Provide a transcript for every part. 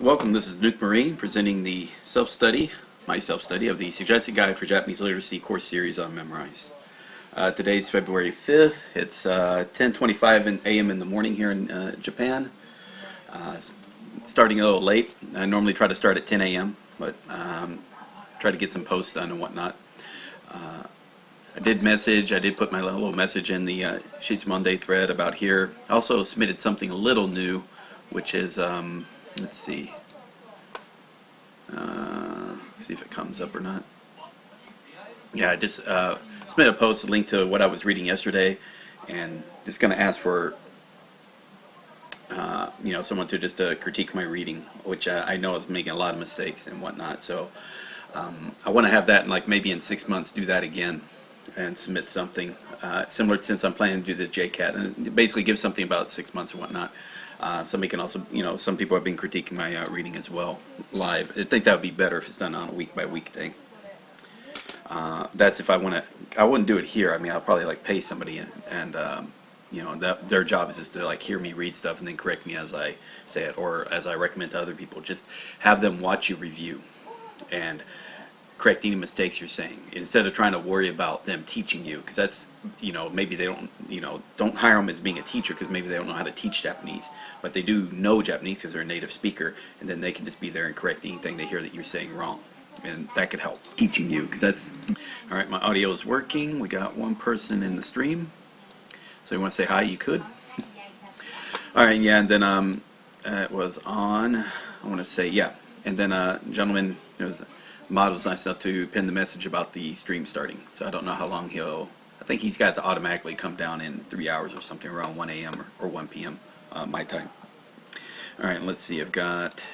Welcome, this is Nuke Marine presenting the my self-study of the Suggested Guide for Japanese Literacy course series on Memorize. Today's February 5th. It's 10:25 a.m. in the morning here in Japan. Starting a little late. I normally try to start at 10 a.m., but try to get some posts done and whatnot. I did put my little message in the Sheets Monday thread about here. I also submitted something a little new, which is, let's see if it comes up or not. Yeah, I just submitted a post, a link to what I was reading yesterday, and just going to ask for someone to just critique my reading, which I know is making a lot of mistakes and whatnot. So I want to have that, and maybe in 6 months do that again and submit something similar, since I'm planning to do the JCAT, and basically give something about 6 months and whatnot. Somebody can also, some people have been critiquing my reading as well live. I think that would be better if it's done on a week-by-week thing. That's if I want to. I wouldn't do it here. I mean, I'll probably pay somebody and their job is just to hear me read stuff and then correct me as I say it, or as I recommend to other people. Just have them watch you review and correct any mistakes you're saying, instead of trying to worry about them teaching you, because that's, maybe they don't hire them as being a teacher, because maybe they don't know how to teach Japanese, but they do know Japanese because they're a native speaker, and then they can just be there and correct anything they hear that you're saying wrong, and that could help teaching you, because that's all right. My audio is working. We got one person in the stream, so you want to say hi, you could. All right, yeah, and then it was on, I want to say, yeah, and then gentleman, Mod was nice enough to pin the message about the stream starting, so I don't know how long I think he's got it to automatically come down in 3 hours or something, around 1 a.m. or 1 p.m. My time. Alright, let's see, I've got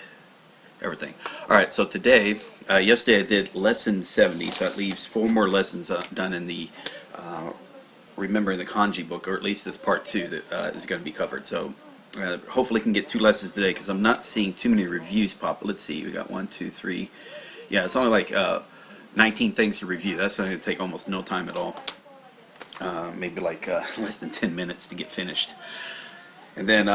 everything. Alright, so today, yesterday I did lesson 70, so that leaves 4 more lessons done in the Remembering the Kanji book, or at least this part 2 that is going to be covered. So hopefully I can get 2 lessons today, because I'm not seeing too many reviews pop. Let's see, we got 1, 2, 3. Yeah, it's only 19 things to review. That's going to take almost no time at all. Maybe less than 10 minutes to get finished. And then,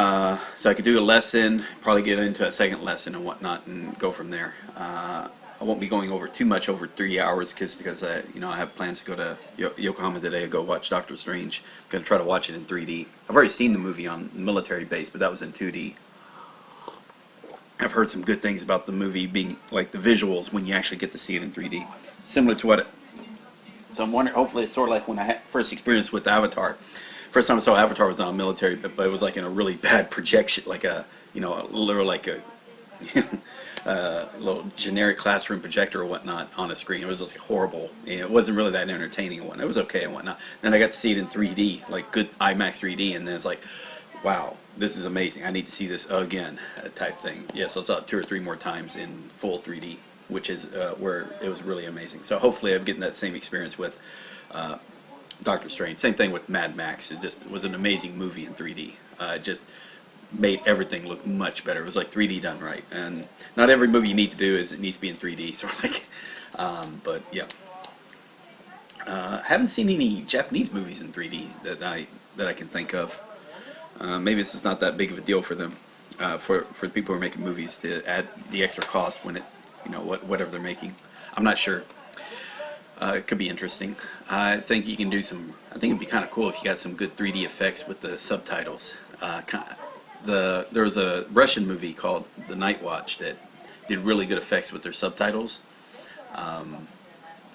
so I could do a lesson, probably get into a second lesson and whatnot, and go from there. I won't be going over too much over 3 hours, because I have plans to go to Yokohama today to go watch Doctor Strange. I'm going to try to watch it in 3D. I've already seen the movie on military base, but that was in 2D. I've heard some good things about the movie being the visuals when you actually get to see it in 3D, similar to what so I'm wondering, hopefully it's sort of like when I had first experience with Avatar. First time I saw Avatar was on military, but it was in a really bad projection, literally a little generic classroom projector or whatnot on a screen. It was just horrible. It wasn't really that entertaining and whatnot. It was okay and whatnot. Then I got to see it in 3D, good IMAX 3D, and then it's wow, this is amazing. I need to see this again, type thing. Yeah, so I saw it 2 or 3 more times in full 3D, which is where it was really amazing. So hopefully I'm getting that same experience with Doctor Strange. Same thing with Mad Max. It just was an amazing movie in 3D. It just made everything look much better. It was 3D done right. And not every movie you need to do it needs to be in 3D. Sort of but yeah. Haven't seen any Japanese movies in 3D that I can think of. Maybe it's just not that big of a deal for them, for the people who are making movies, to add the extra cost when it, whatever they're making. I'm not sure. It could be interesting. I think you can do I think it'd be kind of cool if you got some good 3D effects with the subtitles. There was a Russian movie called The Night Watch that did really good effects with their subtitles.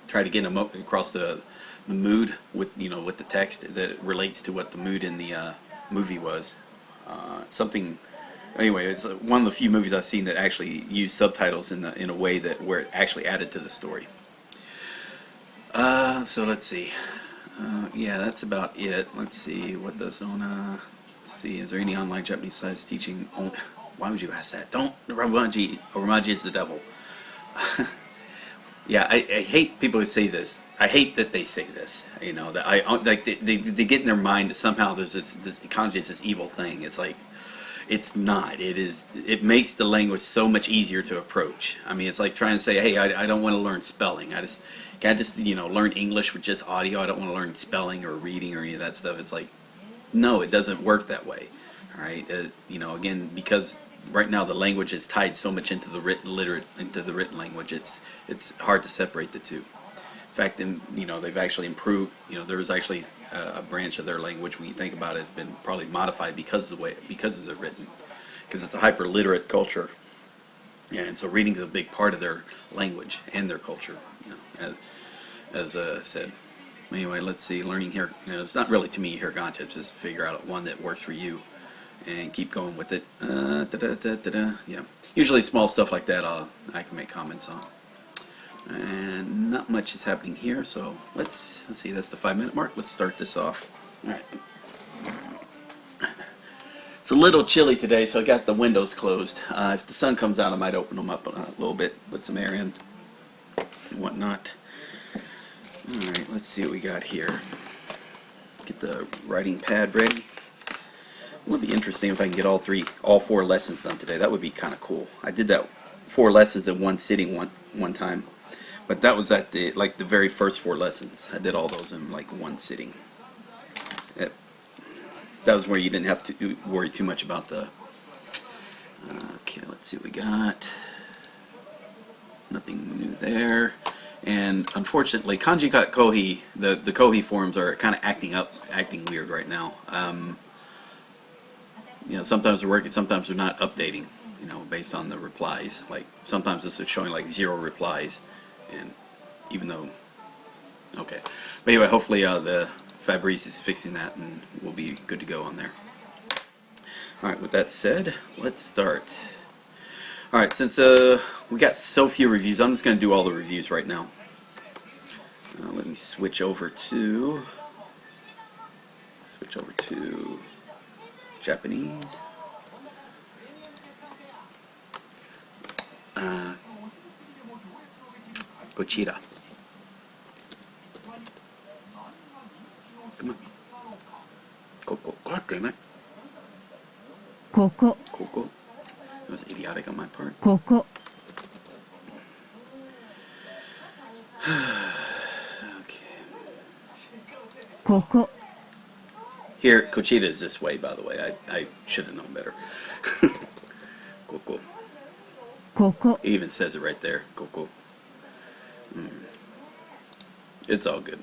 Try to get them across the mood with with the text that relates to what the mood in the movie was. Anyway, it's one of the few movies I've seen that actually used subtitles in a way where it actually added to the story. So let's see. Yeah, that's about it. Let's see what does on. Let's see. Is there any online Japanese sites teaching? Oh, why would you ask that? Don't. Romaji is the devil. Yeah, I hate people who say this. I hate that they say this. That they get in their mind that somehow there's this Kanji is this evil thing. It's not. It makes the language so much easier to approach. I mean, it's like trying to say, hey, I don't want to learn spelling. Can I just learn English with just audio? I don't want to learn spelling or reading or any of that stuff. It's no, it doesn't work that way. All right, you know, again, because right now the language is tied so much into the written language, it's hard to separate the two. In fact, you know, they've actually improved. You know, there is actually a branch of their language, when you think about it, has been probably modified because of the written, because it's a hyper literate culture, and so reading is a big part of their language and their culture. You know, as said. Anyway, let's see. Learning here. You know, it's not really too many Hiragana tips. Just figure out one that works for you and keep going with it. Yeah. Usually small stuff like that I can make comments on. And not much is happening here, so let's see. That's the 5-minute mark. Let's start this off. All right. It's a little chilly today, so I got the windows closed. If the sun comes out, I might open them up a little bit, let some air in and whatnot. All right, let's see what we got here. Get the writing pad ready. It would be interesting if I can get all 4 lessons done today. That would be kind of cool. I did that 4 lessons in one sitting one time, but that was at the very first 4 lessons. I did all those in like one sitting. That was where you didn't have to worry too much about the. Okay, let's see what we got. Nothing new there. And unfortunately, Kanji Kohi, the Kohi forums are kind of acting weird right now. You know, sometimes they're working, sometimes they're not updating. You know, based on the replies. Like sometimes this is showing like 0 replies, and even though, okay. But anyway, hopefully the Fabrice is fixing that, and we'll be good to go on there. All right. With that said, let's start. All right, since we got so few reviews, I'm just going to do all the reviews right now. Let me switch over to Japanese. Gochira. Come on. Coco. God damn it. Coco. Coco. That was idiotic on my part. Coco. Okay. Coco. Here, Cochita is this way, by the way. I should have known better. Coco. Coco. It even says it right there. Coco. It's all good.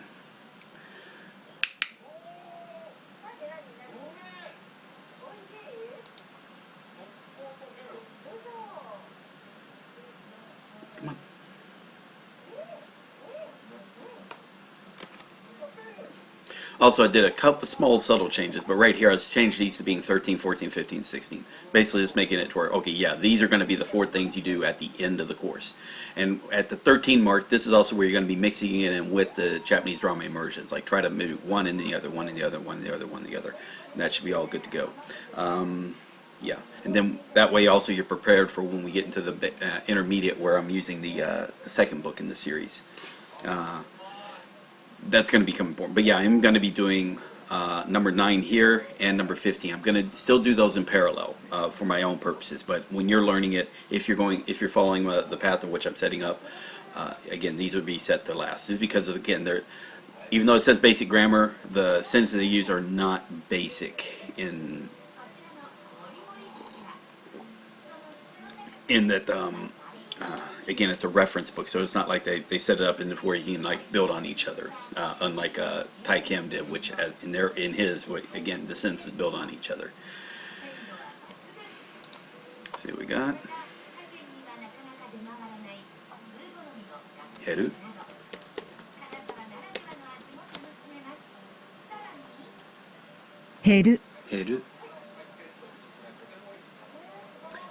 Come on. Also, I did a couple small subtle changes, but right here I changed these to being 13, 14, 15, 16. Basically just making it to where, okay, yeah, these are going to be the 4 things you do at the end of the course. And at the 13 mark, this is also where you're going to be mixing it in with the Japanese drama immersions. Like try to move one in the other, one in the other, one in the other, one in the other. And that should be all good to go. Yeah, and then that way also you're prepared for when we get into the intermediate, where I'm using the second book in the series. That's going to become important. But yeah, I'm going to be doing number 9 here and number 15. I'm going to still do those in parallel for my own purposes. But when you're learning it, if you're following the path of which I'm setting up, again, these would be set to last. Just because again, even though it says basic grammar, the sentences they use are not basic in that. Again, it's a reference book, so it's not like they set it up in where you can like build on each other, unlike Tai Kim did, which in his again the sentences build on each other. Let's see what we got. Heru. Heru. Heru.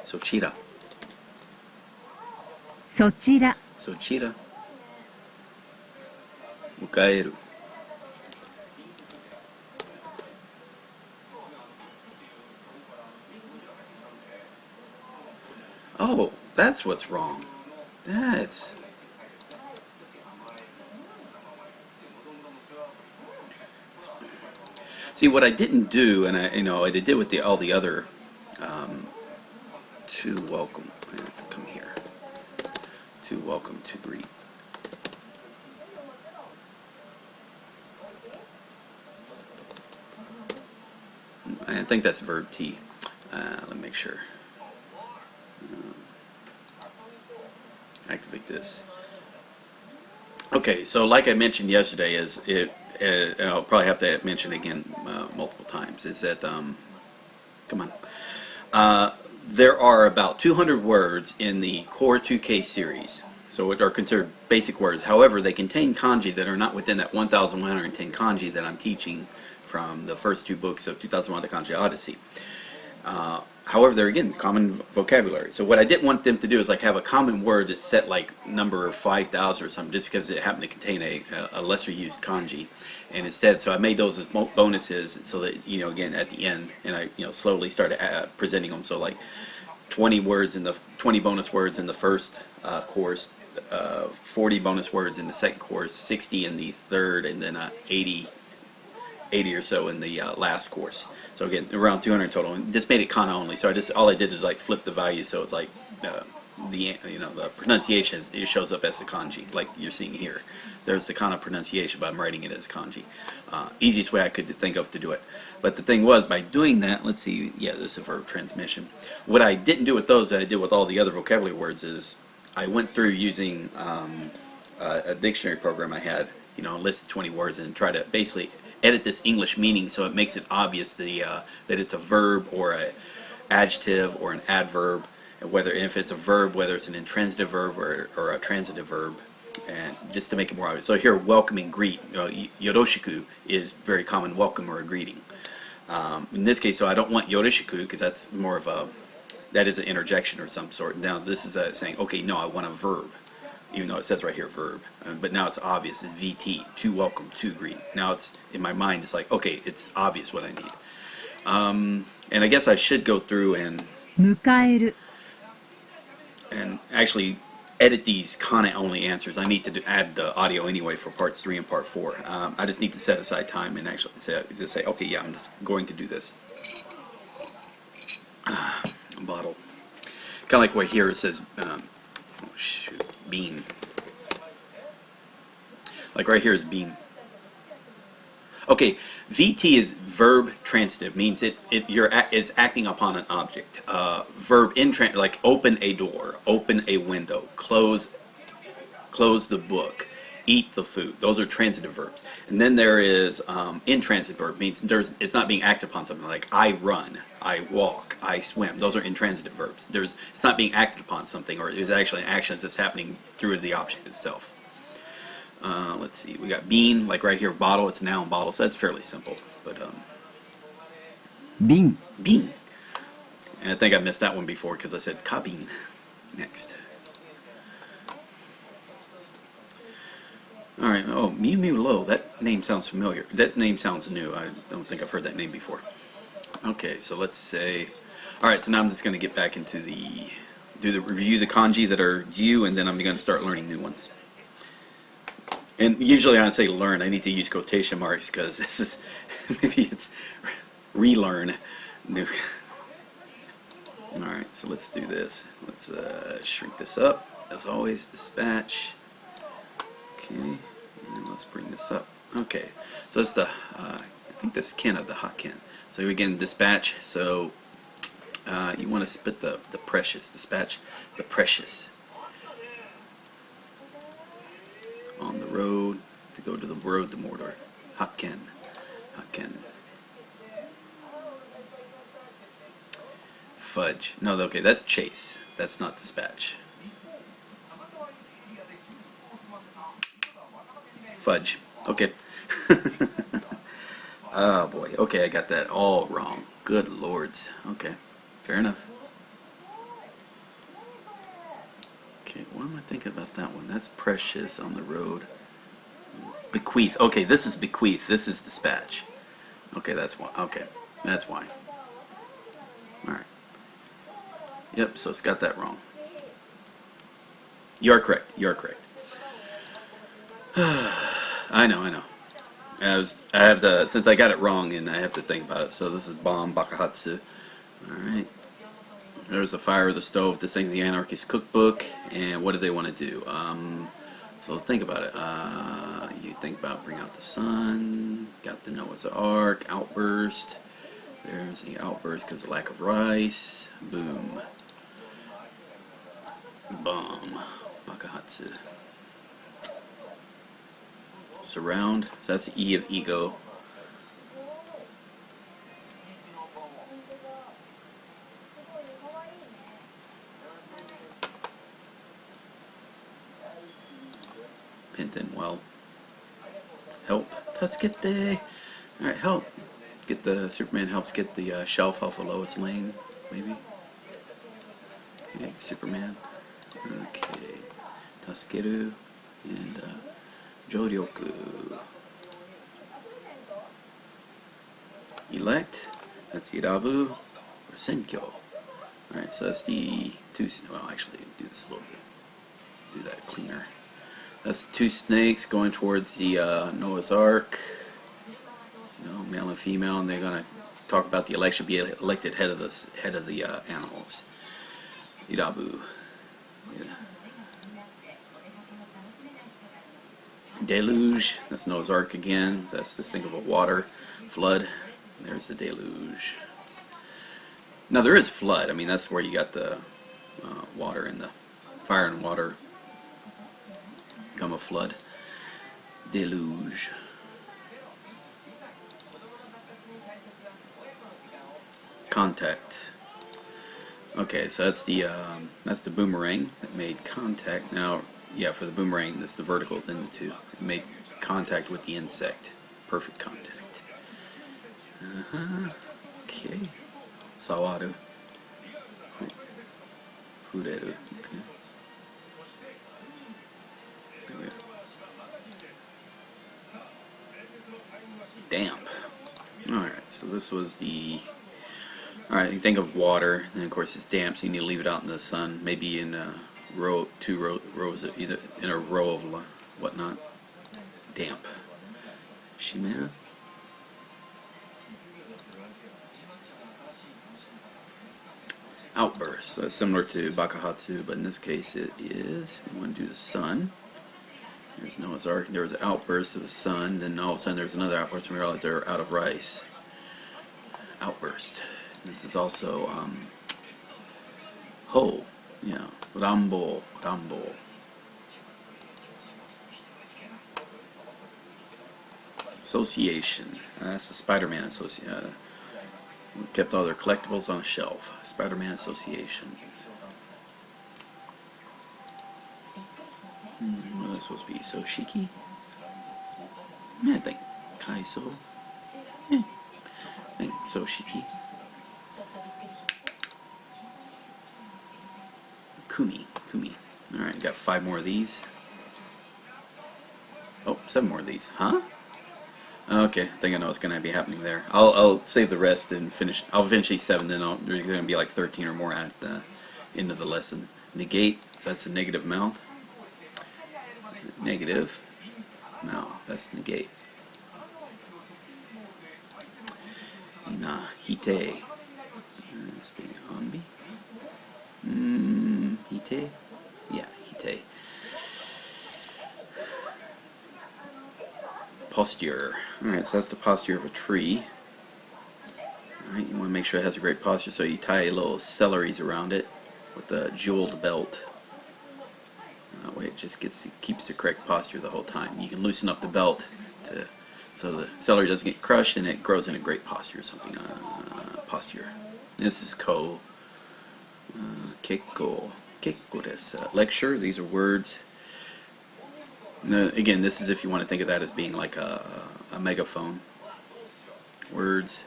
Sochira. そちら Sochira. 迎える. Oh, that's what's wrong. That's... See, what I didn't do, and I did with all the other to welcome. Come here. To welcome, to greet. I think that's verb T. make sure. Activate this. Okay, so like I mentioned yesterday, and I'll probably have to mention again multiple times, is that come on. There are about 200 words in the Core 2K series, so what are considered basic words. However, they contain kanji that are not within that 1,110 kanji that I'm teaching from the first two books of 2001 The Kanji Odyssey. However, they're again common vocabulary. So what I didn't want them to do is like have a common word that's set like number 5,000 or something, just because it happened to contain a lesser used kanji. And instead, so I made those as bonuses, so that again at the end, and I slowly started presenting them. So like 20 bonus words in the first course, 40 bonus words in the second course, 60 in the third, and then 80 or so in the last course. So again, around 200 total. And this made it kana only. So all I did is like flip the value, so it's like the pronunciation it shows up as the kanji, like you're seeing here. There's the kana pronunciation, but I'm writing it as kanji. Easiest way I could think of to do it. But the thing was, by doing that, let's see, yeah, this is a verb transmission. What I didn't do with those that I did with all the other vocabulary words is I went through using a dictionary program I had, listed 20 words and try to basically edit this English meaning so it makes it obvious that it's a verb or an adjective or an adverb, and if it's a verb, whether it's an intransitive verb or a transitive verb, and just to make it more obvious. So here, welcome and greet, yoroshiku is very common, welcome or a greeting. In this case, so I don't want yoroshiku because that's more of that is an interjection or some sort. Now this is saying, okay, no, I want a verb. Even though it says right here verb, but now it's obvious. It's VT, to welcome, to greet. Now it's in my mind. It's like, okay, it's obvious what I need. And I guess I should go through and actually edit these kana only answers. I need to add the audio anyway for parts 3 and part 4. I just need to set aside time and actually say, okay, yeah, I'm just going to do this. Bottle. Kind of like right here it says. Oh shoot. Bean. Like right here is bean. Okay, VT is verb transitive, means it's acting upon an object. Verb like open a door, open a window, close the book, eat the food. Those are transitive verbs. And then there is intransitive verb, means it's not being acted upon something, like I run, I walk, I swim. Those are intransitive verbs. It's not being acted upon something, or it's actually an action that's happening through the object itself. Let's see, we got bean, like right here, bottle, it's noun bottle, so that's fairly simple. But bean. And I think I missed that one before because I said kabin. Next. Alright, oh, Mew Mew Low, that name sounds familiar. That name sounds new. I don't think I've heard that name before. Okay, so let's say, alright, so now I'm just going to get back into review the kanji that are due, and then I'm going to start learning new ones. And usually I say learn, I need to use quotation marks because this is, maybe it's relearn new. Alright, so let's do this. Let's shrink this up, as always, dispatch. Okay, and let's bring this up. Okay, so that's the, I think this ken of the hakken. So again, dispatch, so you want to split the precious, dispatch the precious. On the road, to go to the road to Mordor. Hakken. Fudge. No, okay, that's chase. That's not dispatch. Fudge. Okay. Oh boy. Okay, I got that all wrong. Good lords. Okay. Fair enough. Okay, what am I thinking about that one? That's precious on the road. Bequeath. Okay, this is bequeath. This is dispatch. Okay, that's why. Okay, that's why. Alright. Yep, so it's got that wrong. You are correct. You are correct. I know. Since I got it wrong and I have to think about it. So this is bomb bakahatsu. Alright. There's the fire of the stove. This thing, the anarchist cookbook. And what do they want to do? So think about it. You think about bring out the sun. Got the Noah's Ark, outburst. There's the outburst because of lack of rice. Boom. Bomb. Bakahatsu. Surround. So that's the E of ego. Pinton, well. Help. Tasukete. Alright, help. Get the Superman helps get the shelf off of Lois Lane, maybe. Okay, Superman. Okay. Tasukeru and Joryoku. Elect. That's Irabu. Or Senkyo. Alright, so that's the two. Well, actually, do this a little bit. Do that cleaner. That's the two snakes going towards the Noah's Ark. You know, male and female, and they're gonna talk about the election, be elected head of the animals. Irabu. Yeah. Deluge. That's Noah's Ark again. That's this thing of a water flood. There's the deluge. Now there is flood. I mean, that's where you got the water and the fire and water become a flood. Deluge. Contact. Okay, so that's the boomerang that made contact. Now, yeah, for the boomerang, that's the vertical, then the two. It made contact with the insect. Perfect contact. Okay. Sawaru. Fureru. Okay. There we go. Damp. Alright, so this was the... Alright, you think of water, and of course it's damp, so you need to leave it out in the sun, maybe in two rows, either in a row of whatnot. Damp. Shimera? Outburst. So it's similar to Bakahatsu, but in this case it is, we want to do the sun. There's Noah's Ark. There was an outburst of the sun, then all of a sudden there was another outburst, and we realized they were out of rice. Outburst. This is also Ho, yeah, Rambo. Association. That's the Spider-Man Association. Kept all their collectibles on a shelf. Spider-Man Association. What is supposed to be? Soshiki? Yeah, I think Kaiso. Yeah, I think Soshiki. Kumi. Alright, got 5 more of these. Oh, 7 more of these. Huh? Okay, I think I know what's going to be happening there. I'll save the rest and finish. I'll finish these 7, then there's going to be like 13 or more at the end of the lesson. Negate, so that's a negative mouth. Negative. No, that's negate. Hite. This being Hanbi. Hite? Yeah, Hite. Posture. Alright, so that's the posture of a tree. Alright, you want to make sure it has a great posture, so you tie little celeries around it with a jeweled belt. That way it just keeps the correct posture the whole time. You can loosen up the belt so the celery doesn't get crushed and it grows in a great posture or something. Posture. This is Ko. Kekko. Kekko desu. Lecture, these are words. Now, again, this is if you want to think of that as being like a megaphone. Words.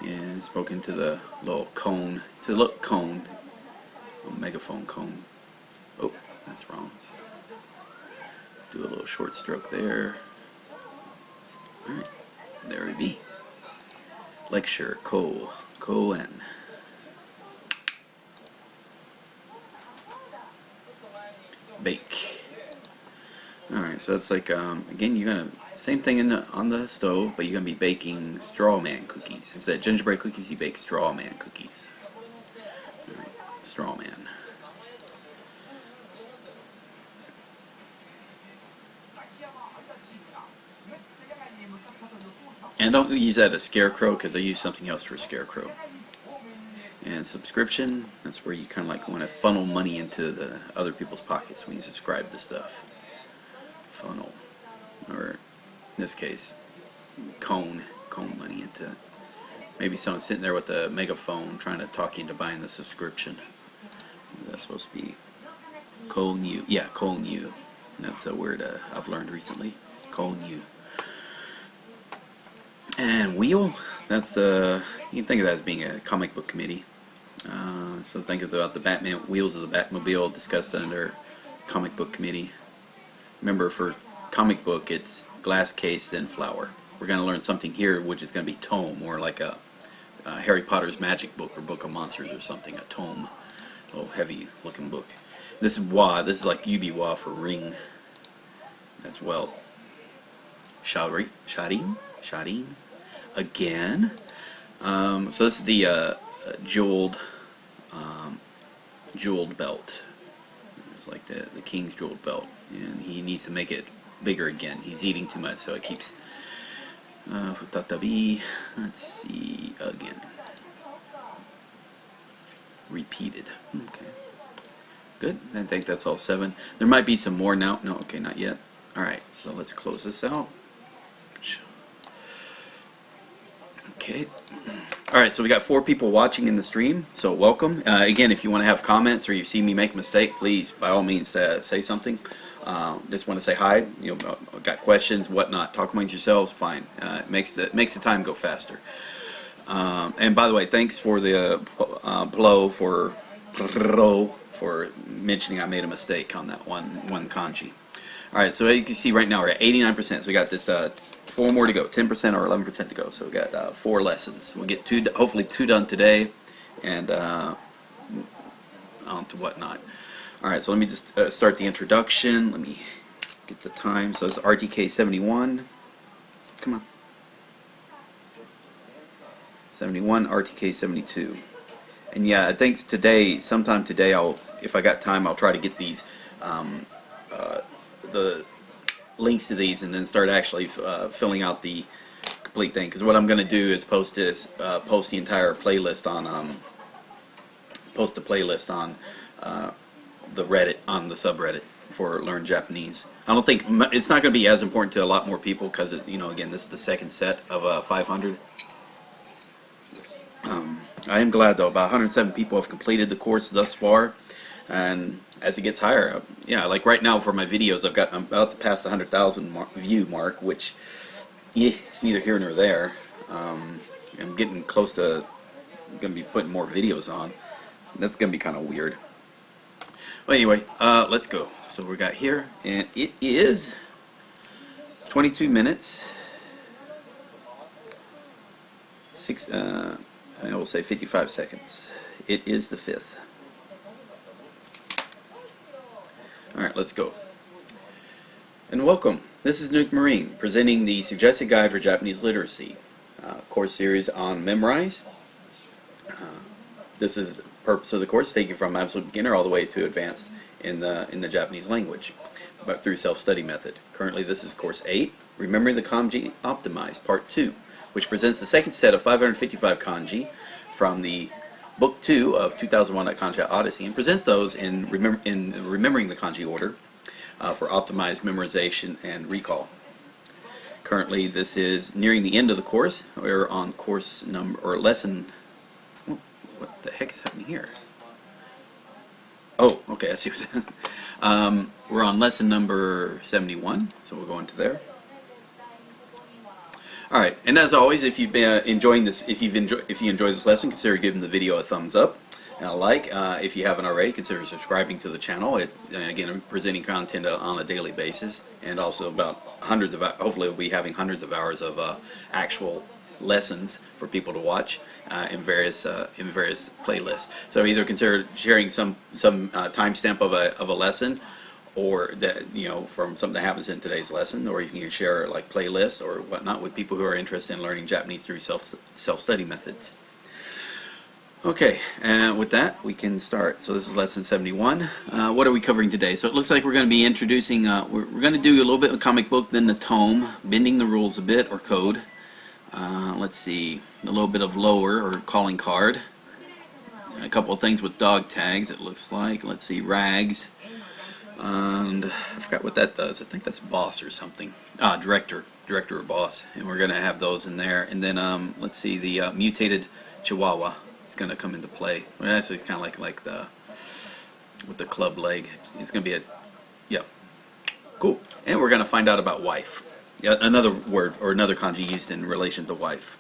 And spoken to the little cone. It's a little cone. A megaphone cone. Oh, that's wrong. Do a little short stroke there. Alright, there we be. Lecture, Ko-en. Bake. Alright, so that's like, again, you're gonna, same thing on the stove, but you're gonna be baking straw man cookies. Instead of gingerbread cookies, you bake straw man cookies. Alright, straw man. And don't use that as scarecrow because I use something else for scarecrow. And subscription, that's where you kind of like want to funnel money into the other people's pockets when you subscribe to stuff. Funnel, or in this case, cone money into. Maybe someone's sitting there with a megaphone trying to talk you into buying the subscription. That's supposed to be cone you. Yeah, cone you. That's a word I've learned recently. Cone you. And wheel, that's you can think of that as being a comic book committee. So think about the Batman wheels of the Batmobile discussed under comic book committee. Remember, for comic book, it's glass case then flower. We're going to learn something here, which is going to be tome, or like a Harry Potter's magic book or Book of Monsters or something. A tome, a little heavy-looking book. This is wa. This is like UB-wa for ring as well. Shading again. So this is the jeweled belt. It's like the king's jeweled belt, and he needs to make it bigger again. He's eating too much, so it keeps. Let's see again. Repeated. Okay. Good. I think that's all 7. There might be some more now. No, okay, not yet. Alright, so let's close this out. Okay. Alright, so we got 4 people watching in the stream, so welcome. Again, if you want to have comments or you see me make a mistake, please, by all means, say something. Just want to say hi. You know, got questions, whatnot. Talk amongst yourselves. Fine. It makes the time go faster. And by the way, thanks for the for mentioning I made a mistake on that one kanji. All right, so you can see right now we're at 89%. So we got this 4 more to go, 10% or 11% to go. So we got 4 lessons. We'll get hopefully 2 done today, and on to whatnot. All right, so let me just start the introduction. Let me get the time. So it's RTK 71. Come on. 71, RTK 72. And yeah, I think sometime today, if I got time, I'll try to get these, the links to these, and then start actually filling out the complete thing. Because what I'm going to do is post the entire playlist on, post a playlist on the Reddit, on the subreddit for Learn Japanese. I don't think it's not going to be as important to a lot more people because, you know, again, this is the second set of 500. I am glad though, about 107 people have completed the course thus far, and as it gets higher, yeah, like right now for my videos, I'm about to pass the 100,000 view mark, which it's neither here nor there. I'm getting close to going to be putting more videos on. That's going to be kind of weird. Well, anyway, let's go. So we got here, and it is 22 minutes. I will say 55 seconds. It is the 5th. Alright, let's go. And welcome. This is Nuke Marine, presenting the Suggested Guide for Japanese Literacy, course series on Memorize. This is the purpose of the course, taking from absolute beginner all the way to advanced in the Japanese language, but through self-study method. Currently this is course 8, Remembering the Kanji Optimized, part 2, which presents the second set of 555 kanji from the book 2 of 2001 Kanji Odyssey, and present those in remembering the kanji order for optimized memorization and recall. Currently this is nearing the end of the course. We're on course number, or lesson, what the heck is happening here? Oh, okay, I see what's we're on lesson number 71, so we'll go into there. Alright, and as always, if you've been enjoying this, if you enjoy this lesson, consider giving the video a thumbs up and a like. If you haven't already, consider subscribing to the channel. Again, I'm presenting content on a daily basis, and also about hopefully we'll be having hundreds of hours of actual lessons for people to watch in various playlists. So either consider sharing some timestamp of a lesson, or that, you know, from something that happens in today's lesson, or you can share like playlists or whatnot with people who are interested in learning Japanese through self-study methods. Okay, and with that we can start. So this is lesson 71. What are we covering today? So it looks like we're going to be introducing, we're going to do a little bit of comic book, then the tome, bending the rules a bit, or code, Let's see, a little bit of lower or calling card. A couple of things with dog tags, it looks like. Let's see, rags. And I forgot what that does. I think that's boss or something. Director or boss. And we're going to have those in there. And then let's see, the mutated chihuahua is going to come into play. Well, that's kind of like the with the club leg. It's going to be a, yeah, cool. And we're going to find out about wife. Yeah, another word or another kanji used in relation to wife.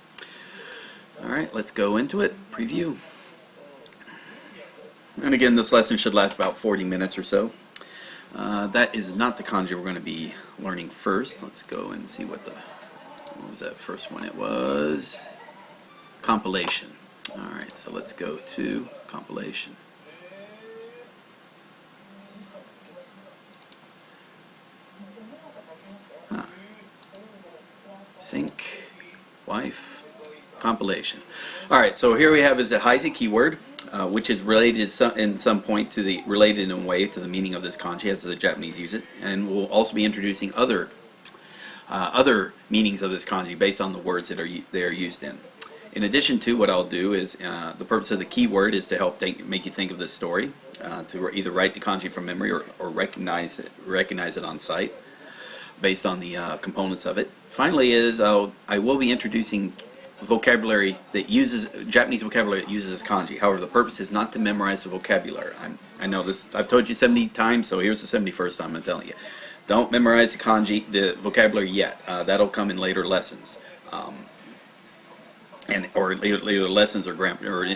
All right, let's go into it. Preview. And again, this lesson should last about 40 minutes or so. That is not the kanji we're going to be learning first. Let's go and see what was that first one? It was compilation. Alright, so let's go to compilation. Sync, wife, compilation. Alright, so here we have is a Heise keyword. Which is related in some point to the related in a way to the meaning of this kanji as the Japanese use it, and we'll also be introducing other meanings of this kanji based on the words that they are used in. In addition to what I'll do is the purpose of the keyword is to help make you think of this story, to either write the kanji from memory or recognize it on sight based on the components of it. Finally, I will be introducing vocabulary that uses Japanese vocabulary that uses kanji. However, the purpose is not to memorize the vocabulary. I know this. I've told you 70 times, so here's the 71st time I'm telling you. Don't memorize the kanji, the vocabulary yet. That'll come in later lessons, or later lessons or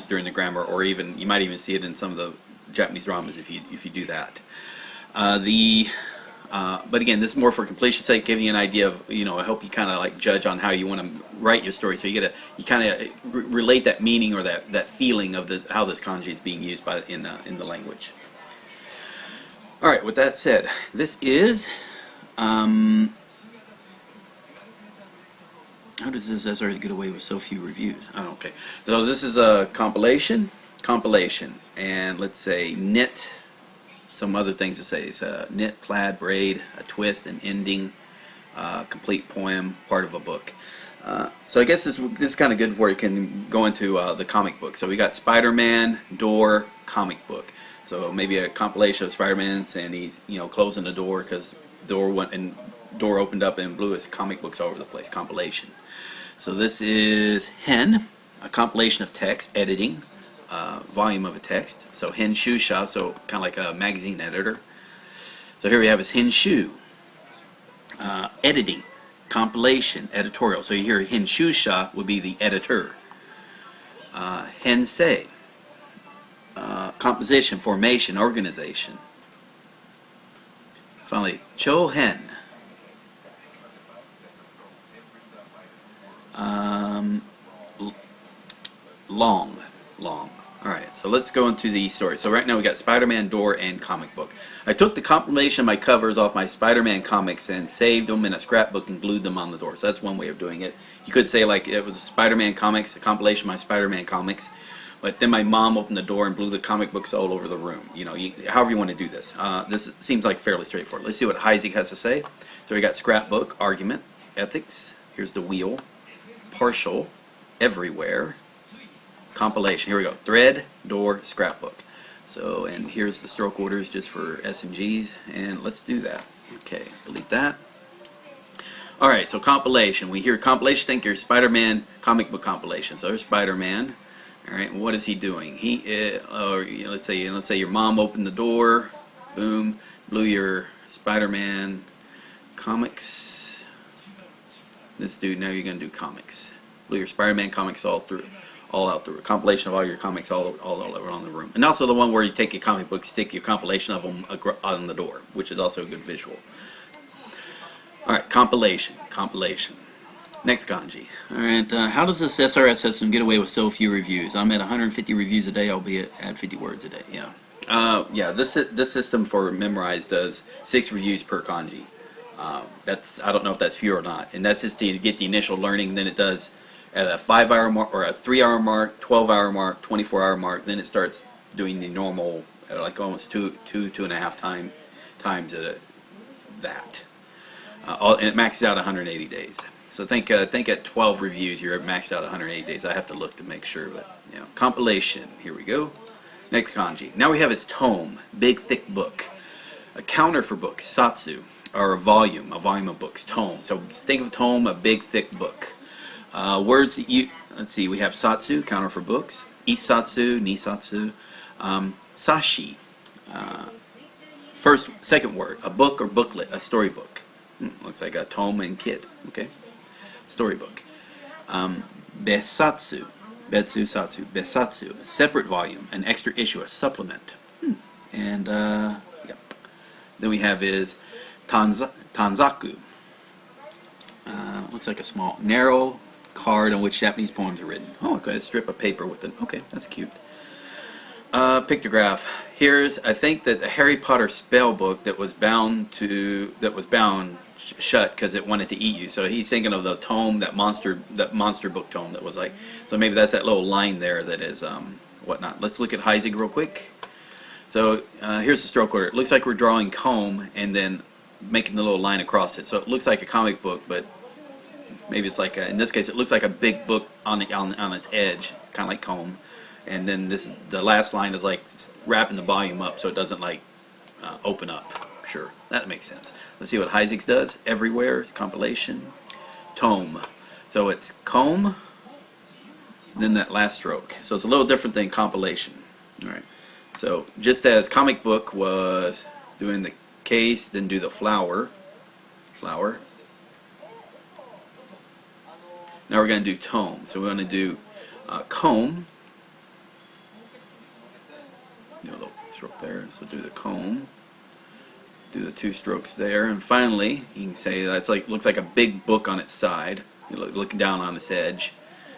during the grammar, or even you might even see it in some of the Japanese dramas if you do that. But again, this is more for completion's sake, giving you an idea of, I hope you kind of like judge on how you want to write your story. So you kind of relate that meaning or that feeling of this, how this kanji is being used in the language. All right. With that said, this is how does this SR get away with so few reviews? Oh, okay. So this is a compilation, and let's say knit. Some other things to say is knit, plaid, braid, a twist, an ending, complete poem, part of a book. So I guess this is kind of good where you can go into the comic book. So we got Spider-Man, door, comic book. So maybe a compilation of Spider-Man and he's closing the door because door opened up and blew his comic books all over the place. Compilation. So this is hen, a compilation of text, editing. Volume of a text. So Henshusha, so kind of like a magazine editor. So here we have is Henshu. Editing, compilation, editorial. So you hear Henshusha would be the editor. Hensei, composition, formation, organization. Finally, Chohen. Long. Alright, so let's go into the story. So right now we got Spider-Man, door, and comic book. I took the compilation of my covers off my Spider-Man comics and saved them in a scrapbook and glued them on the door. So that's one way of doing it. You could say like it was Spider-Man comics, a compilation of my Spider-Man comics, but then my mom opened the door and blew the comic books all over the room. However you want to do this. This seems like fairly straightforward. Let's see what Heise has to say. So we got scrapbook, argument, ethics. Here's the wheel, partial, everywhere. Compilation. Here we go. Thread, door, scrapbook. So, and here's the stroke orders just for S and G's, and let's do that. Okay, delete that. Alright, so compilation. We hear compilation, think your Spider-Man comic book compilation. So there's Spider-Man. Alright, what is he doing? Let's say your mom opened the door, boom, blew your Spider-Man comics. This dude, now you're going to do comics. Blew your Spider-Man comics all out through a compilation of all your comics all around the room, and also the one where you take a comic book, stick your compilation of them on the door, which is also a good visual. All right, compilation. Next kanji. All right, how does this SRS system get away with so few reviews? I'm at 150 reviews a day, albeit at 50 words a day. Yeah. This system for Memorize does 6 reviews per kanji. I don't know if that's few or not, and that's just to get the initial learning. Then it does at a 5-hour mark or a 3-hour mark, 12-hour mark, 24-hour mark. Then it starts doing the normal, like almost two and a half times that. And it maxes out 180 days. So think at 12 reviews, you're maxed out 180 days. I have to look to make sure, but you know, compilation. Here we go. Next kanji. Now we have his tome, big thick book. A counter for books, satsu, or a volume of books, tome. So think of tome, a big thick book. Words that you, let's see, we have satsu, counter for books, isatsu, nisatsu, sashi, second word, a book or booklet, a storybook. Looks like a tome and kid, okay? Storybook. Besatsu, betsu, satsu, besatsu, a separate volume, an extra issue, a supplement. And, yep. Then we have is tanzaku. Looks like a small, narrow card on which Japanese poems are written. Oh, okay, a strip of paper with it. Okay, that's cute. Pictograph. Here's, I think that the Harry Potter spell book that was bound shut because it wanted to eat you. So he's thinking of the tome, that monster book tome that was like. So maybe that's that little line there that is whatnot. Let's look at Heisig real quick. So here's the stroke order. It looks like we're drawing comb and then making the little line across it. So it looks like a comic book, but maybe it's like in this case it looks like a big book on its edge, kind of like comb. And then the last line is like wrapping the volume up so it doesn't like open up. Sure, that makes sense. Let's see what Heisig's does. Everywhere, compilation, tome. So it's comb, then that last stroke. So it's a little different than compilation. All right. So just as comic book was doing the case, then do the flower. Now we're going to do tome. So we're going to do comb. Do a little stroke there. So do the comb. Do the two strokes there, and finally you can say that's like looks like a big book on its side. You look down on its edge,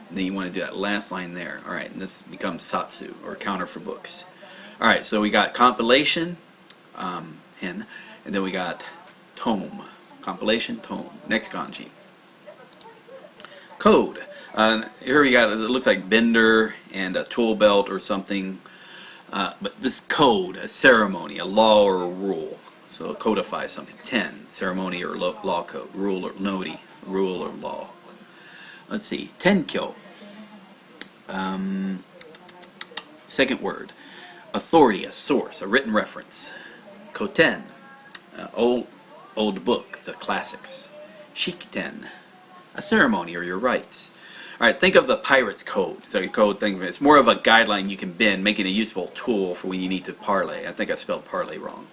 and then you want to do that last line there. All right, and this becomes satsu or counter for books. All right, so we got compilation, and then we got tome. Compilation, tome. Next kanji. Code. Here we got, it looks like bender and a tool belt or something. But this code, a ceremony, a law or a rule. So codify something. 10, ceremony or law code. Rule or noti, rule or law. Let's see. Tenkyo. Second word. Authority, a source, a written reference. Koten, old book, the classics. Shikiten, a ceremony or your rites. Alright, think of the pirate's code. So your code thing, it's more of a guideline you can bend, making a useful tool for when you need to parlay. I think I spelled parlay wrong.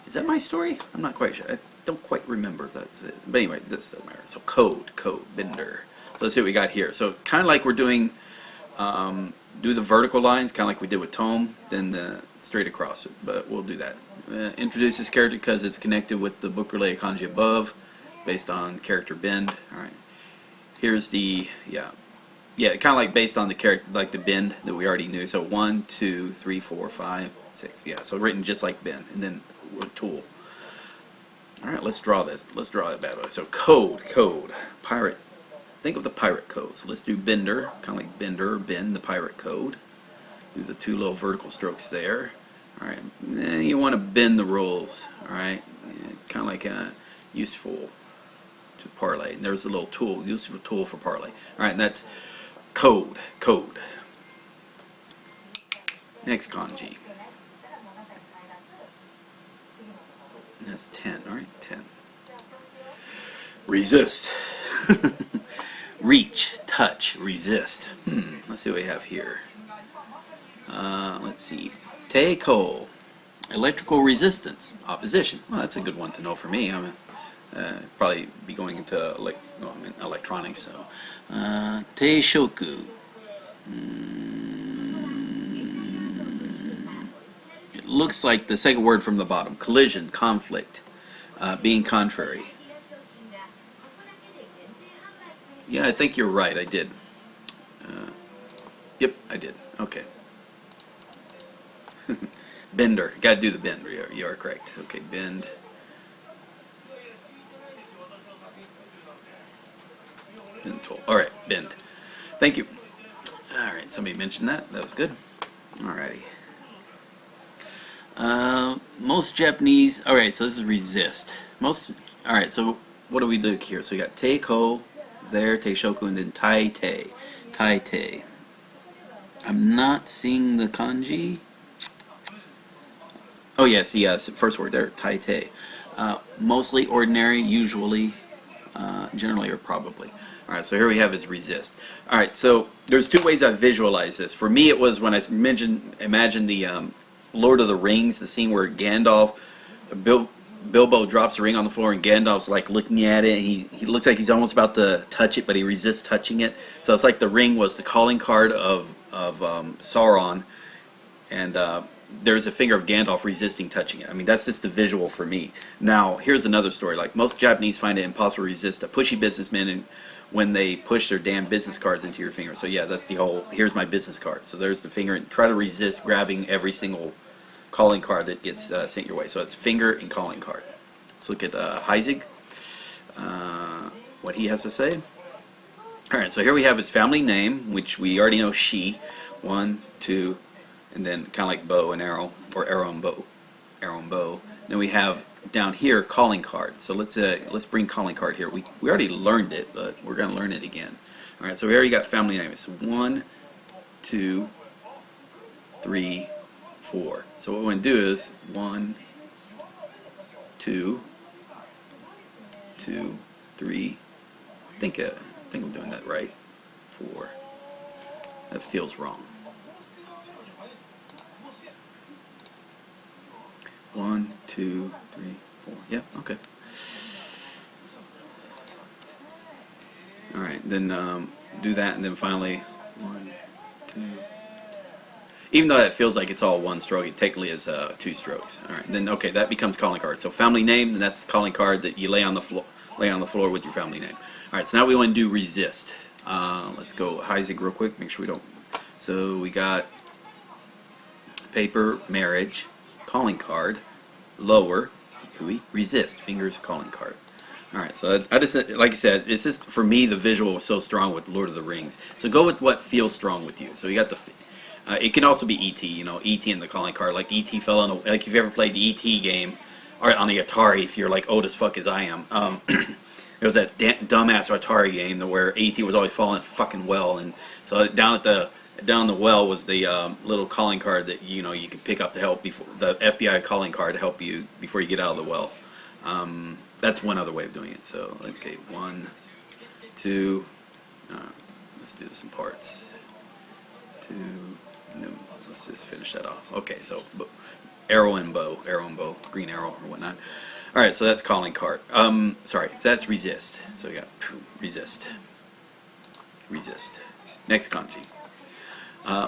Is that my story? I'm not quite sure. I don't quite remember if that's it. But anyway, this doesn't matter. So code, bender. So let's see what we got here. So kind of like we're doing, do the vertical lines, kind of like we did with tome, then the straight across it. But we'll do that. Introduce this character because it's connected with the book-related kanji above, based on character bend. Alright. Here's the, yeah, kind of like based on the character, like the bend that we already knew. So 1, 2, 3, 4, 5, 6. Yeah, so written just like bend, and then tool. All right, let's draw this. Let's draw that bad boy. So code, pirate. Think of the pirate code. So let's do bender, kind of like bender or bend, the pirate code. Do the two little vertical strokes there. All right, you want to bend the rules. All right, kind of like useful to parlay. And there's a little tool, useful tool for parlay. All right, and that's code. Next kanji. That's 10. All right, 10. Resist. Reach, touch, resist. Let's see what we have here. Let's see. Teiko. Electrical resistance, opposition. Well, that's a good one to know for me. I'm probably be going into electronics. So, Teishoku. It looks like the second word from the bottom. Collision, conflict, being contrary. Yeah, I think you're right. I did. Yep, I did. Okay. Bender. Got to do the bend. You are correct. Okay, bend. Bend tool. All right, bend. Thank you. All right, somebody mentioned that. That was good. Alrighty. Most Japanese. All right, so this is resist. All right, so what do we do here? So we got Teiko there, Teishoku, and then Taite. Taite. I'm not seeing the kanji. Oh yes, yes, first word there, Taite. Mostly ordinary, usually, generally, or probably. Alright, so here we have is resist. Alright, so there's two ways I visualize this. For me, it was when I imagine the Lord of the Rings, the scene where Gandalf, Bilbo drops the ring on the floor and Gandalf's like looking at it. He looks like he's almost about to touch it, but he resists touching it. So it's like the ring was the calling card of Sauron, and there's a finger of Gandalf resisting touching it. I mean, that's just the visual for me. Now, here's another story. Like, most Japanese find it impossible to resist a pushy businessman and when they push their damn business cards into your finger. So yeah, that's the whole, here's my business card. So there's the finger, and try to resist grabbing every single calling card that gets sent your way. So it's finger and calling card. Let's look at Heisig, what he has to say. Alright, so here we have his family name, which we already know, she. 1, 2, and then kind of like bow and arrow, or arrow and bow. Arrow and bow. Then we have down here calling card. So let's bring calling card here. We already learned it, but we're going to learn it again. Alright, so we already got family name. It's 1, 2, 3, 4. So what we're going to do is 1, 2, 2, 3. I think I'm doing that right. 4. That feels wrong. 1, 2, 3, 4. Yeah, okay. Alright, then do that, and then finally 1, 2. Even though that feels like it's all one stroke, it technically is 2 strokes. Alright, then okay, that becomes calling card. So family name, and that's the calling card that you lay on the floor with your family name. Alright, so now we want to do resist. Let's go Heisig real quick, make sure we don't. So we got paper, marriage, calling card, lower, hikui, resist, fingers, calling card. Alright, so I just, like I said, it's just, for me, the visual was so strong with Lord of the Rings. So go with what feels strong with you. So you got the, it can also be E.T., you know, E.T. in the calling card. Like E.T. fell on, like if you ever played the E.T. game, or on the Atari, if you're like old as fuck as I am, it was that dumbass Atari game where E.T. was always falling fucking well, and so down the well was the little calling card that you could pick up to help before the FBI calling card to help you before you get out of the well. That's one other way of doing it. So okay, 1, 2. Let's do this in parts. 2. No, let's just finish that off. Okay, so arrow and bow, green arrow or whatnot. All right, so that's calling card. Sorry, so that's resist. So we got resist. Next kanji.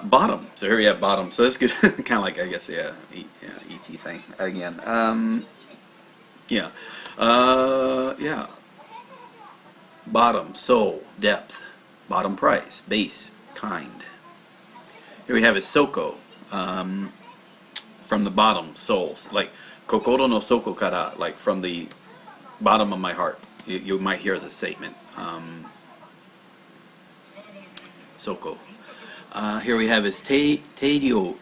Bottom. So here we have bottom. So that's good. Kind of like, I guess, ET thing again. Yeah. Bottom, soul, depth. Bottom price, base, kind. Here we have is soko. From the bottom, souls. Like kokoro no soko kara, like from the bottom of my heart. You might hear as a statement. Soko. Here we have is teiryu.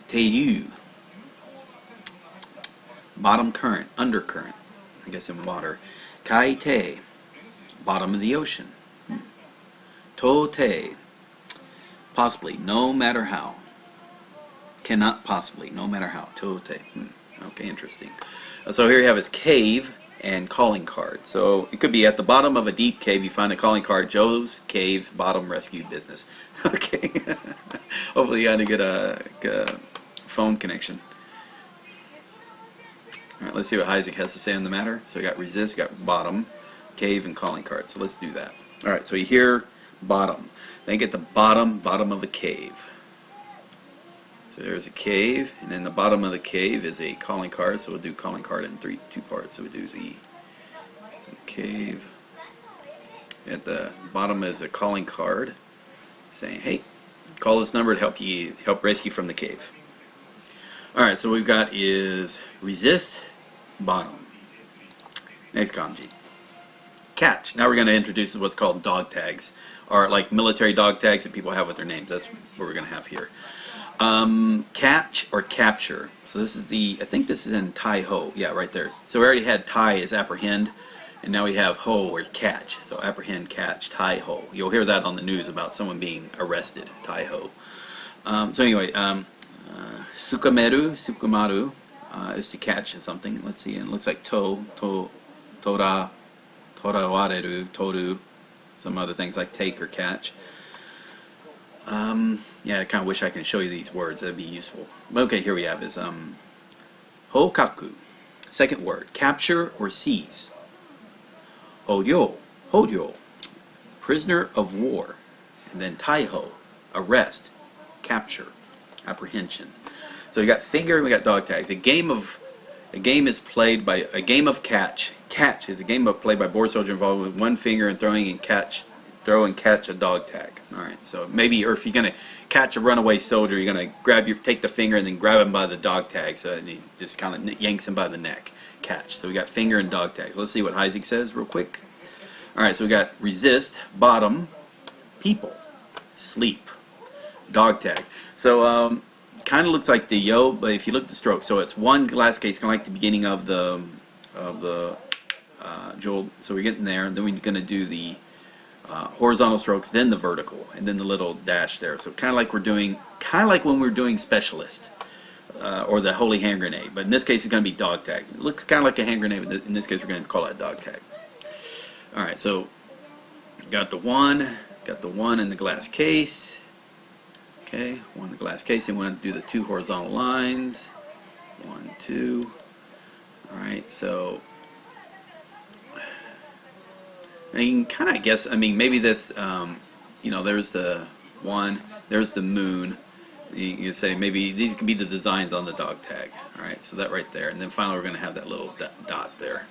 Bottom current, undercurrent, I guess in water. Kaite, bottom of the ocean. Tote, possibly, no matter how. Cannot possibly, no matter how. Tote. Okay, interesting. So here you have is cave and calling card. So it could be at the bottom of a deep cave, you find a calling card, Joe's Cave Bottom Rescue Business. Okay. Hopefully you got to get a phone connection. Alright, let's see what Heisig has to say on the matter. So we got resist, we got bottom, cave, and calling card. So let's do that. Alright, so you hear bottom. Then get the bottom of a cave. So there's a cave, and then the bottom of the cave is a calling card. So we'll do calling card in 2 parts. So we do the cave. At the bottom is a calling card saying, "Hey, call this number to help rescue from the cave." All right, so we've got is resist, bottom. Next kanji, catch. Now we're going to introduce what's called dog tags, or like military dog tags that people have with their names. That's what we're going to have here. Catch or capture. So this is I think this is in Tai Ho. Yeah, right there. So we already had Tai as apprehend, And now we have ho, or catch. So apprehend, catch, tai ho. You'll hear that on the news about someone being arrested, tai ho. So anyway, sukumaru is to catch something. Let's see, and it looks like tora, torawareru, toru, some other things like take or catch. Yeah, I kind of wish I could show you these words. That'd be useful. Okay, here we have is hokaku. Second word, capture or seize. Horyo, prisoner of war. And then taiho, arrest, capture, apprehension. So we got finger and we got dog tags. A game of catch. Catch is a game played by board soldier involved with one finger and throw and catch a dog tag. All right. So maybe, or if you're gonna catch a runaway soldier, you're gonna take the finger and then grab him by the dog tag, so he just kind of yanks him by the neck. Catch. So we got finger and dog tags. Let's see what Heisig says real quick. All right. So we got resist, bottom, people, sleep, dog tag. So kind of looks like the yo, but if you look at the stroke, so it's one glass case, kind of like the beginning of the jewel. So we're getting there, and then we're going to do the horizontal strokes, then the vertical, and then the little dash there. So kind of like when we're doing specialist or the holy hand grenade, but in this case it's going to be dog tag. It looks kind of like a hand grenade, but in this case we're going to call it dog tag. All right, so got the one in the glass case. Okay, one in the glass case, and we want to do the two horizontal lines. 1, 2. All right, so now you can kind of guess. I mean, maybe this. There's the one. There's the moon. You can say maybe these can be the designs on the dog tag. All right, so that right there, and then finally we're going to have that little dot there.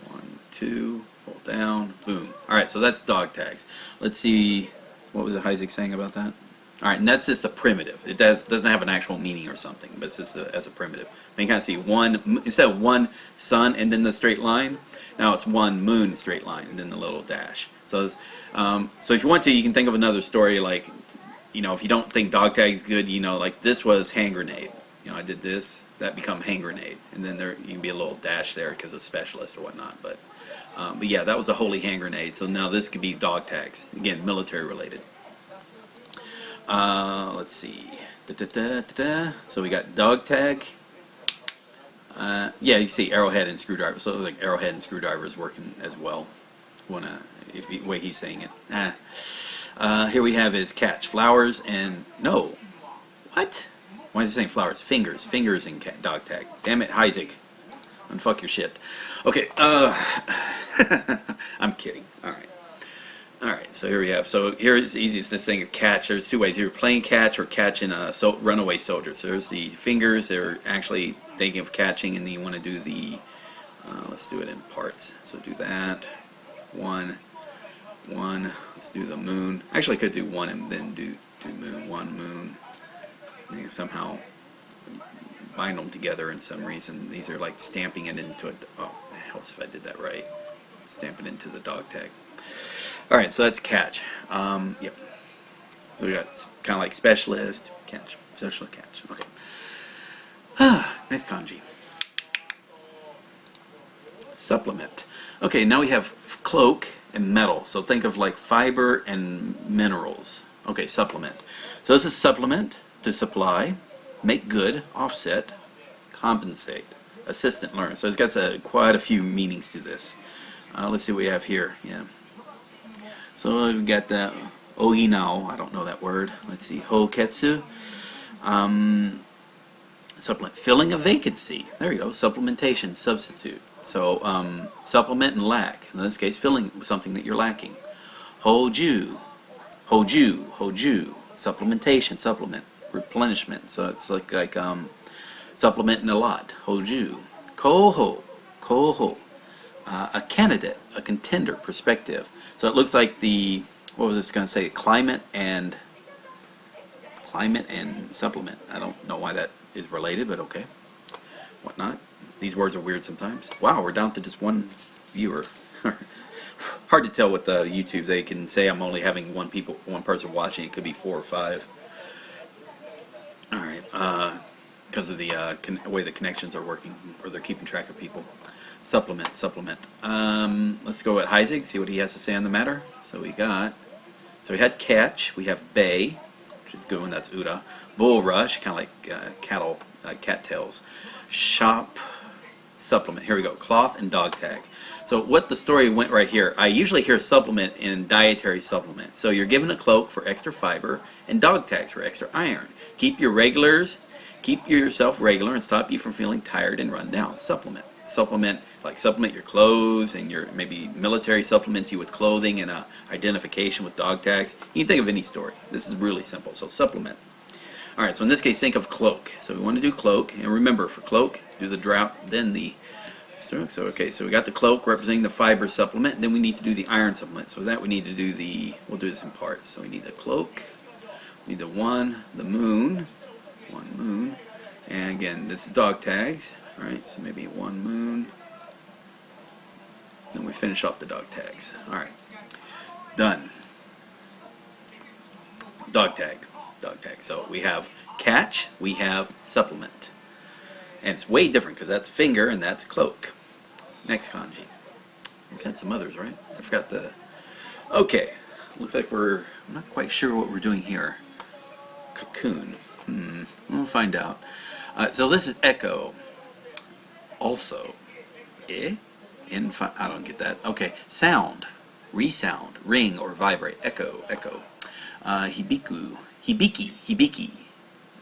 1, 2. Hold down. Boom. All right, so that's dog tags. Let's see. What was Heisig saying about that? All right, and that's just a primitive. It doesn't have an actual meaning or something, but it's just as a primitive. You can kind of see one, instead of one sun and then the straight line, now it's one moon straight line and then the little dash. So, so if you want to, you can think of another story like, if you don't think dog tag is good, like this was hand grenade. I did this, that become hand grenade, and then there you can be a little dash there because of specialist or whatnot. But yeah, that was a holy hand grenade. So now this could be dog tags. Again, military related. Let's see. So we got dog tag. Yeah, you can see arrowhead and screwdriver. So it looks like arrowhead and screwdriver is working as well. The way he's saying it. Here we have is catch. Flowers and no. What? Why is he saying flowers? Fingers. Fingers in dog tag. Damn it, Heisig. Unfuck your shit. Okay. I'm kidding. All right. Alright, so here we have, so here is the easiest thing of catch. There's two ways, either playing catch or catching a runaway soldier. So there's the fingers, they're actually thinking of catching, and then you want to do the, let's do it in parts. So do that, one, let's do the moon. Actually I could do one and then do moon, one moon. And you somehow bind them together in some reason. These are like stamping it into it helps if I did that right. Stamp it into the dog tag. Alright, so that's catch. Yep. So we got kind of like specialist, catch, specialist, catch. Okay. Nice kanji. Supplement. Okay, now we have cloak and metal. So think of like fiber and minerals. Okay, supplement. So this is supplement, to supply, make good, offset, compensate, assistant, learn. So it's got quite a few meanings to this. Let's see what we have here. Yeah. So we've got the oginao, I don't know that word. Let's see, hoketsu. Supplement, filling a vacancy. There you go, supplementation, substitute. So supplement and lack. In this case, filling something that you're lacking. Hoju, supplementation, supplement, replenishment. So it's like supplementing a lot. Hoju, koho. A candidate, a contender, perspective. So it looks like what was this going to say? Climate and supplement. I don't know why that is related, but okay. Whatnot. These words are weird sometimes. Wow, we're down to just one viewer. Hard to tell with YouTube. They can say I'm only having one person watching. It could be 4 or 5. All right, because of the way the connections are working, or they're keeping track of people. Supplement, supplement. Let's go with Heisig, see what he has to say on the matter. So we had catch, we have bay, which is good one, that's Uda. Bull rush, kind of like cattle, cattails. Shop, supplement. Here we go, cloth and dog tag. So what the story went right here, I usually hear supplement in dietary supplement. So you're given a cloak for extra fiber and dog tags for extra iron. Keep yourself regular and stop you from feeling tired and run down. Supplement. Supplement, like supplement your clothes and your maybe military supplements you with clothing and identification with dog tags. You can think of any story. This is really simple. So supplement. Alright, so in this case think of cloak. So we want to do cloak, and remember for cloak, do the drought, then the stroke. So okay, so we got the cloak representing the fiber supplement, and then we need to do the iron supplement. So that we need to do we'll do this in parts. So we need the cloak, we need the moon, and again this is dog tags. Alright, so maybe one moon. Then we finish off the dog tags. Alright. Done. Dog tag. Dog tag. So we have catch, we have supplement. And it's way different because that's finger and that's cloak. Next kanji. We've got some others, right? I forgot the... Okay. Looks like I'm not quite sure what we're doing here. Cocoon. We'll find out. So this is echo. Also, I don't get that. Okay, sound, resound, ring or vibrate, echo. Hibiku, hibiki.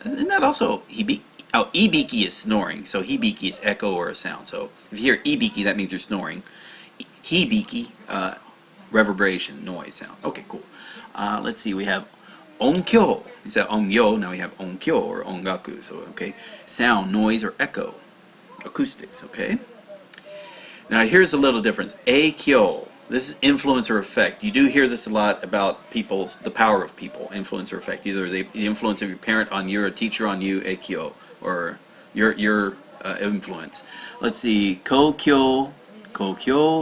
Isn't that also hibiki? Oh, ibiki is snoring, so hibiki is echo or a sound. So if you hear ibiki, that means you're snoring. Hibiki, reverberation, noise, sound. Okay, cool. Let's see, we have onkyo. Instead of ongyo, now we have onkyo or ongaku. So, okay, sound, noise, or echo. Acoustics, okay? Now here's a little difference. Eikyo. This is influence or effect. You do hear this a lot about the power of people, influence or effect. Either the influence of your parent on you or a teacher on you, eikyo, or your influence. Let's see, kokyo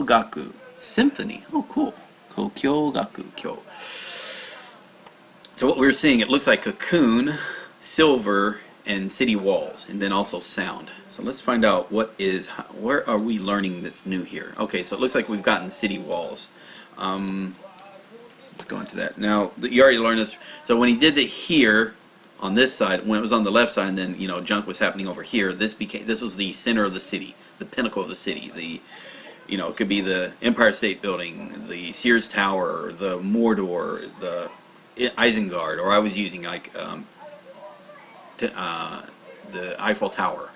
gaku. Symphony. Oh, cool. Kokyo gaku, kyo. So what we're seeing, it looks like cocoon, silver, and city walls, and then also sound. So let's find out where are we learning that's new here. Okay, so it looks like we've gotten city walls. Let's go into that. Now, you already learned this. So when he did it here, on this side, when it was on the left side, and then, junk was happening over here, this was the center of the city, the pinnacle of the city. It could be the Empire State Building, the Sears Tower, the Mordor, the Isengard, or I was using like the Eiffel Tower.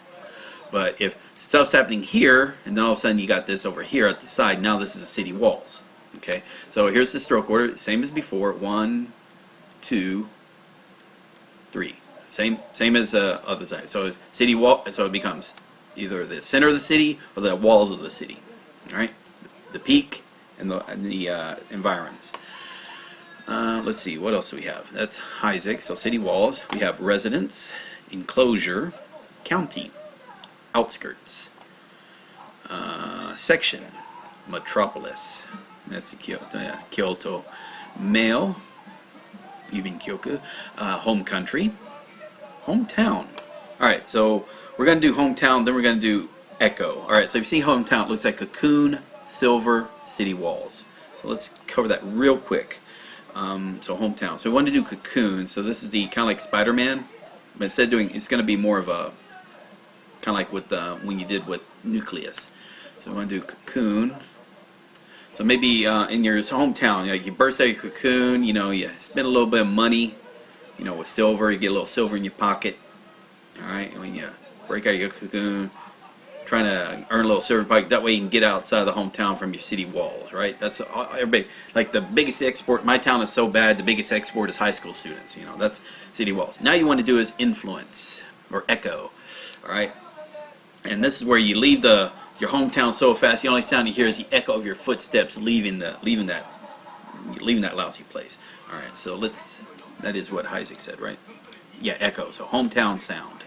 But if stuff's happening here, and then all of a sudden you got this over here at the side, now this is the city walls. Okay, so here's the stroke order, same as before. 1, 2, 3. Same as other side. So city wall. So it becomes either the center of the city or the walls of the city. All right, the peak and the environs. Let's see, what else do we have? That's Isaac. So city walls. We have residence, enclosure, county, outskirts, section, metropolis. That's Kyoto. Male, Yubin Kyoku. Home country, hometown. Alright, so we're going to do hometown, then we're going to do echo. Alright, so if you see hometown, it looks like cocoon, silver, city walls. So let's cover that real quick. So hometown. So we want to do cocoon. So this is the kind of like Spider-Man, but instead of doing, it's going to be more of a kind of like with when you did with nucleus. So we want to do cocoon. So maybe in your hometown, you burst out your cocoon. You spend a little bit of money. With silver, you get a little silver in your pocket. All right, and when you break out your cocoon, trying to earn a little silver pocket. That way you can get outside of the hometown from your city walls, right? That's everybody. Like the biggest export. My town is so bad. The biggest export is high school students. That's city walls. Now you want to do is influence or echo. All right, and this is where you leave your hometown so fast. The only sound you hear is the echo of your footsteps leaving that lousy place. All right, so that is what Isaac said, right? Yeah, echo. So hometown sound.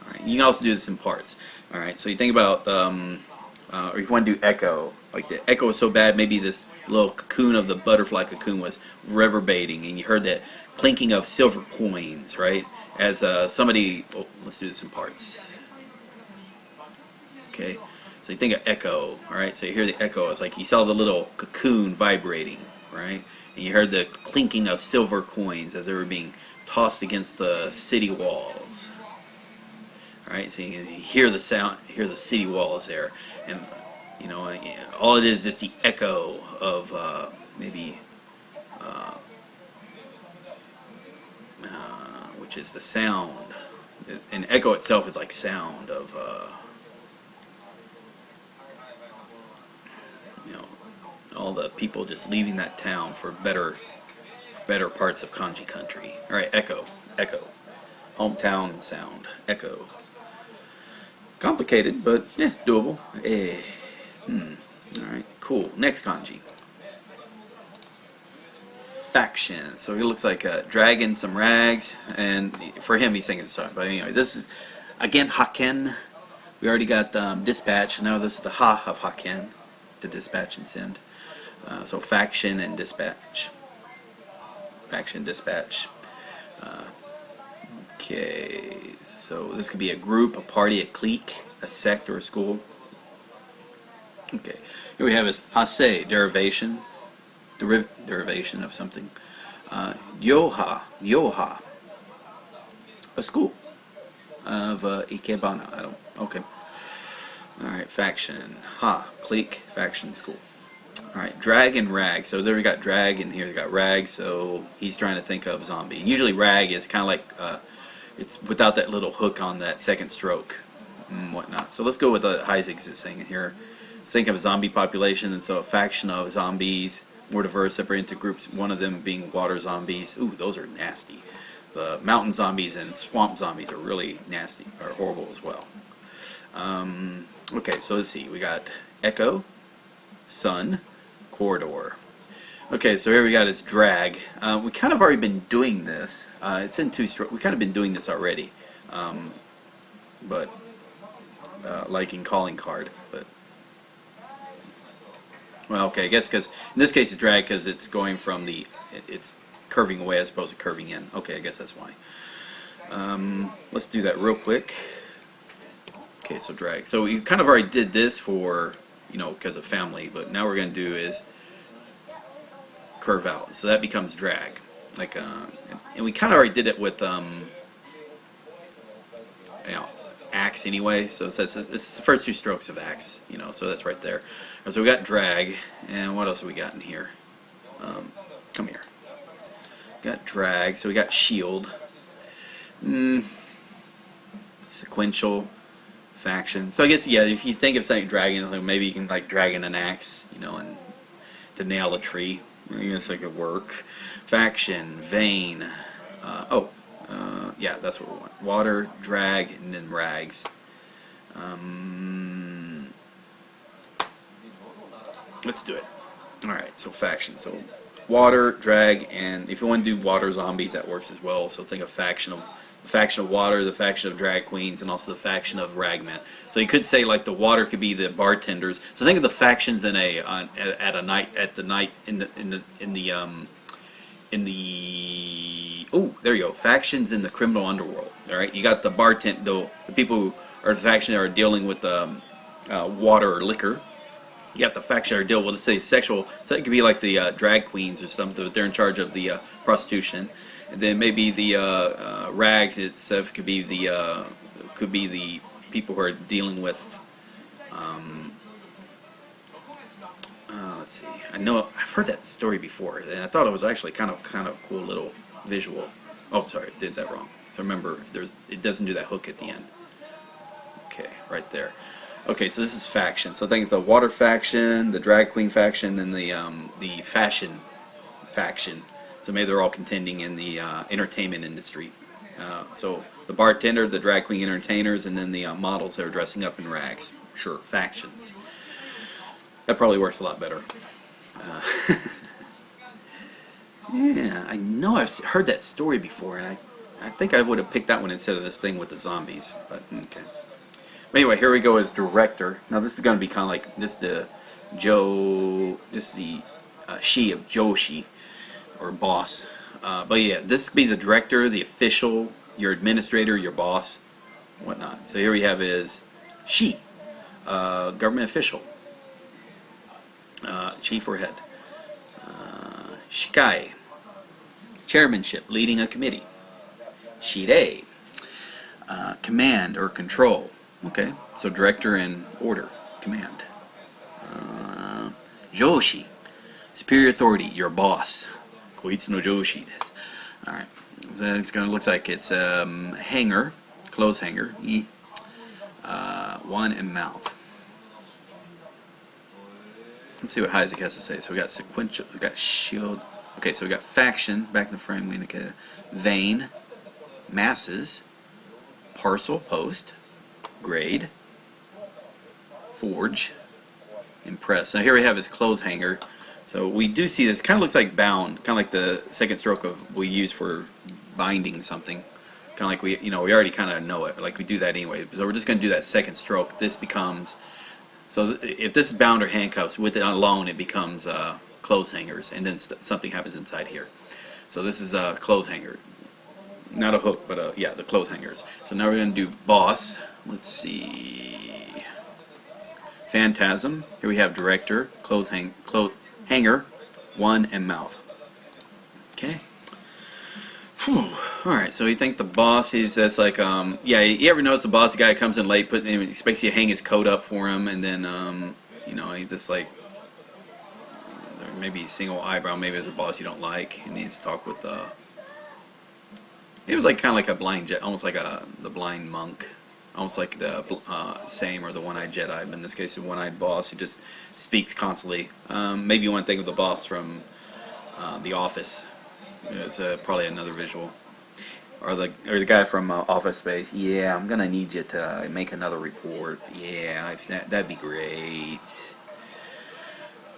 All right, you can also do this in parts. All right, so you think about, or you want to do echo. Like the echo was so bad, maybe this little cocoon of the butterfly cocoon was reverberating, and you heard that clinking of silver coins, right? As let's do this in parts. Okay, So you think of echo, all right? So you hear the echo. It's like you saw the little cocoon vibrating, right? And you heard the clinking of silver coins as they were being tossed against the city walls. All right, so you hear the sound, hear the city walls there, and you know, all it is just the echo of maybe, which is the sound. And echo itself is like sound of, you know, all the people just leaving that town for better parts of Kanji country. All right, echo, hometown sound, echo. Complicated, but yeah, doable. All right, cool. Next kanji. Faction. So he looks like a dragon, some rags, and for him, he's thinking sorry. But anyway, this is again haken. We already got dispatch. Now this is the ha of haken, to dispatch and send. So faction and dispatch. Faction, dispatch. Okay, so this could be a group, a party, a clique, a sect, or a school. Okay, here we have is hase, derivation of something. Yoha, a school of ikebana. Okay. All right, faction, clique, faction, school. All right, drag and rag. So there we got drag, and here we got rag. So he's trying to think of zombie. Usually rag is kind of like it's without that little hook on that second stroke and whatnot. So let's go with the Heisig's saying here. Think of a zombie population, and so a faction of zombies, more diverse, separated into groups. One of them being water zombies. Ooh, those are nasty. The mountain zombies and swamp zombies are really nasty, or horrible as well. Okay, so let's see. We got echo, sun, corridor. Okay, so here we got is drag. We kind of already been doing this. It's in two strokes. We kind of been doing this already, but like in calling card. But well, okay, I guess because in this case it's drag because it's going from it's curving away as opposed to curving in. Okay, I guess that's why. Let's do that real quick. Okay, so drag. So we kind of already did this for, you know, because of family, but now we're going to do is curve out. So that becomes drag. Like, and we kind of already did it with, you know, axe anyway. So it says this is the first two strokes of axe, you know, so that's right there. So we got drag, and what else have we got in here? Come here. Got drag, so we got shield. Sequential. Faction. So I guess, yeah, if you think of something dragging, like maybe you can like drag in an axe, you know, and to nail a tree. I guess that could work. Faction, vein. Yeah, that's what we want. Water, drag, and then rags. Let's do it. Alright, so faction. So water, drag, and if you want to do water zombies, that works as well. So think of faction of water, the faction of drag queens, and also the faction of ragmen. So you could say like the water could be the bartenders. So think of the factions in there you go, factions in the criminal underworld. All right, you got the the people who are the faction that are dealing with water or liquor. You got the faction that are dealing with, let's say, sexual. So it could be like the drag queens or something, but they're in charge of the prostitution. And then maybe the rags itself could be the people who are dealing with. Let's see. I know I've heard that story before, and I thought it was actually kind of cool little visual. Oh, sorry, I did that wrong. So remember, it doesn't do that hook at the end. Okay, right there. Okay, so this is faction. So think of the water faction, the drag queen faction, and the fashion faction. So maybe they're all contending in the entertainment industry. So the bartender, the drag queen entertainers, and then the models that are dressing up in rags. Sure, factions. That probably works a lot better. Yeah, I know I've heard that story before, and I think I would have picked that one instead of this thing with the zombies. But okay. But anyway, here we go as director. Now this is going to be kind of like she of Joshi, or boss. But yeah, this could be the director, the official, your administrator, your boss, whatnot. So here we have is she. Government official. Chief or head. Shikai, chairmanship, leading a committee. Shirei, command or control. Okay, so director and order, command. Joshi, superior authority, your boss. Koitsu no joshi. Alright, so it's gonna looks like it's hanger, clothes hanger. One and mouth. Let's see what Isaac has to say. So we got sequential, we got shield. Okay, so we got faction, back in the frame, we indicate vein, masses, parcel, post, grade, forge, impress. Now here we have his clothes hanger. So we do see this, kind of looks like bound, kind of like the second stroke of we use for binding something. Kind of like we, we already kind of know it, like we do that anyway. So we're just going to do that second stroke. This becomes, so if this is bound or handcuffs, with it alone it becomes clothes hangers, and then something happens inside here. So this is a clothes hanger, not a hook, but yeah, the clothes hangers. So now we're going to do boss. Let's see, phantasm. Here we have director, clothes hanger, one, and mouth. Okay. Alright, so you think the boss is just like, yeah, you ever notice the boss guy comes in late, expects you to hang his coat up for him, and then, he's just like, maybe single eyebrow, maybe as a boss you don't like, he needs to talk with, it was like kind of like a blind jet, almost like the blind monk, almost like the same or the one-eyed Jedi, but in this case, the one-eyed boss who just speaks constantly. Maybe you want to think of the boss from The Office. It's probably another visual, or the guy from Office Space. Yeah, I'm gonna need you to make another report. Yeah, that'd be great.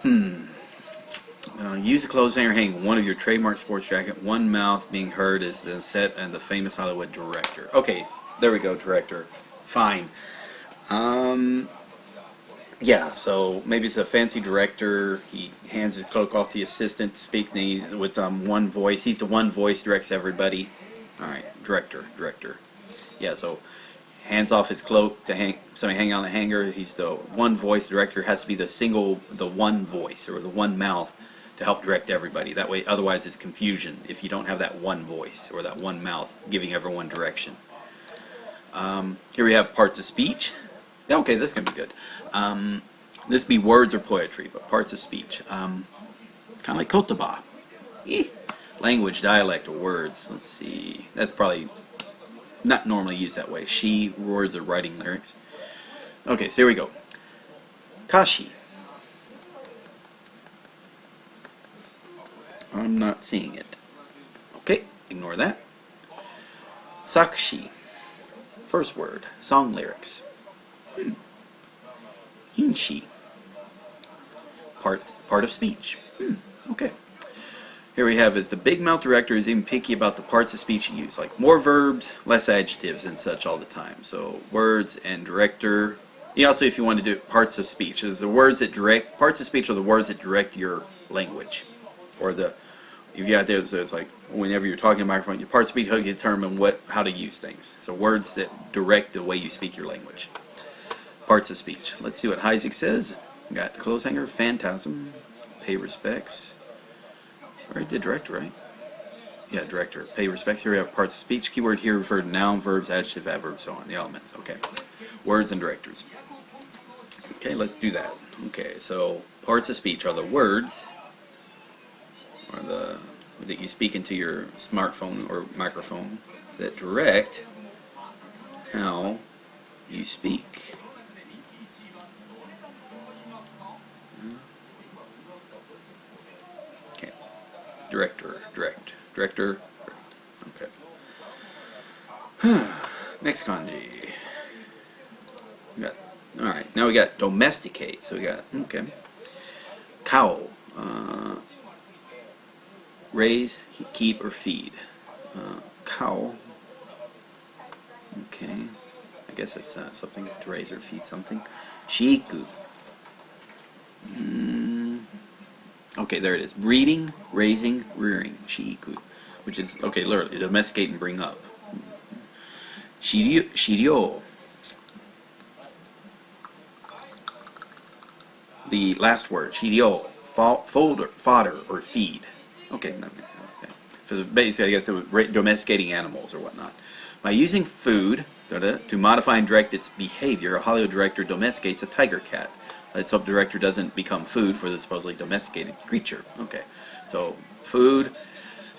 Use a clothes hanger hanging one of your trademark sports jacket. One mouth being heard is the set and the famous Hollywood director. Okay, there we go, director. Fine. Yeah, so maybe it's a fancy director. He hands his cloak off to the assistant to speak with one voice. He's the one voice, directs everybody. Alright, director. Yeah, so hands off his cloak to somebody hang on the hanger. He's the one voice. Director has to be the one voice or the one mouth to help direct everybody. That way, otherwise it's confusion if you don't have that one voice or that one mouth giving everyone direction. Here we have parts of speech. Okay, this can be good. This be words or poetry, but parts of speech. Kind of like kotoba. Language, dialect, or words. Let's see. That's probably not normally used that way. Words or writing lyrics. Okay, so here we go. Kashi. I'm not seeing it. Okay, ignore that. Sakshi. First word. Song lyrics. Hinshi. Part of speech. Okay. Here we have is the big mouth director is even picky about the parts of speech you use, like more verbs, less adjectives, and such all the time. So words and director. You also, if you want to do parts of speech, is the words that direct parts of speech are the words that direct your language, or if you got there's like whenever you're talking to a microphone, your parts of speech help you determine how to use things. So words that direct the way you speak your language. Parts of speech. Let's see what Isaac says. We got clothes hanger, phantasm, pay respects. Already did director, right? Yeah, director. Pay respects. Here we have parts of speech. Keyword here refer to noun, verbs, adjective, adverb, so on. The elements. Okay. Words and directors. Okay, let's do that. Okay, so parts of speech are the words, or that you speak into your smartphone or microphone that direct how you speak. Okay. Director. Okay. Next kanji. Alright, now we got domesticate. So we got, okay. Cow. Raise, keep, or feed. Cow. Okay. I guess it's something to raise or feed something. Shiku. Okay, there it is. Breeding, raising, rearing. Shiku. Which is, okay, literally, domesticate and bring up. Shiryo. the last word, shirio, fodder or feed. Okay, so basically, I guess it was domesticating animals or whatnot. By using food to modify and direct its behavior, a Hollywood director domesticates a tiger cat. Let's hope the director doesn't become food for the supposedly domesticated creature. Okay, so food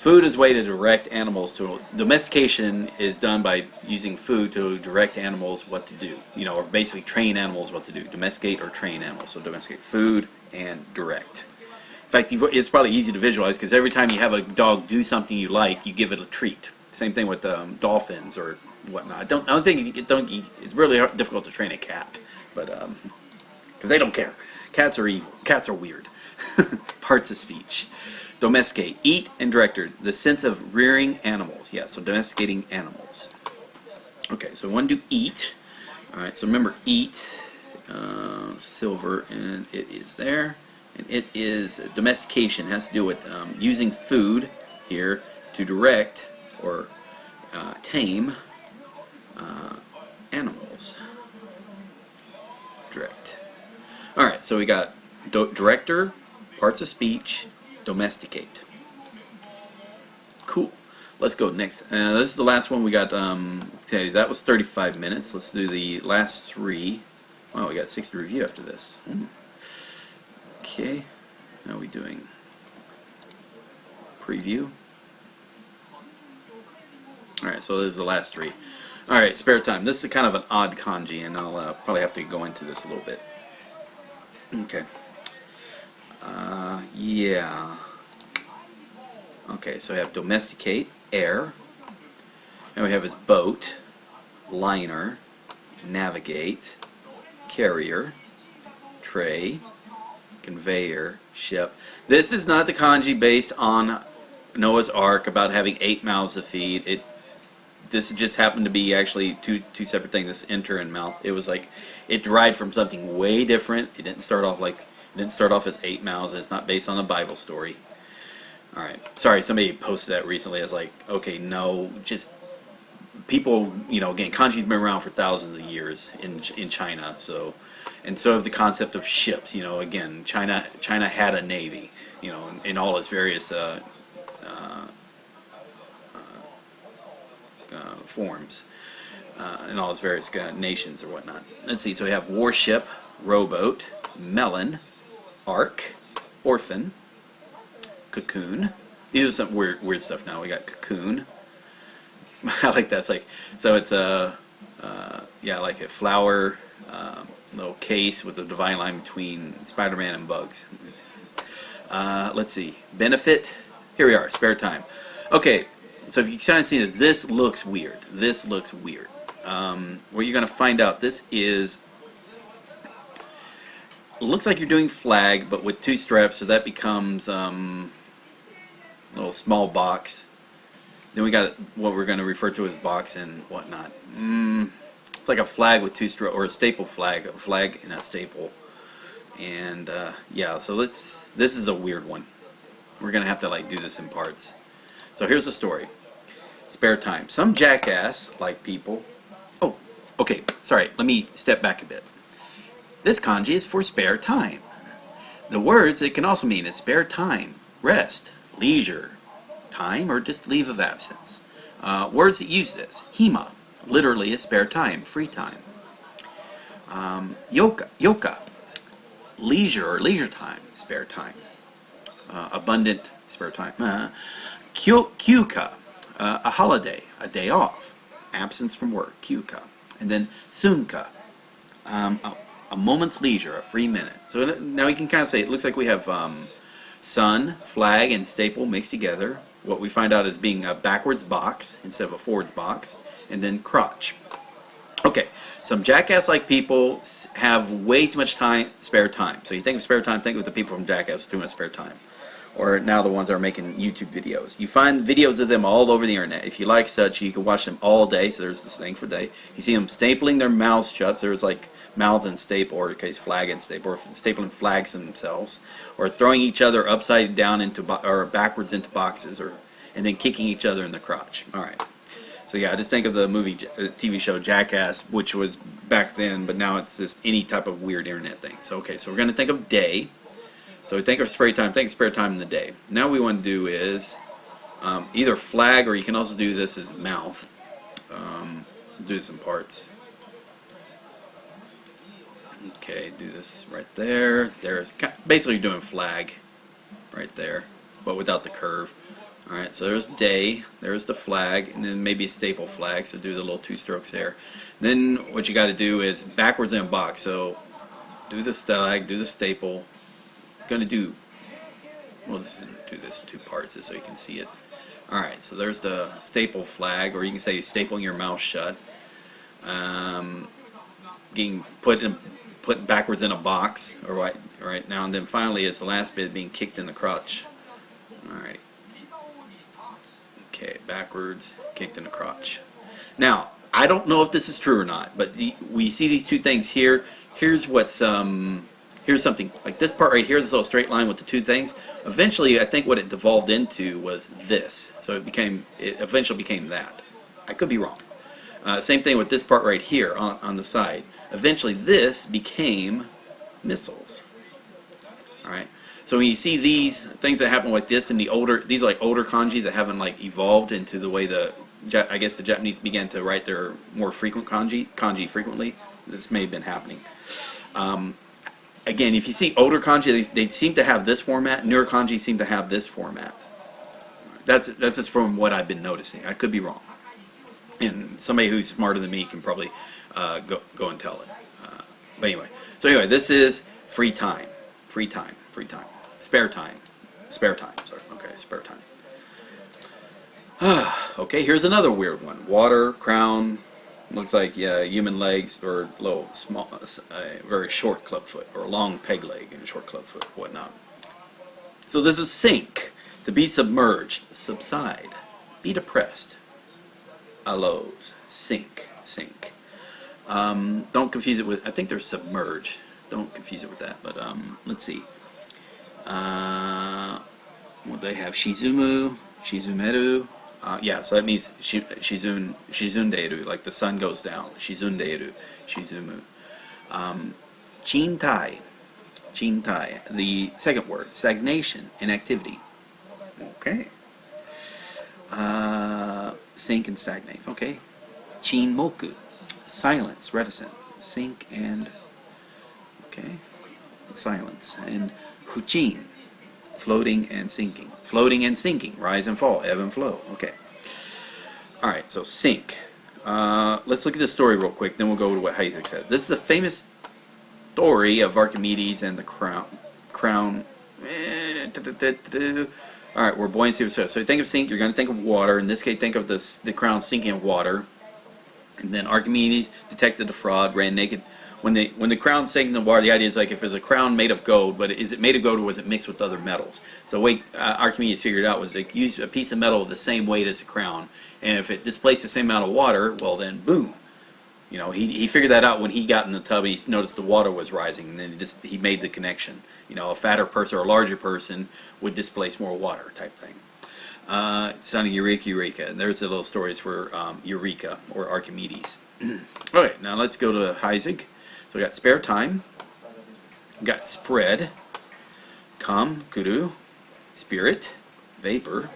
is a way to direct animals to. Domestication is done by using food to direct animals what to do. You know, or basically train animals what to do. Domesticate or train animals. So domesticate, food, and direct. In fact, it's probably easy to visualize because every time you have a dog do something you like, you give it a treat. Same thing with dolphins or whatnot. I don't think it's really difficult to train a cat, but because they don't care. Cats are evil. Cats are weird. Parts of speech. Domesticate, eat, and director. The sense of rearing animals. Yeah, so domesticating animals. Okay, so we want to do eat. All right, so remember eat, silver, and it is there. And it is domestication. It has to do with using food here to direct or tame animals. Direct. All right, so we got director, parts of speech, domesticate. Cool. Let's go next. This is the last one we got. Okay, that was 35 minutes. Let's do the last 3. Wow, we got 6 to review after this. Okay. How are we doing? Preview. Alright, so this is the last 3. Alright, spare time. This is kind of an odd kanji, and I'll probably have to go into this a little bit. Okay. Yeah. Okay, so we have domesticate, air. And we have his boat, liner, navigate, carrier, tray, conveyor, ship. This is not the kanji based on Noah's Ark about having 8 mouths to feed. This just happened to be actually two separate things. This enter and mouth. It was like it derived from something way different. It didn't start off as 8 mouths. It's not based on a Bible story. All right. Sorry, somebody posted that recently. I was like, okay, no, just people. You know, again, kanji's been around for thousands of years in China. So, and so of the concept of ships. You know, again, China had a navy. You know, in all its various forms, in all its various nations or whatnot. Let's see. So we have warship, rowboat, melon, ark, orphan, cocoon. These are some weird stuff. Now we got cocoon. I like that. It's like, so it's yeah, like a flower, little case with a divine line between Spider-Man and bugs. Let's see. Benefit. Here we are. Spare time. Okay. So if you kind of see this looks weird. This looks weird. What you're going to find out, this is, looks like you're doing flag, but with 2 straps, so that becomes a little small box. Then we got what we're going to refer to as box and whatnot. It's like a flag with 2 straps, or a staple flag, a flag and a staple. And yeah, so this is a weird one. We're going to have to like do this in parts. So here's the story. Spare time. Some jackass, like people. Oh, okay, sorry, let me step back a bit. This kanji is for spare time. The words it can also mean is spare time, rest, leisure, time, or just leave of absence. Words that use this. Hima, literally is spare time, free time. Yoka, leisure or leisure time, spare time. Abundant, spare time. Kyuka, a holiday, a day off, absence from work, kyuka. And then sunka, a moment's leisure, a free minute. So now you can kind of say, it looks like we have sun, flag, and staple mixed together. What we find out is being a backwards box instead of a forwards box, and then crotch. Okay, some jackass-like people have way too much time, spare time. So you think of spare time, think of the people from Jackass doing a spare time. Or now the ones that are making YouTube videos. You find videos of them all over the internet. If you like such, you can watch them all day. So there's this thing for day. You see them stapling their mouths shut. So there's like mouth and staple, or in case flag and staple, or stapling flags themselves, or throwing each other upside down into or backwards into boxes, or and then kicking each other in the crotch. All right. So yeah, just think of the movie, TV show Jackass, which was back then, but now it's just any type of weird internet thing. So okay, so we're going to think of day. So we think of spare time. Think of spare time in the day. Now what we want to do is either flag, or you can also do this as mouth. Do some parts. Okay, do this right there. There's basically doing flag right there, but without the curve. Alright, so there's day, there's the flag, and then maybe a staple flag, so do the little 2 strokes there. Then what you got to do is backwards in a box, so do the flag, do the staple. Gonna do, we'll just do this in 2 parts just so you can see it. Alright, so there's the staple flag, or you can say stapling your mouth shut. Getting put backwards in a box, or right now, and then finally is the last bit being kicked in the crotch. Alright. Okay, backwards, kicked in the crotch. Now, I don't know if this is true or not, but we see these 2 things here. Here's what's here's something like this part right here, this little straight line with the 2 things. Eventually, I think what it devolved into was this. So it eventually became that. I could be wrong. Same thing with this part right here on the side. Eventually, this became missiles. All right. So when you see these things that happen like this in these are like older kanji that haven't like evolved into the way I guess the Japanese began to write their more frequent kanji frequently. This may have been happening. Again, if you see older kanji, they seem to have this format. Newer kanji seem to have this format. That's just from what I've been noticing. I could be wrong, and somebody who's smarter than me can probably go and tell it. But anyway, so anyway, this is free time, spare time. Sorry, okay, spare time. Okay, here's another weird one. Water, crown. Looks like human legs, or little small, very short club foot, or a long peg leg and a short club foot, whatnot. So this is sink, to be submerged, subside, be depressed, allows, sink. Don't confuse it with, I think they're submerged. Don't confuse it with that, but let's see. What they have, shizumu, shizumeru. Yeah, so that means shizunderu, like the sun goes down. Shizunderu, shizumu. Chintai, the second word, stagnation, inactivity. Okay. Sink and stagnate. Okay. Chinmoku, silence, reticent. Sink and, okay, silence. And huchin, floating and sinking. Floating and sinking, rise and fall, ebb and flow. Okay. Alright, so sink. Let's look at this story real quick, then we'll go to what Isaac said. This is a famous story of Archimedes and the crown. Alright, we're buoyancy. So you think of sink, you're going to think of water. In this case, think of the crown sinking in water. And then Archimedes detected the fraud, ran naked. When the crown sank in the water, the idea is like if it's a crown made of gold, but is it made of gold or was it mixed with other metals? So the way Archimedes figured it out was like use a piece of metal of the same weight as a crown, and if it displaced the same amount of water, well then boom. You know, he figured that out when he got in the tub and he noticed the water was rising, and then he made the connection. You know, a fatter person or a larger person would displace more water type thing. Sounding Eureka. And there's the little stories for Eureka or Archimedes. Okay, now let's go to Isaac. So we got spare time, we got spread, come, kuru, spirit, vapor,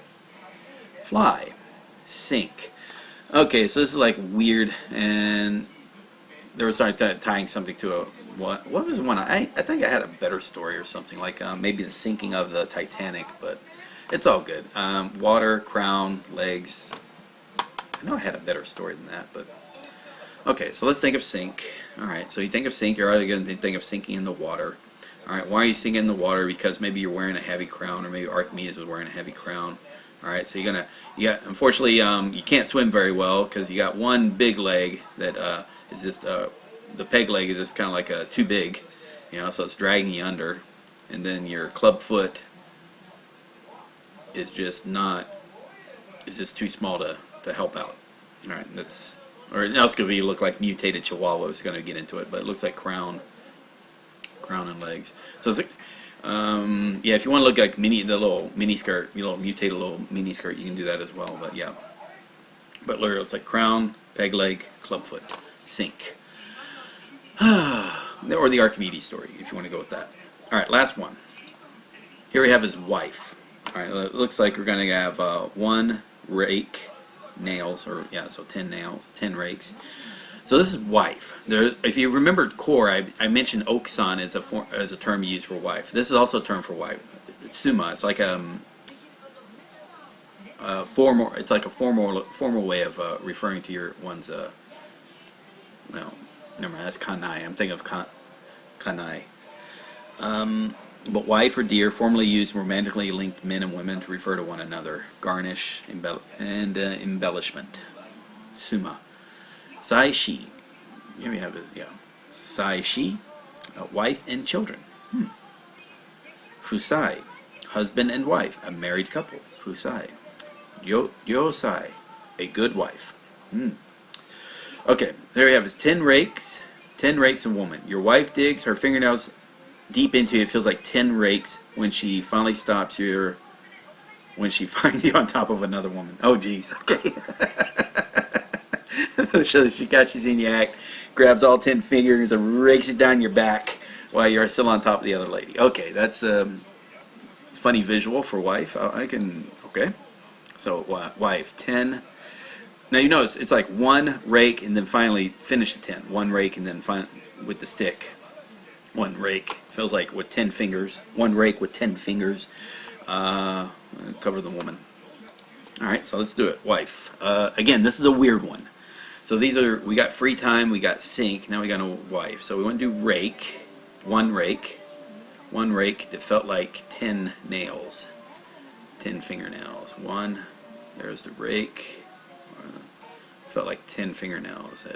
fly, sink. Okay, so this is like weird, and they were starting tying something to a, what was one? I think I had a better story or something, like maybe the sinking of the Titanic, but it's all good. Water, crown, legs. I know I had a better story than that, but okay, so let's think of sink. Alright, so you think of sink, you're already going to think of sinking in the water. Alright, why are you sinking in the water? Because maybe you're wearing a heavy crown, or maybe Archimedes was wearing a heavy crown. Alright, so unfortunately, you can't swim very well because you got one big leg that is just, the peg leg is just kind of like too big, you know, so it's dragging you under. And then your club foot is just too small to help out. Alright, that's, or else could be look like mutated chihuahua. Is going to get into it, but it looks like crown and legs. So it's like, yeah, if you want to look like the little mini skirt, mutated little mini skirt, you can do that as well. But yeah, but literally it's like crown, peg leg, club foot, sink. Or the Archimedes story, if you want to go with that. All right, last one. Here we have his wife. All right, it looks like we're going to have one rake, nails, or yeah, so 10 nails, 10 rakes. So this is wife. There, if you remember core, I mentioned oksan as a term used for wife. This is also a term for wife. Suma. It's like a formal. It's like a formal way of referring to your one's. No, never mind. That's kanai. I'm thinking of kanai. But wife or dear, formerly used romantically linked men and women to refer to one another. Garnish and embellishment. Suma. Sai-shi. Here we have it, yeah. Sai-shi, wife and children. Fusai, husband and wife, a married couple. Fusai. Yosai, a good wife. Okay, there we have his 10 rakes. 10 rakes a woman. Your wife digs her fingernails deep into it. Feels like 10 rakes when she finally stops you, when she finds you on top of another woman. Oh, geez. Okay. So she catches in the act, grabs all 10 fingers and rakes it down your back while you're still on top of the other lady. Okay, that's a funny visual for wife. I can, okay. So wife, 10. Now you notice it's like one rake and then finally finish at 10. One rake and then with the stick. One rake. Feels like with 10 fingers. One rake with 10 fingers. Cover the woman. Alright, so let's do it. Wife. Again, this is a weird one. So these are, we got free time, we got sink, now we got a wife. So we want to do rake, one rake that felt like 10 nails, 10 fingernails. One, there's the rake, felt like 10 fingernails.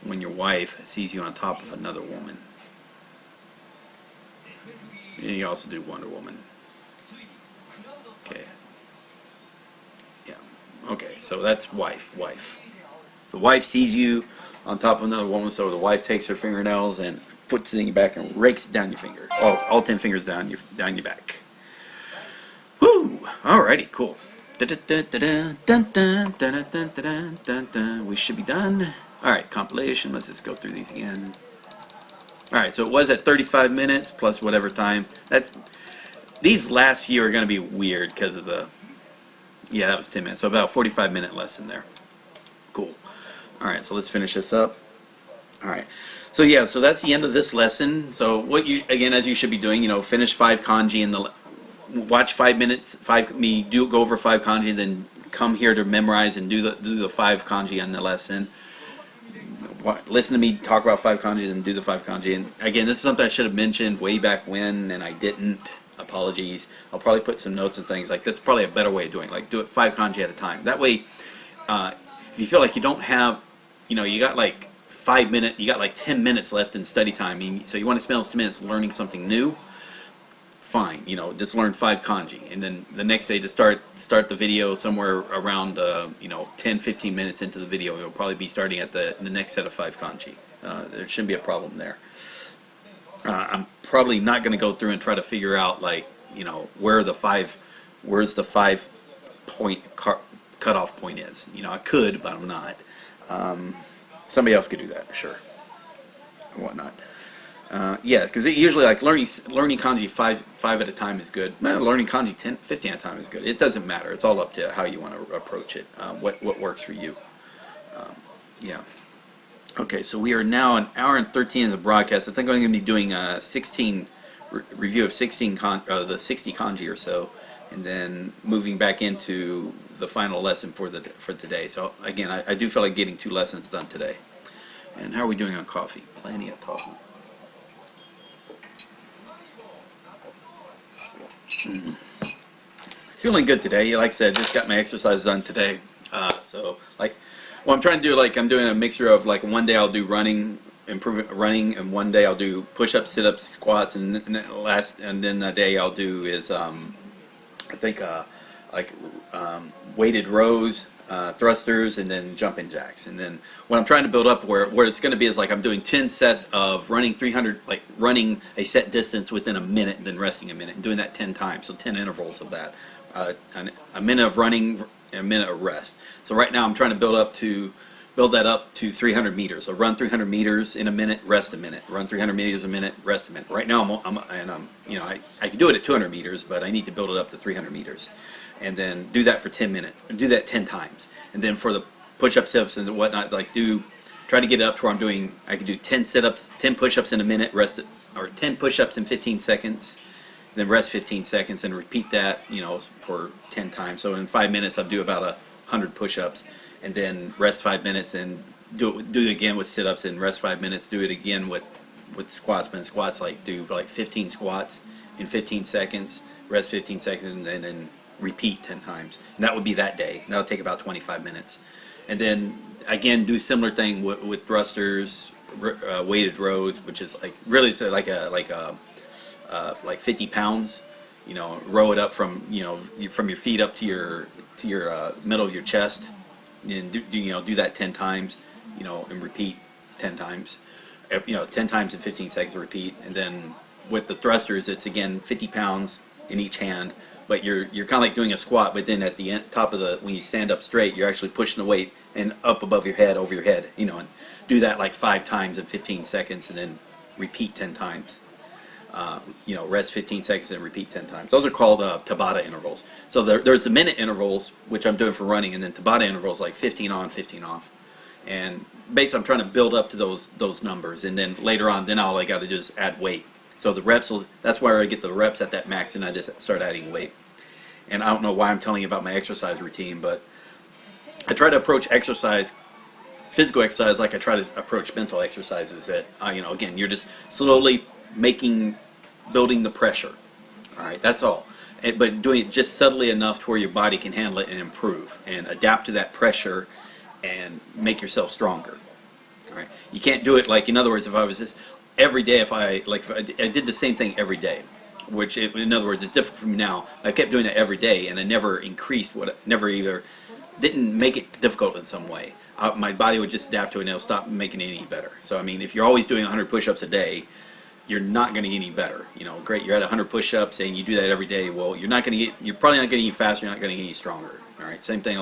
When your wife sees you on top of another woman. And you also do Wonder Woman. Okay. Yeah. Okay, so that's wife. The wife sees you on top of another woman, so the wife takes her fingernails and puts it in your back and rakes it down your finger. All 10 fingers down your back. Woo! Alrighty, cool. We should be done. Alright, compilation. Let's just go through these again. Alright, so it was at 35 minutes plus whatever time. These last few are going to be weird because of the... Yeah, that was 10 minutes. So about a 45-minute lesson there. Cool. Alright, so let's finish this up. Alright, so yeah, so that's the end of this lesson. So what you, again, as you should be doing, finish 5 kanji in the, watch 5 minutes, go over 5 kanji, and then come here to memorize and do the 5 kanji on the lesson. Listen to me talk about 5 kanji and do the 5 kanji. And again, this is something I should have mentioned way back when, and I didn't. Apologies. I'll probably put some notes and things like that's probably a better way of doing it. Like do it 5 kanji at a time. That way, if you feel like you don't have, you got like 5 minutes, you got like 10 minutes left in study time, so you want to spend those 10 minutes learning something new, fine, just learn 5 kanji, and then the next day to start the video somewhere around 10-15 minutes into the video, you'll probably be starting at the next set of 5 kanji. There shouldn't be a problem there. I'm probably not going to go through and try to figure out where's the 5 point cutoff point is. I could, but I'm not. Somebody else could do that, sure, and whatnot. Yeah, because usually like learning kanji 5 at a time is good. Learning kanji 15 at a time is good. It doesn't matter. It's all up to how you want to approach it. What works for you. Yeah. Okay, so we are now an hour and 13 of the broadcast. I think I'm going to be doing a 16 review of 16 the 60 kanji or so, and then moving back into the final lesson for today. So again, I do feel like getting 2 lessons done today. And how are we doing on coffee? Plenty of coffee. Feeling good today. Like I said, just got my exercise done today. So like, what I'm trying to do, like I'm doing a mixture of like one day I'll do running, running, and one day I'll do push-ups, sit-ups, squats, and then the day I'll do is I think weighted rows, thrusters, and then jumping jacks. And then what I'm trying to build up where it's going to be is like I'm doing 10 sets of running 300, like running a set distance within a minute, and then resting a minute, and doing that 10 times. So 10 intervals of that. A minute of running, and a minute of rest. So right now I'm trying to build up to build that up to 300 meters. So run 300 meters in a minute, rest a minute. Run 300 meters a minute, rest a minute. Right now, I can do it at 200 meters, but I need to build it up to 300 meters, and then do that for 10 minutes. Do that 10 times, and then for the push-up sit-ups and whatnot, try to get it up to where I can do 10 sit-ups, 10 push-ups in a minute, rest it, or 10 push-ups in 15 seconds, then rest 15 seconds, and repeat that, for 10 times. So in 5 minutes, I'll do about 100 push-ups, and then rest 5 minutes, and do it again with sit-ups, and rest 5 minutes. Do it again with squats. But in squats, do 15 squats in 15 seconds, rest 15 seconds, and then repeat 10 times. And that would be that day. That'll take about 25 minutes. And then again, do similar thing with thrusters, weighted rows, which is really like 50 pounds. Row it up from from your feet up to your middle of your chest, and do that 10 times, and repeat 10 times. 10 times in 15 seconds, repeat. And then with the thrusters, it's again 50 pounds in each hand, but you're kind of like doing a squat, but then at the end, top of when you stand up straight, you're actually pushing the weight and up above your head, over your head, and do that like 5 times in 15 seconds, and then repeat 10 times. Rest 15 seconds and repeat 10 times. Those are called Tabata intervals. So there's the minute intervals, which I'm doing for running, and then Tabata intervals like 15 on, 15 off. And basically, I'm trying to build up to those numbers, and then later on, then all I got to do is add weight. So the reps that's where I get the reps at that max, and I just start adding weight. And I don't know why I'm telling you about my exercise routine, but I try to approach physical exercise, like I try to approach mental exercises. That again, you're just slowly building the pressure. All right, that's all. But doing it just subtly enough to where your body can handle it and improve and adapt to that pressure and make yourself stronger. All right, you can't do it in other words, if I was just every day, if I did the same thing every day, which in other words is different from now. I kept doing it every day, and I never didn't make it difficult in some way. My body would just adapt to it, and it'll stop making it any better. So I mean, if you're always doing 100 push-ups a day, you're not going to get any better. Great, you're at 100 push-ups and you do that every day. Well, you're probably not getting any faster. You're not going to get any stronger. All right, same thing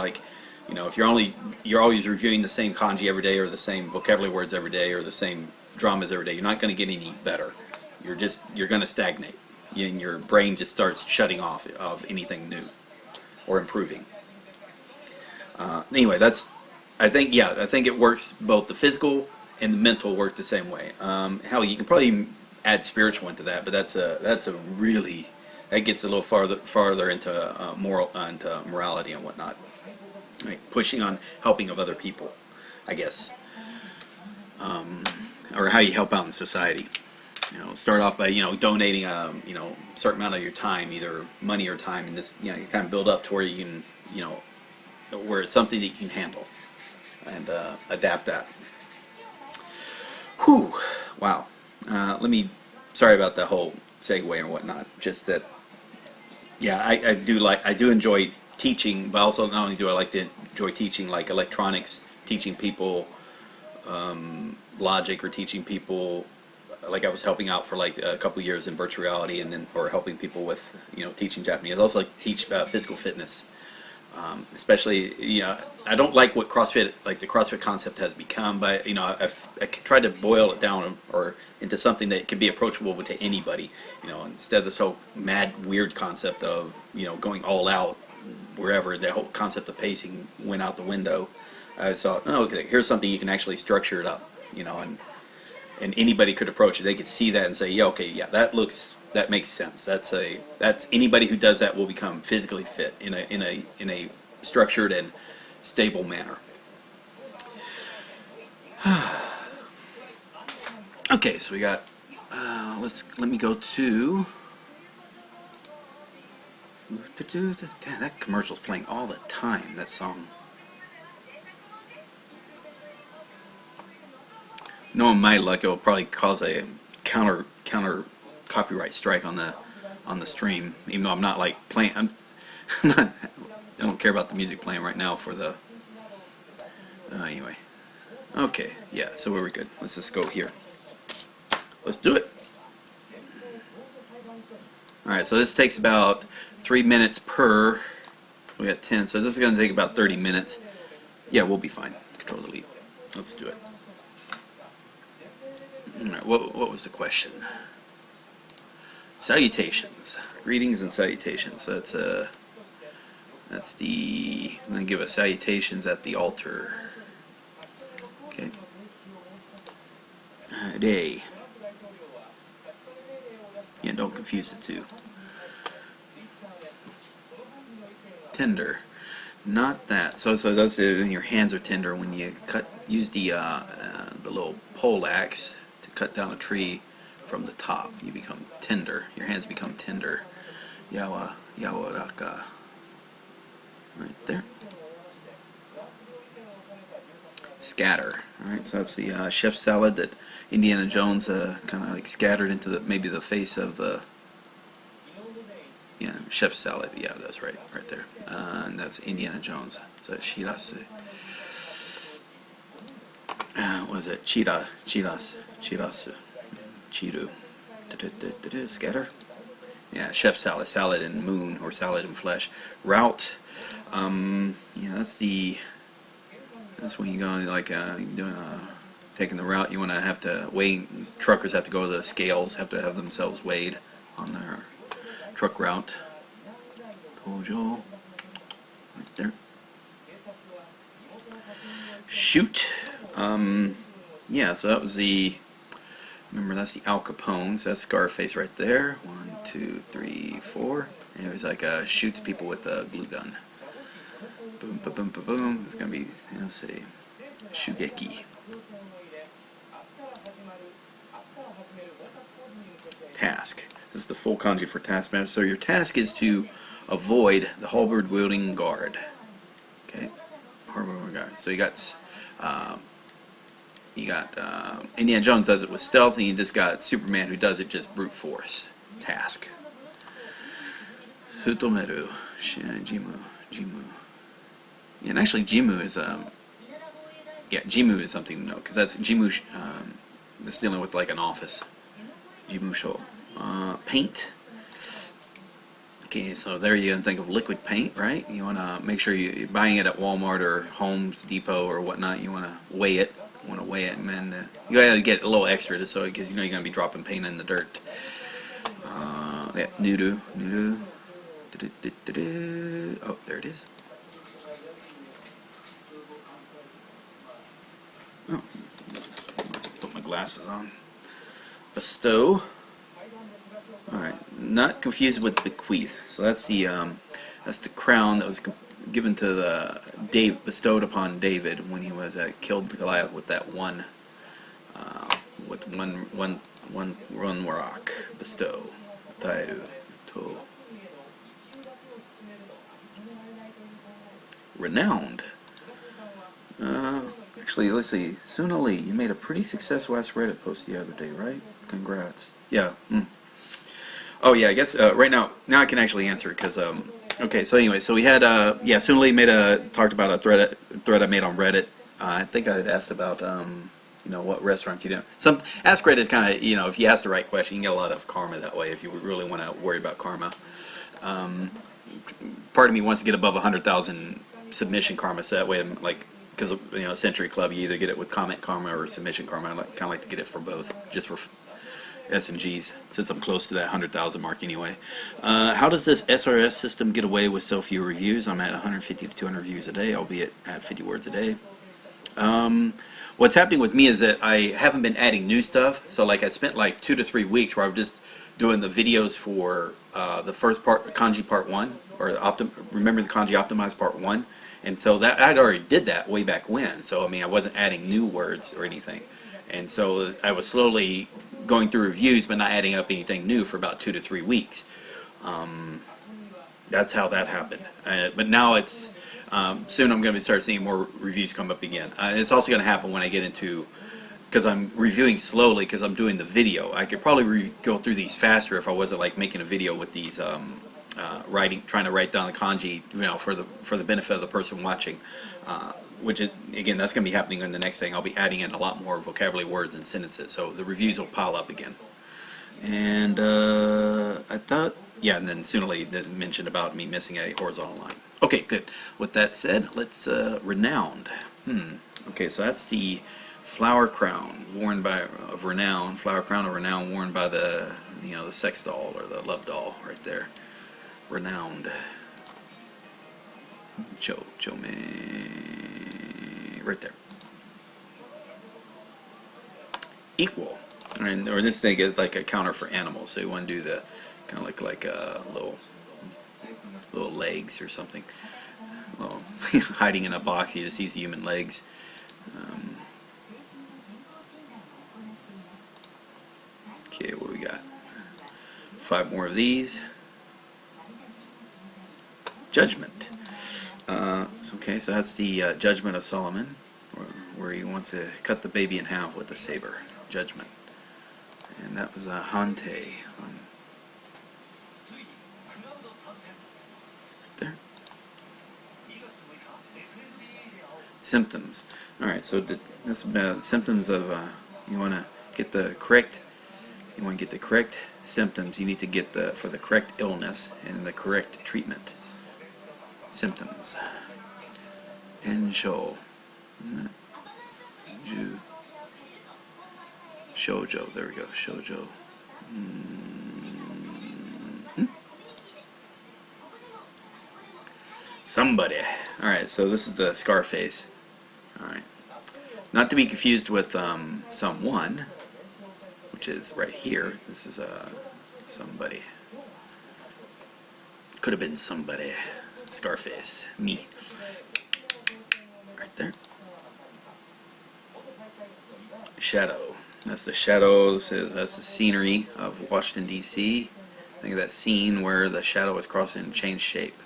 if you're always reviewing the same kanji every day, or the same vocabulary words every day, or the same dramas every day, you're not going to get any better. You're going to stagnate, and your brain just starts shutting off of anything new or improving. Anyway, I think it works. Both the physical and the mental work the same way. Hell, you can probably add spiritual into that, but that gets a little farther into into morality and whatnot. Right, pushing on helping of other people, I guess, or how you help out in society. Start off by donating certain amount of your time, either money or time, and this you kind of build up to where you can where it's something that you can handle and adapt that. Whew, wow. Sorry about the whole segue and whatnot. Just that, yeah, I do enjoy teaching, but also not only do I like to enjoy teaching electronics, teaching people logic, or teaching people I was helping out for a couple years in virtual reality, or helping people with teaching Japanese. I also like to teach physical fitness. Especially, I don't like what CrossFit, the CrossFit concept has become, but I tried to boil it down or into something that could be approachable to anybody. Instead of this whole mad, weird concept of going all out wherever, the whole concept of pacing went out the window. I thought, okay, here's something you can actually structure it up, and anybody could approach it. They could see that and say, yeah, okay, yeah, that makes sense. That's anybody who does that will become physically fit in a structured and stable manner. Okay, so we got. Let me go to. Damn, that commercial's playing all the time. That song. Knowing my luck, it will probably cause a counter copyright strike on the stream. Even though I'm not playing, I don't care about the music playing right now for the. Anyway, okay, yeah. So we're good. Let's just go here. Let's do it. All right. So this takes about 3 minutes per. We got 10, so this is going to take about 30 minutes. Yeah, we'll be fine. Control delete. let's do it. Alright, what was the question? Salutations. Greetings and salutations. That's the... I'm going to give a salutations at the altar. Okay. Day. Yeah, don't confuse the two. Tender. Not that. So that's when your hands are tender. When you use the little pole axe to cut down a tree from the top, you become tender. Your hands become tender. Yawaraka. Right there. Scatter. Alright, so that's the chef salad that Indiana Jones kind of like scattered into maybe the face of the chef salad. Yeah, that's right there. And that's Indiana Jones. So shirasu. What is it? Shirasu. Chiru. Scatter. Yeah, chef salad, salad and moon, or salad and flesh. Route. That's when you go like doing taking the route. You want to have to weigh. Truckers have to go to the scales, have to have themselves weighed on their truck route. Tojo, right there. Shoot. So that was the. Remember, that's the Al Capones. That's Scarface right there. 1, 2, 3, 4. And it was like shoots people with a glue gun. Boom, boom, boom, boom, boom. It's gonna be, let's see, Shugeki. Task. This is the full kanji for taskmaster. So your task is to avoid the halberd wielding guard. Okay, halberd wielding guard. So you got Indiana Jones does it with stealth, and you just got Superman who does it just brute force. Task. Futomeru, Jimu. And actually, Jimu is Jimu is something to know, because that's Jimu. That's dealing with like an office. Jimusho. Paint. Okay, so there you can think of liquid paint, right? You want to make sure you're buying it at Walmart or Home Depot or whatnot. You want to weigh it. And then you got to get a little extra just so, because you know you're going to be dropping paint in the dirt. Nudu. Oh, there it is. Oh, put my glasses on. Bestow. Alright, not confused with bequeath. So that's the crown that was given to bestowed upon David when he was killed Goliath with that one rock. Bestow. Tairu. To. Renowned. Actually, let's see. Suna Lee, you made a pretty successful ass Reddit post the other day, right? Congrats. Yeah. Oh yeah, I guess right now I can actually answer it, because okay. So anyway, so we had Suna Lee talked about a thread I made on Reddit. I think I had asked about what restaurants you do. Ask Reddit is kind of, if you ask the right question, you can get a lot of karma that way if you really want to worry about karma. Part of me wants to get above 100,000 submission karma, so that way I'm like, because Century Club, you either get it with comment karma or submission karma. I kind of like to get it for both, just for S&Gs, since I'm close to that 100,000 mark anyway. How does this SRS system get away with so few reviews? I'm at 150 to 200 reviews a day, albeit at 50 words a day. What's happening with me is that I haven't been adding new stuff. So like I spent like 2 to 3 weeks where I was just doing the videos for the first part, Kanji Part 1, or remember the Kanji Optimized Part 1. And so that I'd already did that way back when. So I mean, I wasn't adding new words or anything. And so I was slowly going through reviews, but not adding up anything new for about 2 to 3 weeks. That's how that happened. But now it's soon I'm going to start seeing more reviews come up again. It's also going to happen when I get into, because I'm reviewing slowly because I'm doing the video. I could probably go through these faster if I wasn't like making a video with these trying to write down the kanji, for the benefit of the person watching. Which again, that's going to be happening in the next thing. I'll be adding in a lot more vocabulary words and sentences, so the reviews will pile up again. And I thought, and then Suna Lee mentioned about me missing a horizontal line. Okay, good. With that said, let's Renowned. Okay, so that's the flower crown worn by of renown, flower crown of renown worn by the the sex doll or the love doll right there. Renowned. Chome right there. Equal. And or this thing is like a counter for animals, so you want to do the kind of like little legs or something. Well, hiding in a box, you just see human legs. Okay, what we got? 5 more of these. Judgment. Okay, so that's the Judgment of Solomon, where he wants to cut the baby in half with a saber. Judgment. And that was a Hante. There. Symptoms. Alright, so this is symptoms of, you want to get the correct symptoms. You need to get for the correct illness and the correct treatment. Symptoms. Ensho. Shoujo. There we go. Shoujo. Somebody. Alright, so this is the Scarface. Alright. Not to be confused with someone, which is right here. This is somebody. Could have been somebody. Scarface. Me. Right there. Shadow. That's the shadow. That's the scenery of Washington, D.C. Think of that scene where the shadow was crossing and changed shape.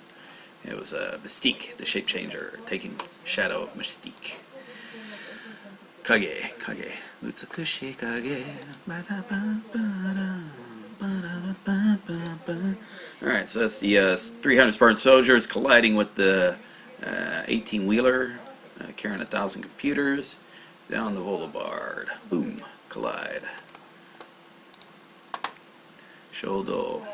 It was Mystique, the shape changer, taking shadow of Mystique. Kage. Utsukushi kage. Alright, so that's the 300 Spartan soldiers colliding with the 18-wheeler, carrying 1,000 computers down the boulevard. Boom. Collide. Shoulder.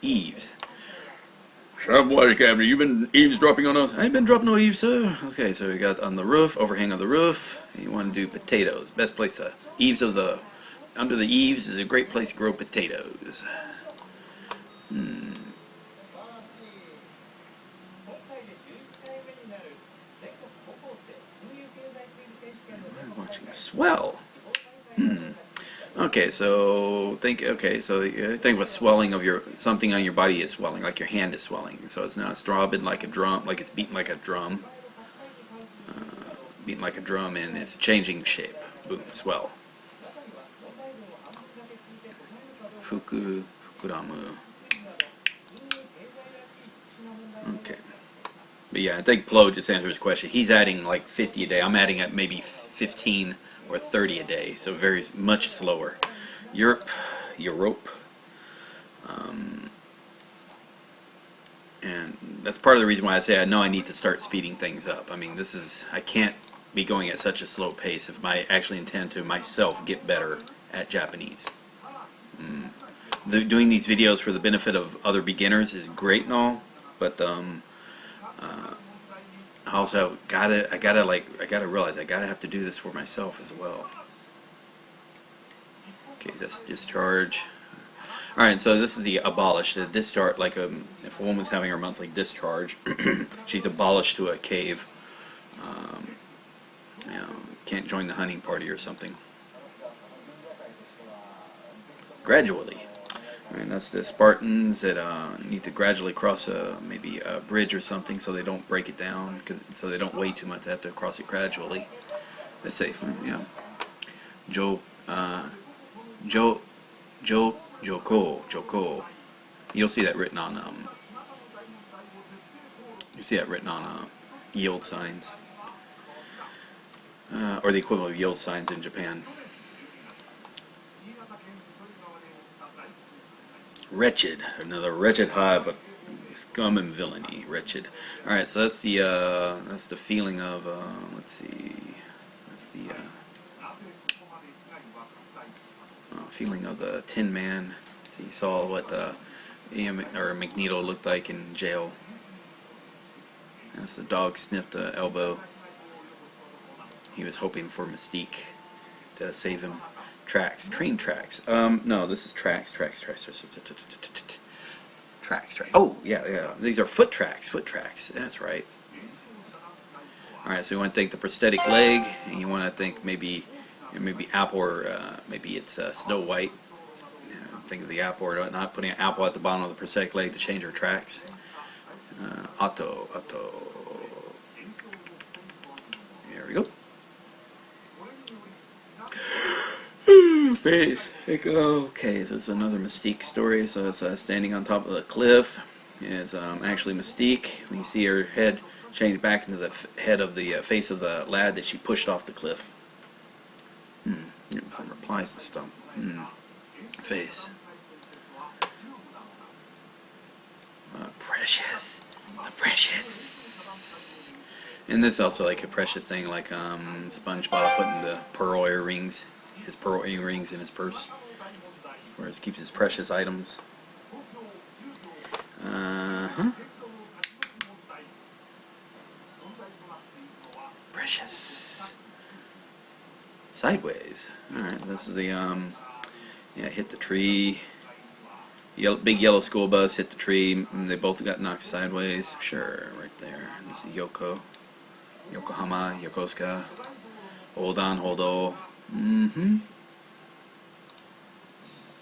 Eaves. Shut up, water cabinet. You've been eavesdropping on us. I ain't been dropping no eaves, sir. Okay, so we got on the roof, overhang of the roof. You want to do potatoes. Best place to under the eaves is a great place to grow potatoes. I'm watching swell. Okay, so think of a swelling of something on your body is swelling, like your hand is swelling. So it's not throbbing like a drum, like it's beating like a drum. Beating like a drum, and it's changing shape. Boom, swell. Fukuramu. Okay. But yeah, I think Plo just answered his question. He's adding like 50 a day. I'm adding at maybe 15 or 30 a day, so very much slower. Europe. And that's part of the reason why I say I know I need to start speeding things up. I mean, I can't be going at such a slow pace if I actually intend to myself get better at Japanese. Doing these videos for the benefit of other beginners is great and all, but I also gotta realize I gotta have to do this for myself as well. Okay, that's discharge. Alright, so this is the abolished. The discharge, like if a woman's having her monthly discharge, she's abolished to a cave. Can't join the hunting party or something. Gradually. And that's the Spartans that need to gradually cross maybe a bridge or something, so they don't break it down, so they don't weigh too much. They have to cross it gradually. That's safe. Yeah. Joko. You'll see that written on yield signs, or the equivalent of yield signs in Japan. Wretched, another wretched hive of scum and villainy. Wretched. All right, so that's the feeling of let's see, that's the feeling of the Tin Man. So you saw what Magneto looked like in jail. As the dog sniffed the elbow, he was hoping for Mystique to save him. Tracks, train tracks. No, this is tracks. Tracks. Oh, yeah. These are foot tracks. That's right. All right, so you want to think the prosthetic leg, and you want to think maybe apple, or maybe it's Snow White. Think of the apple, or not putting an apple at the bottom of the prosthetic leg to change her tracks. Auto. There we go. Face. Okay, this is another Mystique story. So it's standing on top of the cliff. It's actually Mystique. We see her head change back into the head of the face of the lad that she pushed off the cliff. Getting some replies to stuff. Face. Precious. The Precious. And this is also like a Precious thing, like SpongeBob putting the pearl earrings, his pearl earrings in his purse, where he keeps his precious items. Precious. Sideways. Alright, this is the, hit the tree. Big yellow school bus hit the tree, and they both got knocked sideways. Sure, right there. This is Yoko. Yokohama, Yokosuka. Hold on, hold on.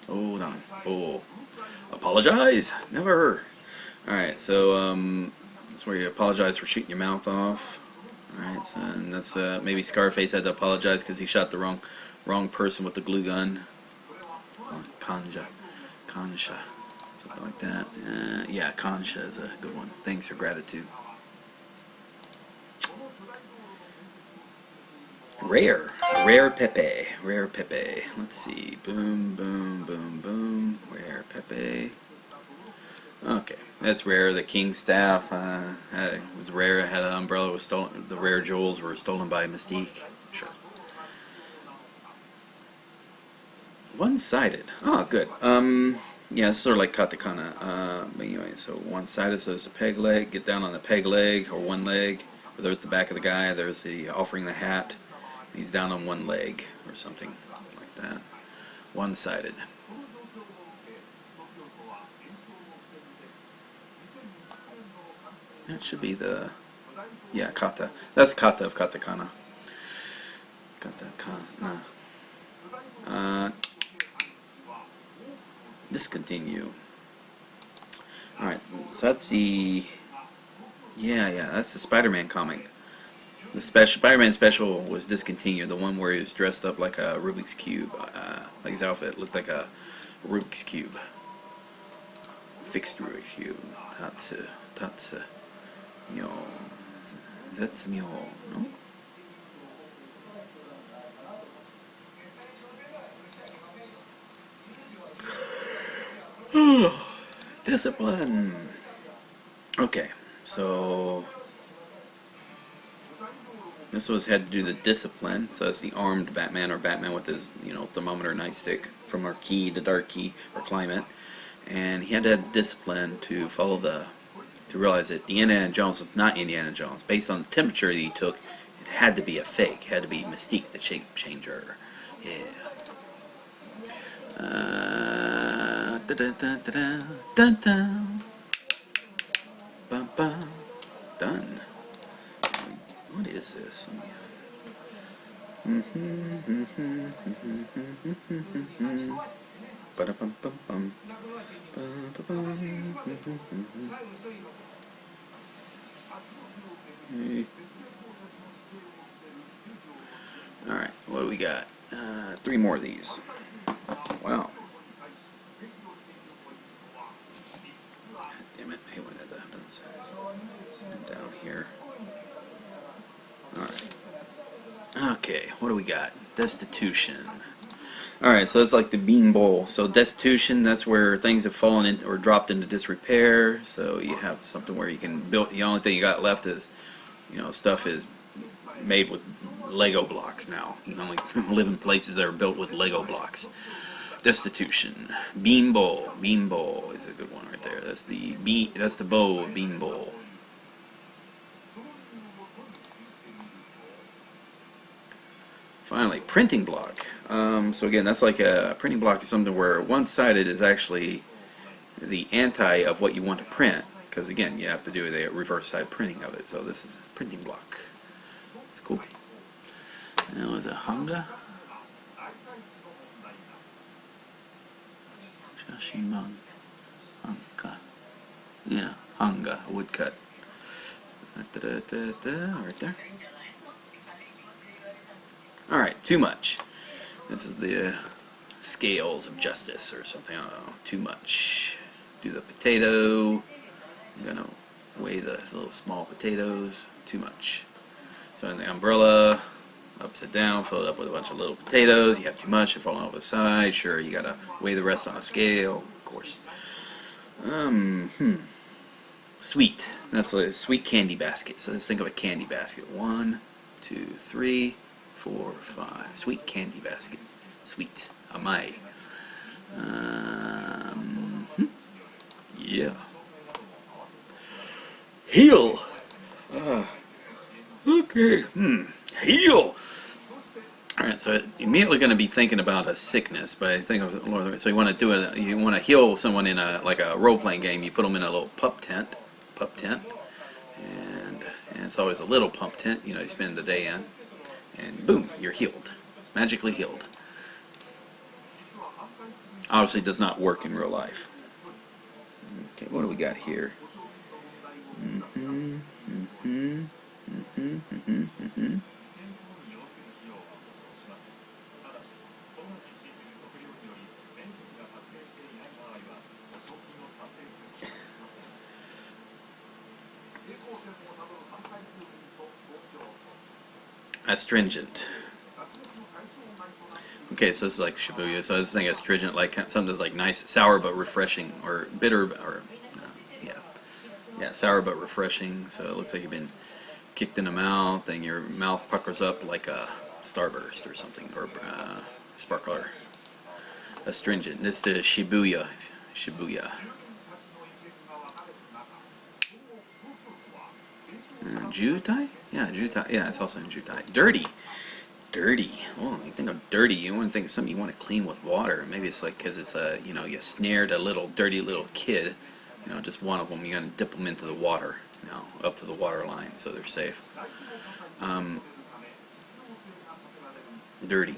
Hold on. Oh. Apologize! Never! Alright, so, that's where you apologize for shooting your mouth off. Alright, so, and that's, maybe Scarface had to apologize because he shot the wrong person with the glue gun. Kansha, something like that. Yeah, Kansha is a good one. Thanks for gratitude. Rare Pepe. Let's see. Boom. Rare Pepe. Okay, that's rare. The king's staff was rare. Had an umbrella was stolen. The rare jewels were stolen by Mystique. Sure. One-sided. Oh, good. Yeah, it's sort of like katakana. But anyway, so one-sided. So there's a peg leg. Get down on the peg leg or one leg. Or there's the back of the guy. There's the offering the hat. He's down on one leg or something like that. One-sided. That should be the, yeah, kata. That's kata of katakana. Katakana. Discontinue. Alright, so that's the, yeah, that's the Spider-Man comic. The Spider-Man special was discontinued. The one where he was dressed up like a Rubik's Cube. Like his outfit looked like a Rubik's Cube. Fixed Rubik's Cube. Tatsu. Myo. Zetsu-myo. No? Discipline. Okay, so this had to do the discipline. So that's the armed Batman, or Batman with his, thermometer nightstick from our key to dark key or climate, and he had to have discipline to follow to realize that the Indiana Jones was not Indiana Jones. Based on the temperature that he took, it had to be a fake. It had to be Mystique, the shape changer. Yeah. Done. What is this? Alright, what do we got? 3 more of these. Wow. God damn it. Hey, what happens? Down here. Alright. Okay, what do we got? Destitution. Alright, so it's like the bean bowl. So destitution, that's where things have fallen in or dropped into disrepair. So you have something where you can build, the only thing you got left is, stuff is made with Lego blocks now. You can only live in places that are built with Lego blocks. Destitution. Bean bowl. Bean bowl is a good one right there. That's the bow of bean bowl. Finally, printing block. So again, that's like a printing block is something where one-sided is actually the anti of what you want to print. Because again, you have to do the reverse side printing of it. So this is a printing block. It's cool. Now is it hanga? Shashiman. Hanga. Yeah, hanga, woodcut. Right there. Alright, too much. This is the scales of justice or something. I don't know. Too much. Do the potato. I'm gonna weigh the little small potatoes. Too much. So in the umbrella, upside down, fill it up with a bunch of little potatoes. You have too much, you're falling over the side. Sure, you gotta weigh the rest on a scale, of course. Sweet. That's a sweet candy basket. So let's think of a candy basket. 1, 2, 3, 4, 5. Sweet candy basket. Sweet. Amai. Yeah. Heal. Okay. Heal. Alright, so immediately going to be thinking about a sickness, but I think of, so you want to do it. You want to heal someone in a like a role-playing game. You put them in a little pup tent, and it's always a little pup tent. You know, you spend the day in, and boom, you're healed, magically healed. Obviously, does not work in real life. Okay, what do we got here? Astringent. Okay, so this is like Shibuya. So this thing astringent, like something that's like nice, sour but refreshing, or bitter, or yeah, sour but refreshing. So it looks like you've been kicked in the mouth, and your mouth puckers up like a Starburst or something, or sparkler. Astringent. This is Shibuya. Shibuya. Jutai? Yeah, Jutai. Yeah, it's also in Jutai. Dirty. Dirty. Oh, you think of dirty, you want to think of something you want to clean with water. Maybe it's like because it's a, you know, you snared a little dirty little kid. You know, just one of them. You're gonna dip them into the water. You know, up to the water line, so they're safe. Dirty.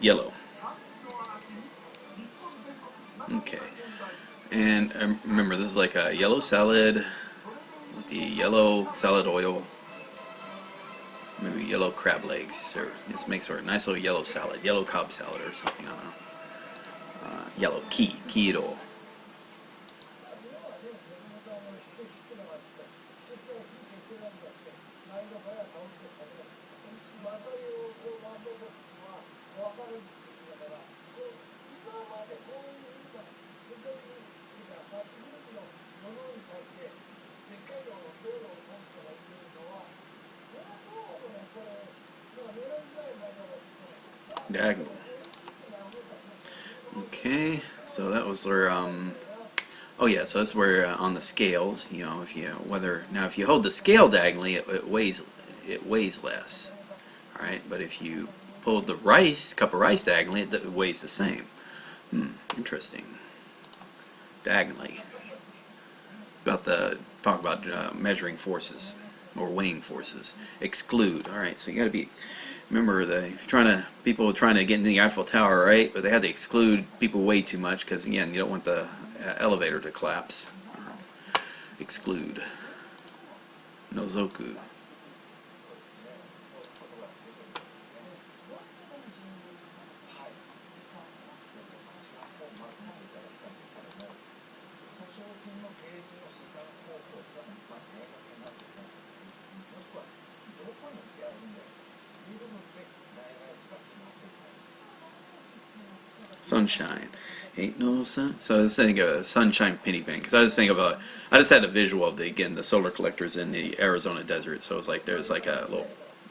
Yellow. Okay. And remember, this is like a yellow salad with the yellow salad oil. Maybe yellow crab legs. So this makes for a nice little yellow salad, yellow Cobb salad or something. I don't know. Yellow kiro. Diagonal. Okay, so that was where oh yeah, so that's where on the scales, you know, if you hold the scale diagonally, it weighs less. All right, but if you pull the cup of rice diagonally, it weighs the same. Interesting. Diagonally. Talk about measuring forces or weighing forces. Exclude. All right, so you got to be. Remember, people are trying to get into the Eiffel Tower, right? But they had to exclude people way too much because, again, you don't want the elevator to collapse. Exclude. Nozoku. Sunshine. Ain't no sun. So I was thinking of a sunshine penny bank because I just had a visual of the solar collectors in the Arizona desert. So it's like there's like a little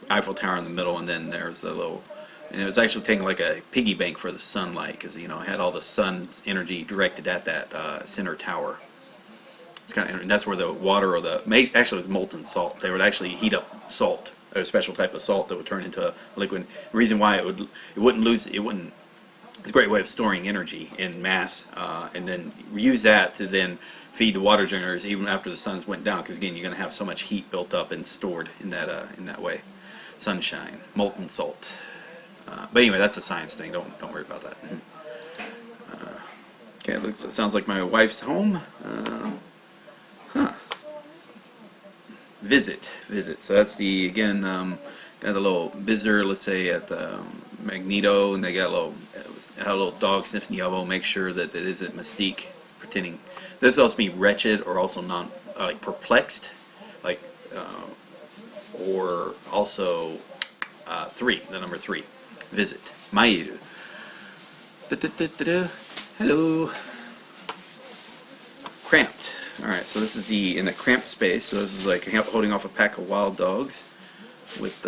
Eiffel Tower in the middle, and then there's a little And it was actually taking like a piggy bank for the sunlight, because it had all the sun's energy directed at that center tower. It's kind of, and that's where the water or actually it was molten salt. They would actually heat up salt, a special type of salt that would turn into a liquid. The reason why it wouldn't lose, it wouldn't. It's a great way of storing energy in mass, and then use that to then feed the water generators even after the suns went down. Because again, you're going to have so much heat built up and stored in that way. Sunshine, molten salt. But anyway, that's a science thing. Don't worry about that. Okay, it sounds like my wife's home. Visit. So that's again, got a little visitor, let's say at the Magneto, and they got a little dog sniffing the elbow. Make sure that it isn't Mystique pretending. This also be wretched, or also like perplexed, like, or also 3, the number 3. Visit. Mairu. Hello. Cramped. Alright, so this is in a cramped space. So this is like holding off a pack of wild dogs with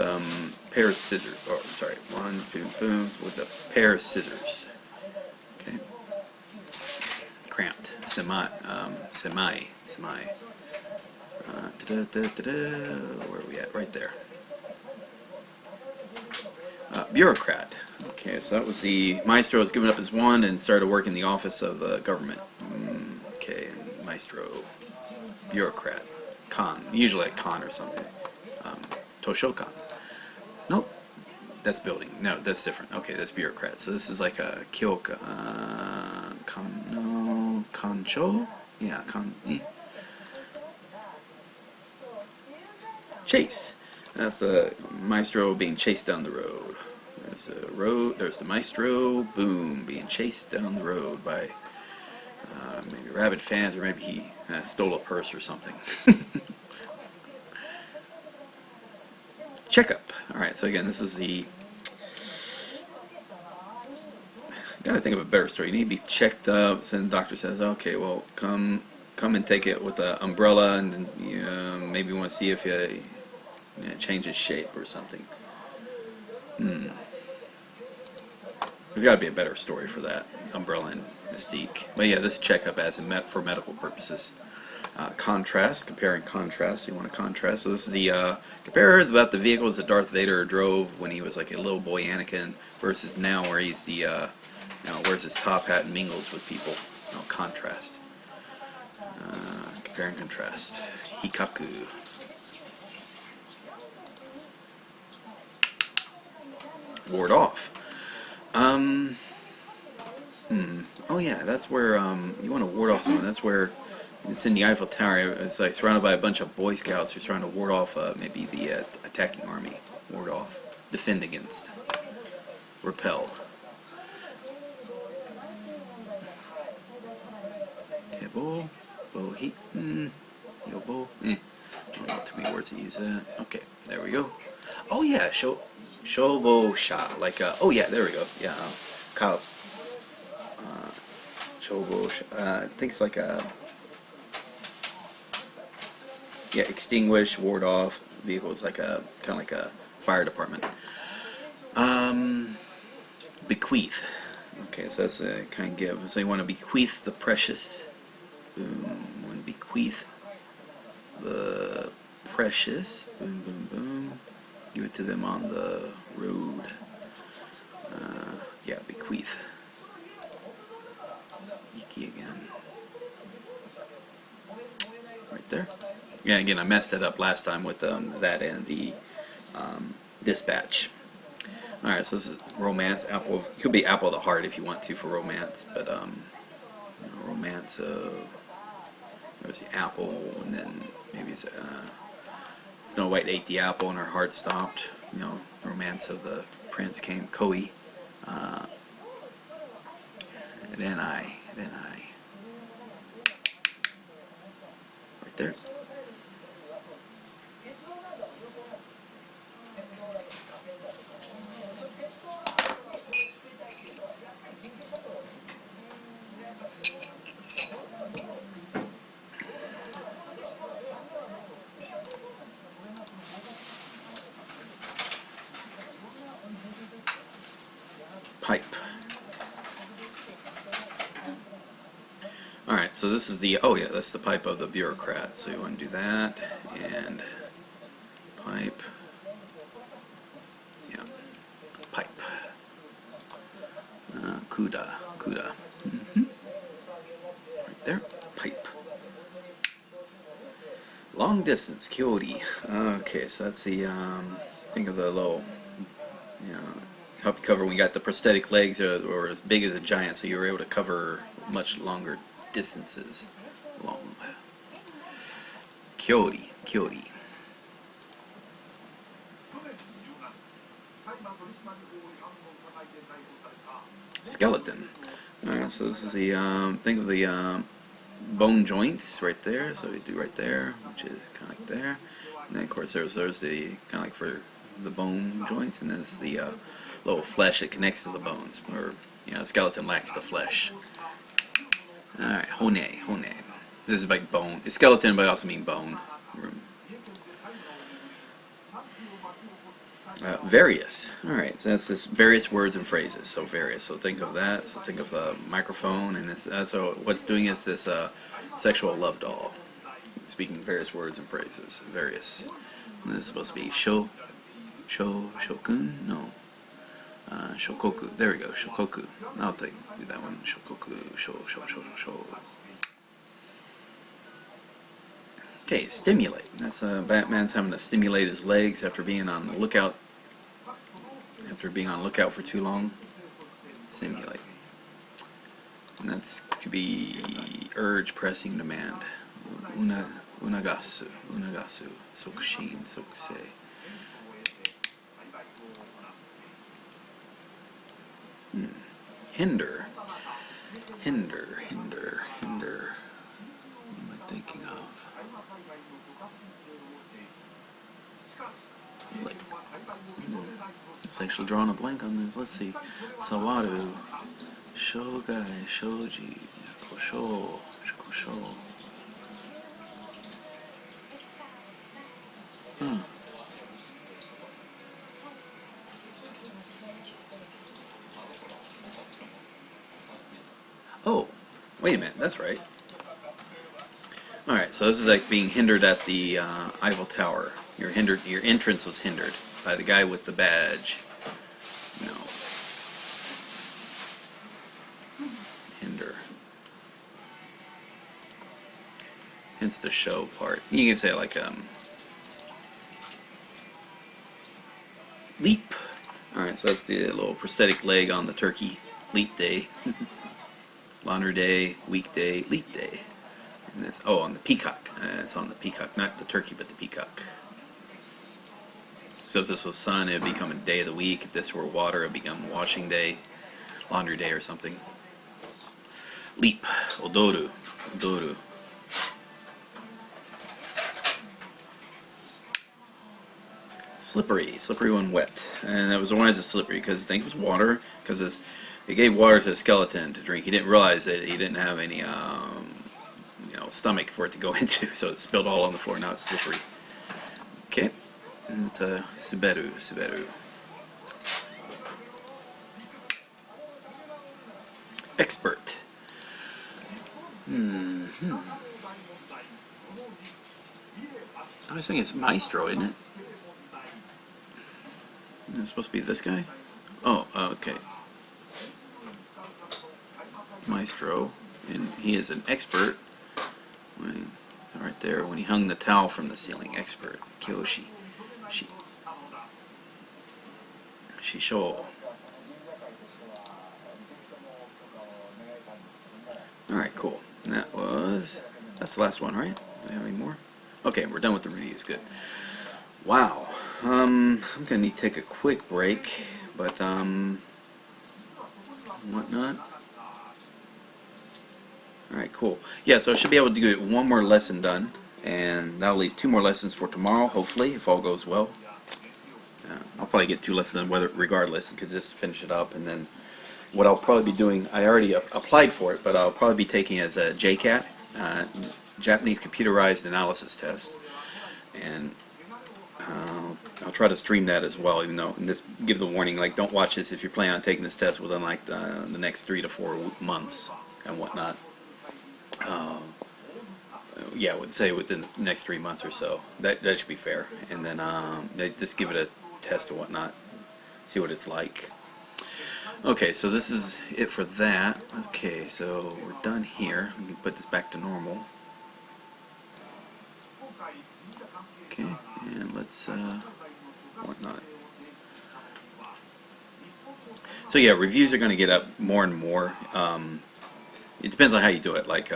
pair of scissors. Oh, sorry. 1, 2, boom. With a pair of scissors. Okay. Cramped. Semi. Where are we at? Right there. Bureaucrat. Okay, so that was the Maestro has given up his wand and started working in the office of the government. Okay, Maestro. Bureaucrat. Khan. Usually a Khan or something. Toshokan. Nope. That's building. No, that's different. Okay, that's bureaucrat. So this is like a Kyoka. Kancho? Yeah, Chase. That's the Maestro being chased down the road. There's the road. There's the Maestro. Boom, being chased down the road by maybe rabid fans, or maybe he stole a purse or something. Checkup. All right. So again, this is the. Got to think of a better story. You need to be checked up. So the doctor says, "Okay, well, come and take it with an umbrella, and maybe you want to see if you change its shape or something." There's got to be a better story for that umbrella and Mystique. But yeah, this checkup as for medical purposes. Contrast, comparing contrast. You want to contrast. So this is the compare about the vehicles that Darth Vader drove when he was like a little boy Anakin versus now where he's wears his top hat and mingles with people. Contrast. Compare and contrast. Hikaku. Ward off. Oh yeah, that's where you want to ward off someone. That's where it's in the Eiffel Tower. It's like surrounded by a bunch of Boy Scouts who's trying to ward off maybe the attacking army. Ward off. Defend against. Repel. Tebo. Bohi. Yobo. I don't know too many words to use that. Okay, there we go. Oh yeah, Shobo Sha. Like oh yeah, there we go. Yeah. Cow. Shobo Sha. I think it's like a. Yeah, extinguish, ward off vehicles, like kind of like a fire department. Bequeath. Okay, so that's a kind of give. So you want to bequeath the precious. Boom. You want to bequeath the precious. Boom, boom, boom. Give it to them on the road. Yeah, bequeath. Iki again. Right there. Yeah, again, I messed it up last time with that and the dispatch. Alright, so this is romance, apple. It could be apple of the heart if you want to for romance, but romance. There's the apple, and then maybe it's Snow White ate the apple and her heart stopped. Romance of the prince came. Koi. Then I. Right there. Alright, so this is the, oh yeah, that's the pipe of the bureaucrat. So you want to do that, and pipe, yeah, pipe. Kuda, kuda. Right there, pipe. Long distance, kyori. Okay, so that's the, think of the little, you know, help you cover when you got the prosthetic legs or as big as a giant, so you were able to cover much longer distances. Long. Kyori, kyori. Skeleton. Alright, so this is the, think of the bone joints right there, so we do right there, which is kind of like there. And then of course there's the, kind of like for the bone joints, and then there's the little flesh that connects to the bones, or, you know, skeleton lacks the flesh. Alright, hone, hone. This is like bone. It's skeleton, but I also mean bone. Various. Alright, so that's just various words and phrases. So various. So think of that. So think of a microphone, and this. So what's doing is this sexual love doll, speaking various words and phrases. Various. And this is supposed to be shokun? No. Shokoku. There we go. Shokoku. I'll do that one. Shokoku. Sho. Okay, stimulate. That's Batman's having to stimulate his legs after being on the lookout. After being on lookout for too long. Stimulate. And that's to be urge, pressing, demand. Unagasu. Sokushin. Sokusei. Hinder. What am I thinking of? Like, it's actually drawing a blank on this. Let's see. Sawaru. Shogai. Shoji. Kosho. Kosho. Oh, wait a minute, that's right. Alright, so this is like being hindered at the Eiffel Tower. Your entrance was hindered by the guy with the badge. No. Hinder. Hence the show part. You can say like leap. Alright, so that's the little prosthetic leg on the turkey. Leap day. Laundry day, weekday, leap day. And that's, oh, on the peacock. It's on the peacock, not the turkey, but the peacock. So if this was sun, it would become a day of the week. If this were water, it would become washing day, laundry day, or something. Leap, odoru, odoru. Slippery when wet. And that was why it's slippery, because I think it was water, because it gave water to the skeleton to drink. He didn't realize that he didn't have any stomach for it to go into, so it spilled all on the floor. Now it's slippery. Okay, and it's a suberu. Expert. I was thinking it's maestro, isn't it? It's supposed to be this guy? Oh, okay. Maestro, and he is an expert. Right there, when he hung the towel from the ceiling, expert. Kyoshi. Shisho. Alright, cool. And that's the last one, right? Do we have any more? Okay, we're done with the reviews. Good. Wow. I'm gonna need to take a quick break, but whatnot. Alright, cool. Yeah, so I should be able to get one more lesson done, and that'll leave 2 more lessons for tomorrow, hopefully, if all goes well. I'll probably get 2 lessons done regardless, because just finish it up, and then what I'll probably be doing, I already applied for it, but I'll probably be taking it as a JCAT, Japanese Computerized Analysis Test, and I'll try to stream that as well, even though, and this give the warning, like, don't watch this if you're planning on taking this test within like the next 3 to 4 months and whatnot. Yeah, I would say within the next 3 months or so. That should be fair. And then they just give it a test or whatnot, see what it's like. Okay, so this is it for that. Okay, so we're done here. We can put this back to normal. Okay, and let's whatnot. So yeah, reviews are going to get up more and more. It depends on how you do it. Like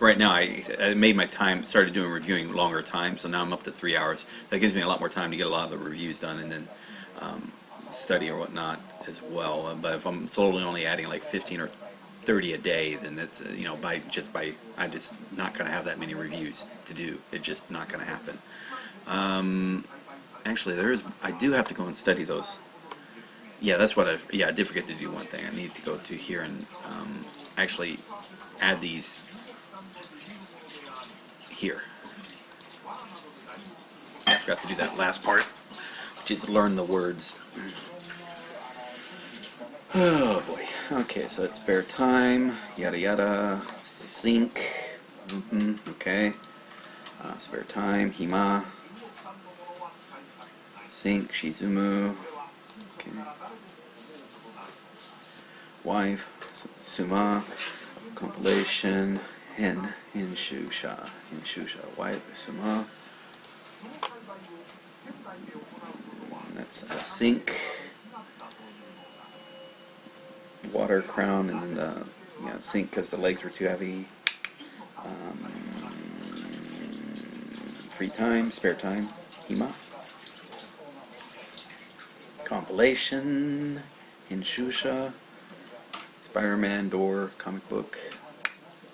right now, I made my time, started doing reviewing longer time, so now I'm up to 3 hours. That gives me a lot more time to get a lot of the reviews done and then study or whatnot as well. But if I'm solely only adding like 15 or 30 a day, then that's I'm just not going to have that many reviews to do. It's just not going to happen. Actually, I do have to go and study those. Yeah, that's what I did forget to do one thing. I need to go to here and actually add these here. I forgot to do that last part, which is learn the words. Oh boy. Okay, so it's spare time, yada yada, sync. Okay. Spare time, hima. Sync, shizumu. Okay. Wife, suma. Compilation, hinshusha. Wife, suma. That's sync. Water crown, and then sink because the legs were too heavy. Free time, spare time, hima. Compilation, hinshusha. Spider-Man door, comic book.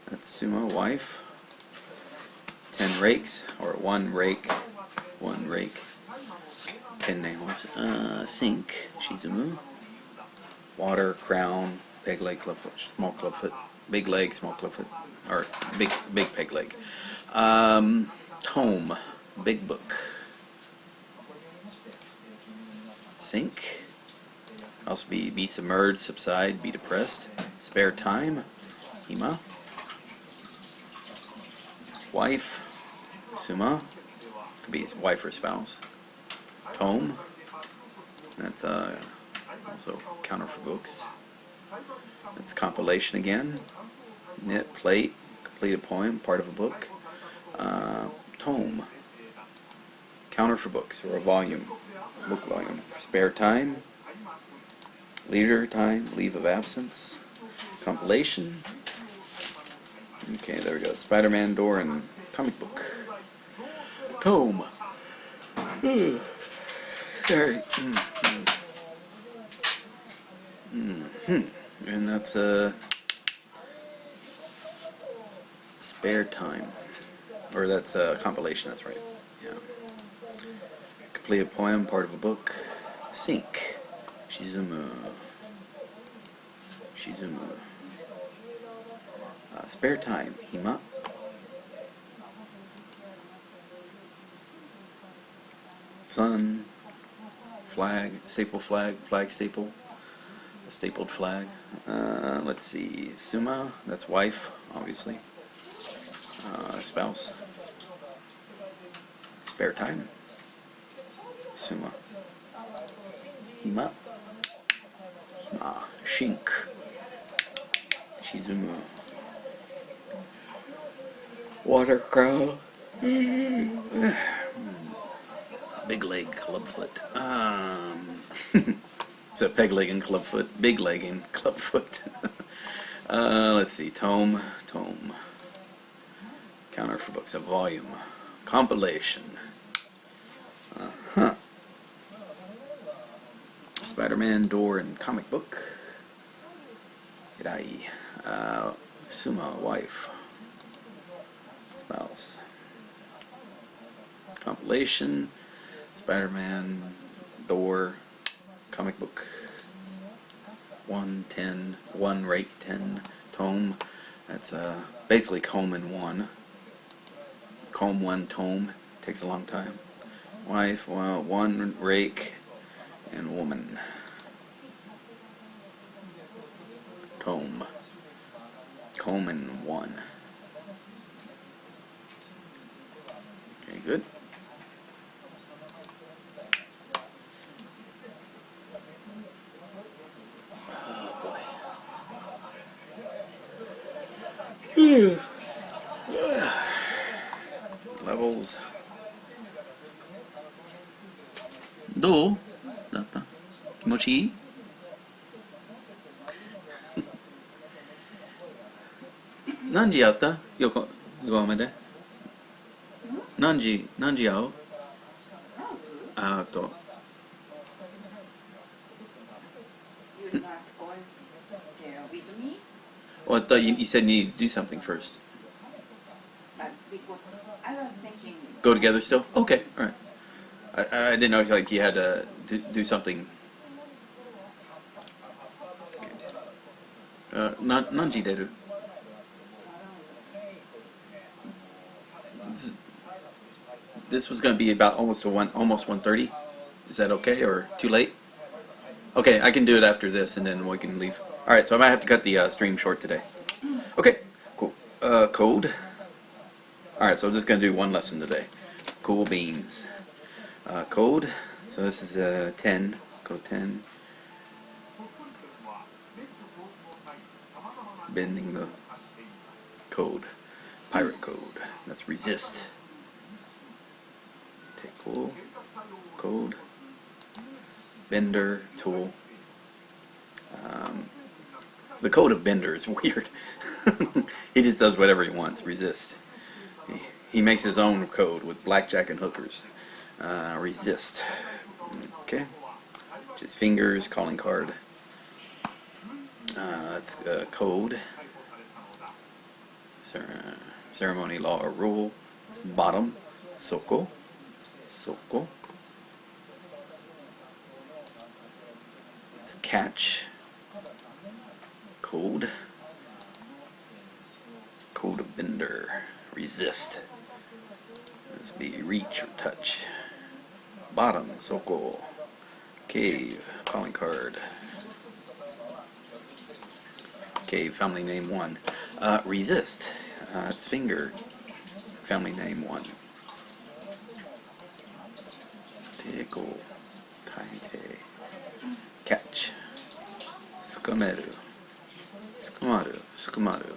That's Suma, wife. 10 rakes, or one rake. 10 nails. Sink, shizumu. Water, crown, peg leg, clubfoot, small clubfoot, big leg, small clubfoot, or big peg leg. Tome, big book. Sink. Also be submerged, subside, be depressed. Spare time, hima. Wife, suma. Could be his wife or spouse. Tome. That's also counter for books. That's compilation again. Knit, plate, complete a poem, part of a book. Tome. Counter for books, or a volume, book volume. Spare time. Leisure time, leave of absence. Compilation. Okay, there we go. Spider-Man door and comic book. Tome. Sorry. And that's spare time. Or that's a compilation, that's right. Yeah. Complete a poem, part of a book. Sync. Shizumu. Spare time, hima. Sun, flag, staple flag, flag staple, a stapled flag. Let's see, suma, that's wife, obviously. Spouse. Spare time. Suma. Hima. Shink. Shizumu. Water crow. Big leg, clubfoot. So peg leg and clubfoot. Big leg and clubfoot. Let's see. Tome. Counter for books. A volume. Compilation. Spider-Man door and comic book. Irai. Suma, wife. Spouse. Compilation. Spider-Man door. Comic book. 110. One rake 10. Tome. That's basically comb in one. Comb one tome. Takes a long time. Wife. Well, one rake and woman. Tome. comb in 1. Okay, good. Levels. どうだった気持ちいい何時やった横目で何時会うあと You're not going there with me? Well, I thought you said you need to do something first. Because I was thinking. Go together still? Okay, alright. I didn't know if like you had to do something. 何時出る This was going to be about almost 1:30. Is that okay or too late? Okay, I can do it after this and then we can leave. Alright, so I might have to cut the stream short today. Okay, cool. Code. Alright, so I'm just going to do one lesson today. Cool beans. Code. So this is 10. Code 10. Bending the code. Pirate code. That's resist. Take cool. Code. Bender tool. The code of Bender is weird. He just does whatever he wants. Resist. He makes his own code with blackjack and hookers. Resist. Okay. Just fingers, calling card. That's code. Ceremony, law, or rule. It's bottom. Soko. Soko. It's catch. Code. Code of Bender. Resist. Let's be reach or touch. Bottom. Soko. Cave. Calling card. Cave. Family name 1. Resist. It's finger. Family name 1. Teiko. Taite. Catch. Sukameru. Sukumaru. Sukumaru.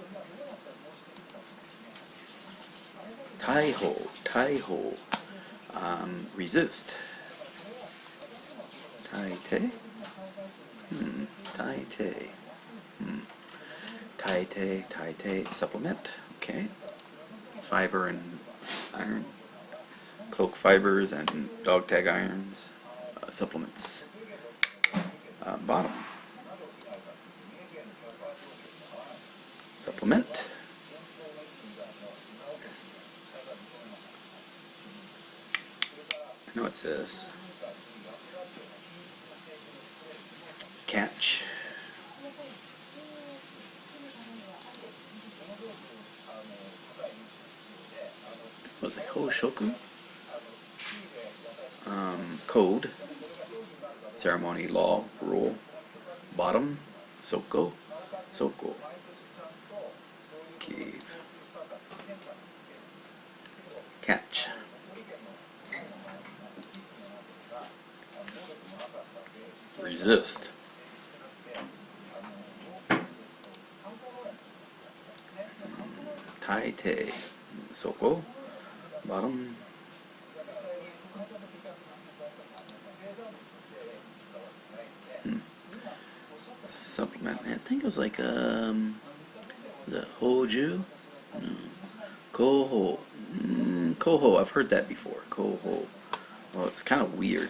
Taiho. Taiho. Resist. Taite. Taite. Taite. Taite. Supplement. Okay. Fiber and iron. Cloak fibers and dog tag irons. Supplements. Bottom. Supplement. I know it says catch. Was it Hoshoku? Code. Ceremony, law, rule. Bottom. Soko. Soko. Cave. Catch. Resist. Taite. Soko. Bottom. Supplement. I think it was like the Hoju. No. Koho. Koho. I've heard that before. Koho. Well, it's kind of weird.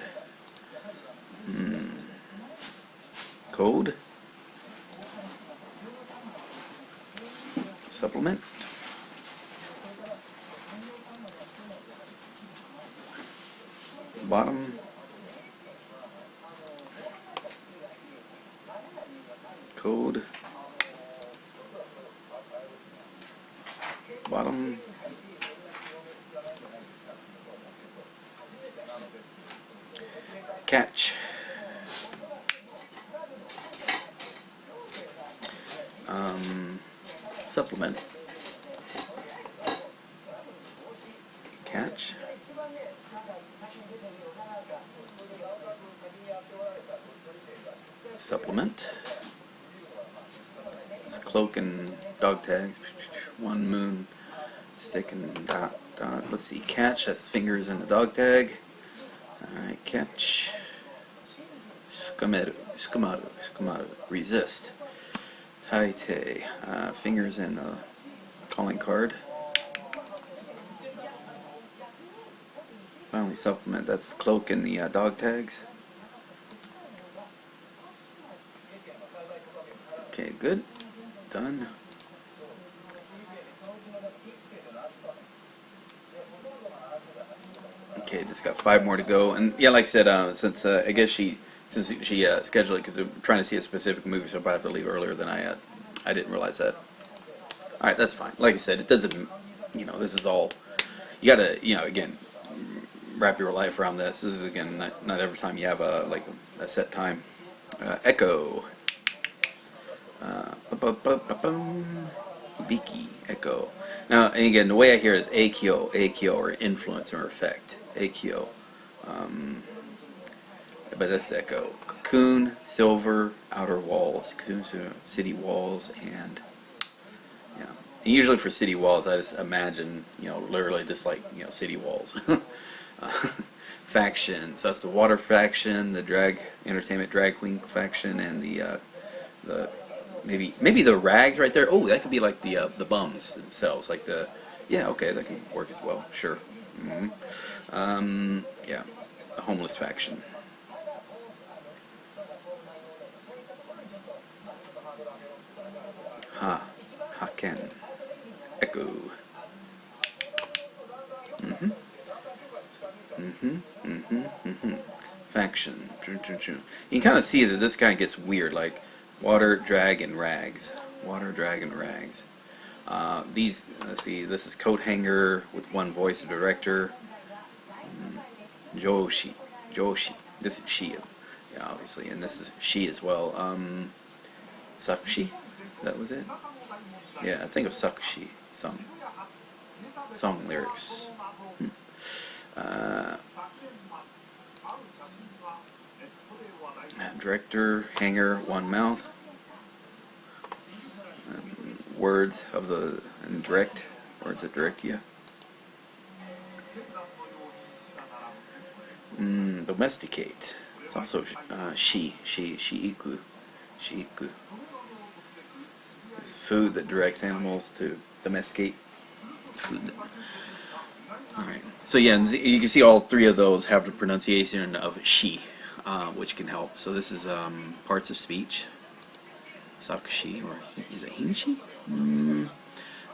Code. Supplement. Bottom. Code. Bottom. Catch. Supplement. Catch. Supplement. It's cloak and dog tags. One moon. Stick and dot. Let's see. Catch. That's fingers in the dog tag. Alright, catch. Skumaru. Resist. Taite. Fingers in the calling card. Finally, supplement. That's cloak and the dog tags. Okay, good. Done. Okay, just got 5 more to go. And yeah, like I said, since I guess she scheduled it because we're trying to see a specific movie, so I probably have to leave earlier than I didn't realize that. All right, that's fine. Like I said, it doesn't. This is all. You gotta, again, wrap your life around this. This is again not every time you have a set time. Echo. Biki Echo. Now, and again, the way I hear it is Akio, or influence or effect. Akio. But that's the Echo. Cocoon, silver, outer walls. Cocoon, city walls, and yeah. And usually for city walls, I just imagine, literally just like, city walls. Faction. So that's the water faction, the drag entertainment drag queen faction, and the maybe the rags right there. Oh, that could be like the bums themselves, like okay, that can work as well. Sure. Yeah, the homeless faction. Haken, Echo. Faction. You can kind of see that this guy gets weird, like water, drag, and rags. Water, drag, and rags. Let's see, this is coat hanger with one voice of director. Joshi. This is she, yeah, obviously, and this is she as well. Sakushi? That was it? Yeah, I think it was Sakushi. Song lyrics. Director, hanger, one mouth. Words of the direct, words that direct you. Domesticate. It's also shiiku. It's food that directs animals to domesticate food. Alright, so yeah, you can see all 3 of those have the pronunciation of shi, which can help. So this is parts of speech. Sakushi, or is it hinshi?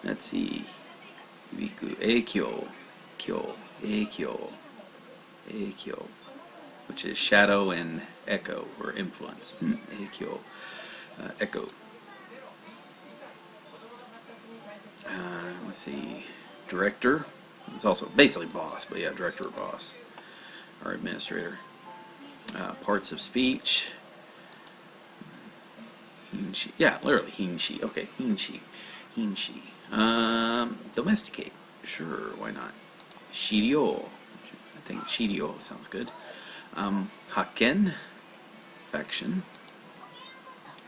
Let's see. Eikyo, which is shadow and echo, or influence. Eikyo, echo. Let's see. Director. It's also basically boss, but yeah, director or boss, or administrator. Parts of speech. Hinshi. Yeah, literally hinshi. Okay, hinshi. Domesticate. Sure, why not? Shirio. I think Shirio sounds good. Haken. Faction.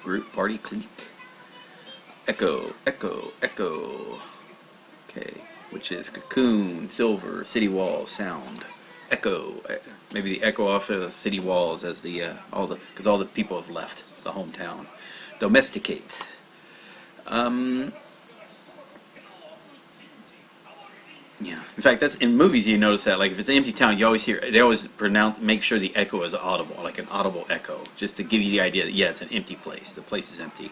Group, party, clique. Echo. Okay, which is cocoon, silver, city walls, sound. Echo. Maybe the echo off of the city walls as because all the people have left the hometown. Domesticate. Yeah. In fact, that's in movies. You notice that, like if it's an empty town, they always make sure the echo is audible, like an audible echo, just to give you the idea that it's an empty place. The place is empty.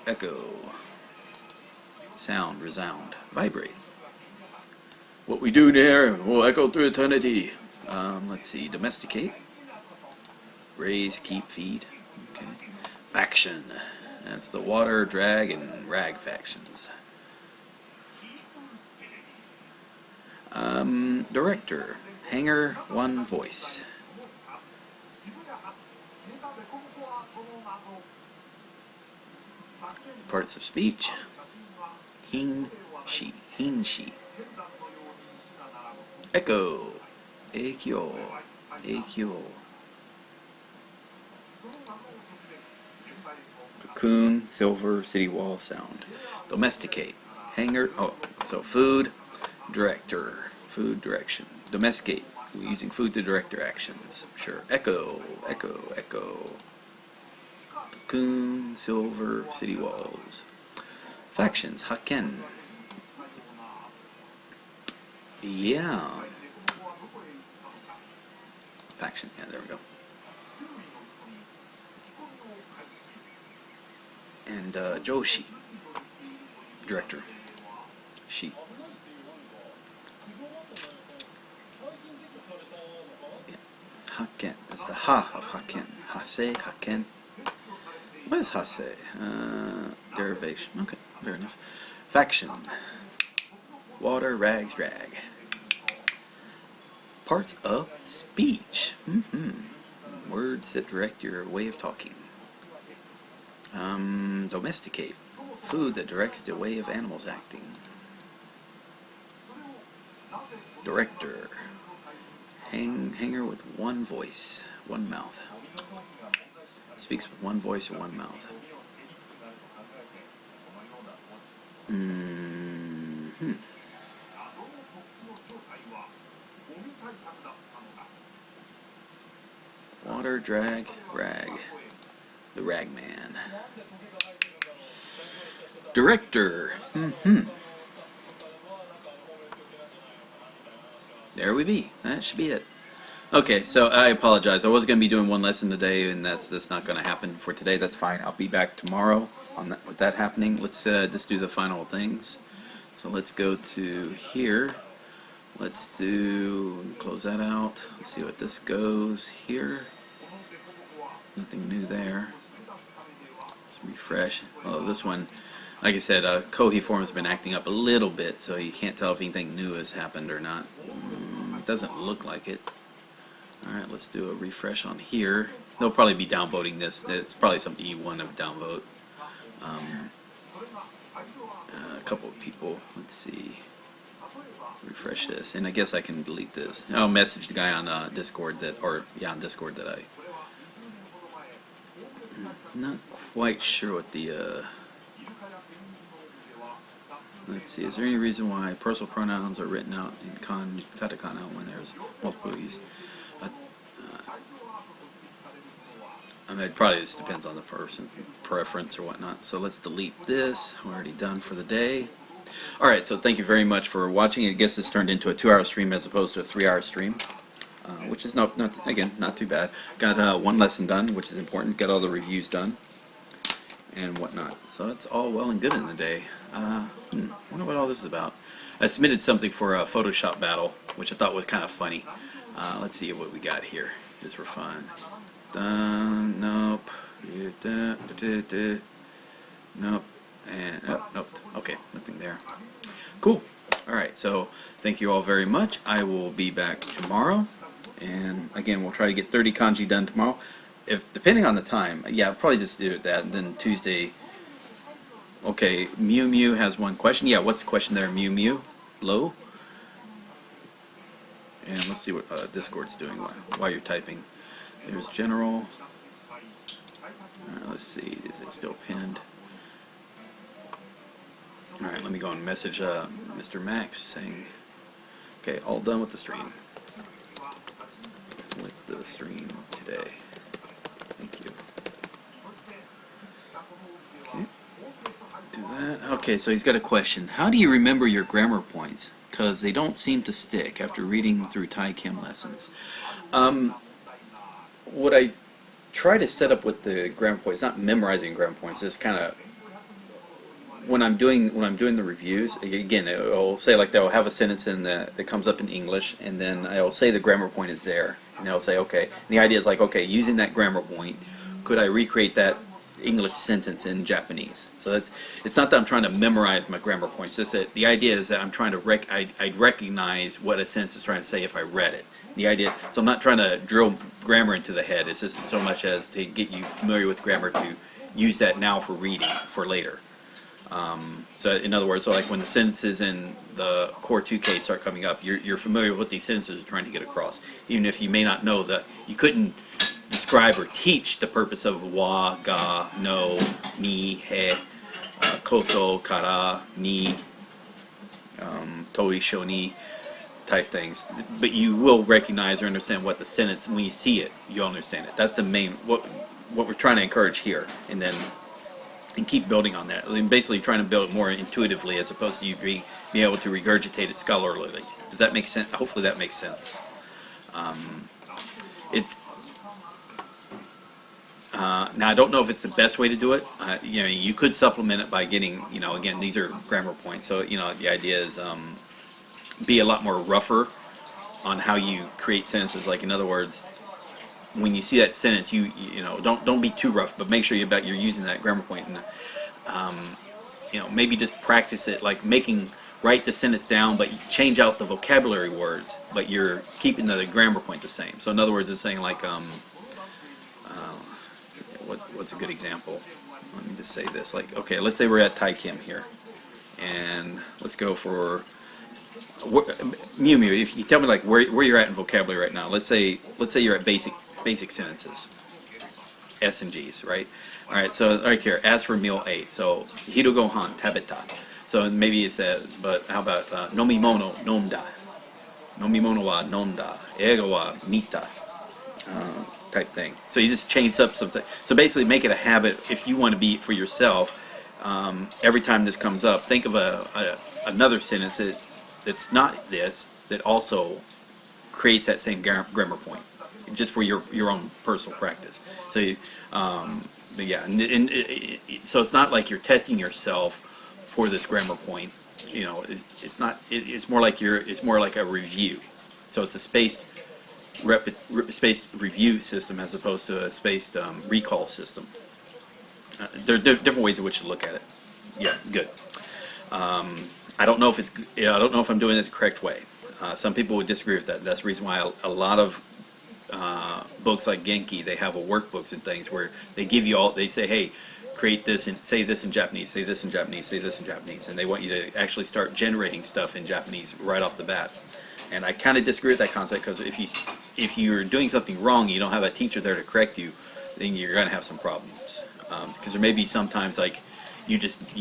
Echo. Sound, resound, vibrate. What we do there will echo through eternity. Let's see. Domesticate. Raise, keep, feed. Okay. Faction. That's the water, drag, and rag factions. Director. Hanger, one voice. Parts of speech. Hinshi. Echo. Eikyo. Cocoon, silver, city wall, sound. Domesticate. Hanger. Oh, so food, director. Food, direction. Domesticate. We're using food to direct your actions. Sure. Echo. Cocoon, silver, city walls. Factions. Haken. Yeah. Faction. Yeah, there we go. And Joshi. Director. She. Yeah. Haken. That's the ha of Haken. Hase, Haken. What is Hase? Derivation. Okay, fair enough. Faction. Water, rags, rag. Parts of speech. Words that direct your way of talking. Domesticate. Food that directs the way of animals acting. Director. Hanger with one voice, one mouth. Speaks with one voice or one mouth. Water, drag, rag. The rag man. Director. There we be. That should be it. Okay, so I apologize. I was going to be doing one lesson today, and that's not going to happen for today. That's fine. I'll be back tomorrow on that, with that happening. Let's just do the final things. So let's go to here. Let's close that out. Let's see what this goes here. Nothing new there. Let's refresh. Oh, this one, like I said, Kohi form has been acting up a little bit, so you can't tell if anything new has happened or not. It doesn't look like it. Alright, let's do a refresh on here. They'll probably be downvoting this. It's probably something you want to downvote. A couple of people. Let's see. Refresh this, and I guess I can delete this. I'll message the guy on Discord on Discord that I. Not quite sure what the. Let's see. Is there any reason why personal pronouns are written out in katakana when there's multiple use? I mean, probably this depends on the person's preference or whatnot. So let's delete this. We're already done for the day. Alright, so thank you very much for watching. I guess this turned into a 2-hour stream as opposed to a 3-hour stream, which is not too bad. Got one lesson done, which is important. Got all the reviews done and whatnot. So it's all well and good in the day. I wonder what all this is about. I submitted something for a Photoshop battle, which I thought was kind of funny. Let's see what we got here, just for fun. Nope. Nope. And nope. Okay, nothing there. Cool. Alright, so thank you all very much. I will be back tomorrow. And again, we'll try to get 30 kanji done tomorrow. If depending on the time, yeah, I'll probably just do that. And then Tuesday. Okay, Mew has one question. Yeah, what's the question there, Mew? Low? And let's see what Discord's doing while you're typing. There's general. Let's see, is it still pinned? Alright, let me go and message Mr. Max saying, okay, all done with the stream. With the stream today. Thank you. Okay. Do that. Okay, so he's got a question. How do you remember your grammar points? Because they don't seem to stick after reading through Thai Chem lessons. What I try to set up with the grammar points, not memorizing grammar points, it's kind of when I'm doing the reviews, again, I'll say like they'll have a sentence in that comes up in English, and then I'll say the grammar point is there, and I'll say okay. And the idea is like, okay, using that grammar point, could I recreate that English sentence in Japanese? So it's not that I'm trying to memorize my grammar points. It's that the idea is that I'm trying to I'd recognize what a sentence is trying to say if I read it. The idea, so I'm not trying to drill grammar into the head. It's just so much as to get you familiar with grammar to use that now for reading for later. So in other words, so like when the sentences in the Core 2K start coming up, you're familiar with what these sentences are trying to get across, even if you may not know that you couldn't describe or teach the purpose of wa, ga, no, ni, he, koto, kara, ni, toi, shoni type things. But you will recognize or understand what the sentence, when you see it, you'll understand it. That's the main, what we're trying to encourage here. And keep building on that. I mean, basically trying to build it more intuitively as opposed to you being able to regurgitate it scholarly. Does that make sense? Hopefully that makes sense. It's now I don't know if it's the best way to do it. You know, you could supplement it by getting, you know, again, these are grammar points. So, you know, the idea is be a lot more rougher on how you create sentences. Like, in other words, when you see that sentence, you know, don't be too rough, but make sure you're using that grammar point, and you know, maybe just practice it, like write the sentence down, but you change out the vocabulary words, but you're keeping the grammar point the same. So in other words, it's saying like what's a good example? Let me just say this. Like, okay, let's say we're at Tai Kim here, and let's go for Mew Mew. If you tell me like where you're at in vocabulary right now, let's say you're at basic sentences, S and G's, right? All right, so right here, as for meal 8, so hiru gohan tabeta. So maybe it says, but how about nomimono nomda? Nomimono wa nomda, eiga wa mita, type thing. So you just change up something. So basically make it a habit if you want to be for yourself. Every time this comes up, think of another sentence that's not this, that also creates that same grammar point, just for your own personal practice. So, but yeah, so it's not like you're testing yourself for this grammar point. You know, it's not. It's more like it's more like a review. So it's a spaced review system as opposed to a spaced recall system. There are different ways in which to look at it. Yeah, good. I don't know if I don't know if I'm doing it the correct way. Some people would disagree with that. That's the reason why a lot of books like Genki, they have workbooks and things where they give you all. They say, hey, create this and say this in Japanese, say this in Japanese, say this in Japanese, and they want you to actually start generating stuff in Japanese right off the bat. And I kind of disagree with that concept, because if you're doing something wrong, you don't have a teacher there to correct you, then you're going to have some problems. Because there may be sometimes like you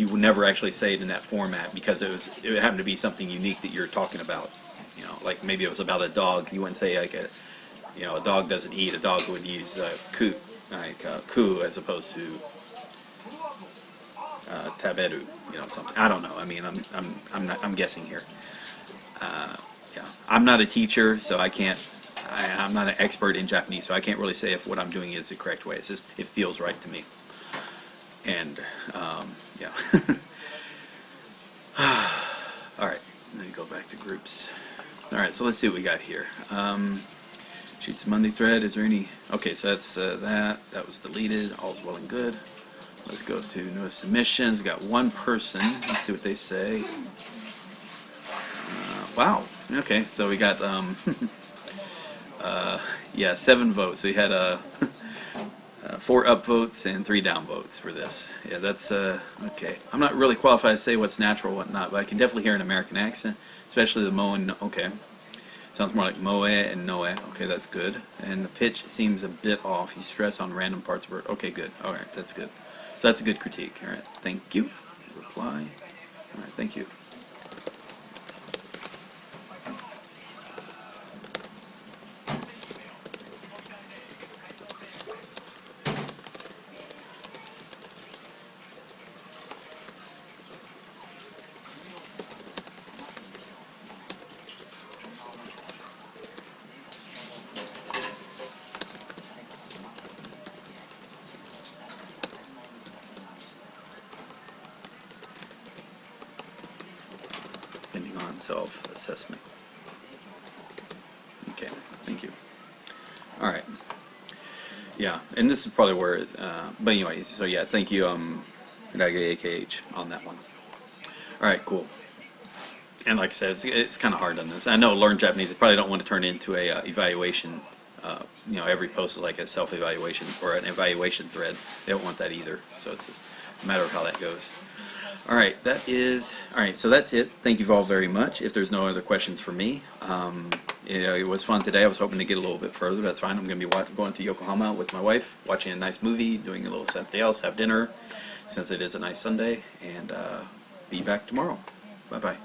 would never actually say it in that format because it happened to be something unique that you're talking about. You know, like maybe it was about a dog. You wouldn't say like a dog doesn't eat. A dog would use ku, like ku, as opposed to taberu. You know, something. I don't know. I mean, I'm guessing here. Yeah, I'm not a teacher, so I can't. I'm not an expert in Japanese, so I can't really say if what I'm doing is the correct way. It's just it feels right to me. And yeah. All right, let me go back to groups. All right, so let's see what we got here. Sheets Monday thread. Is there any? Okay, so that's that was deleted. All's well and good. Let's go to newest submissions. Got one person. Let's see what they say. Wow. Okay, so we got yeah, 7 votes. So we had 4 upvotes and 3 downvotes for this. Yeah, that's okay. I'm not really qualified to say what's natural and whatnot, but I can definitely hear an American accent, especially the mo and no. Okay, sounds more like moe and noe. Okay, that's good. And the pitch seems a bit off. You stress on random parts of it. Okay, good. All right, that's good. So that's a good critique. All right, thank you. Reply. All right, thank you. Self-assessment. Okay, thank you. All right. Yeah, and this is probably where it, but anyway, so yeah, thank you, AKH on that one. All right, cool. And like I said, it's kind of hard on this. I know Learn Japanese, I probably don't want to turn it into a evaluation every post is like a self-evaluation or an evaluation thread. They don't want that either. So it's just a matter of how that goes. All right, so that's it. Thank you all very much. If there's no other questions for me, it was fun today. I was hoping to get a little bit further. That's fine. I'm going to be going to Yokohama with my wife, watching a nice movie, doing a little something else, have dinner, since it is a nice Sunday, and be back tomorrow. Bye-bye.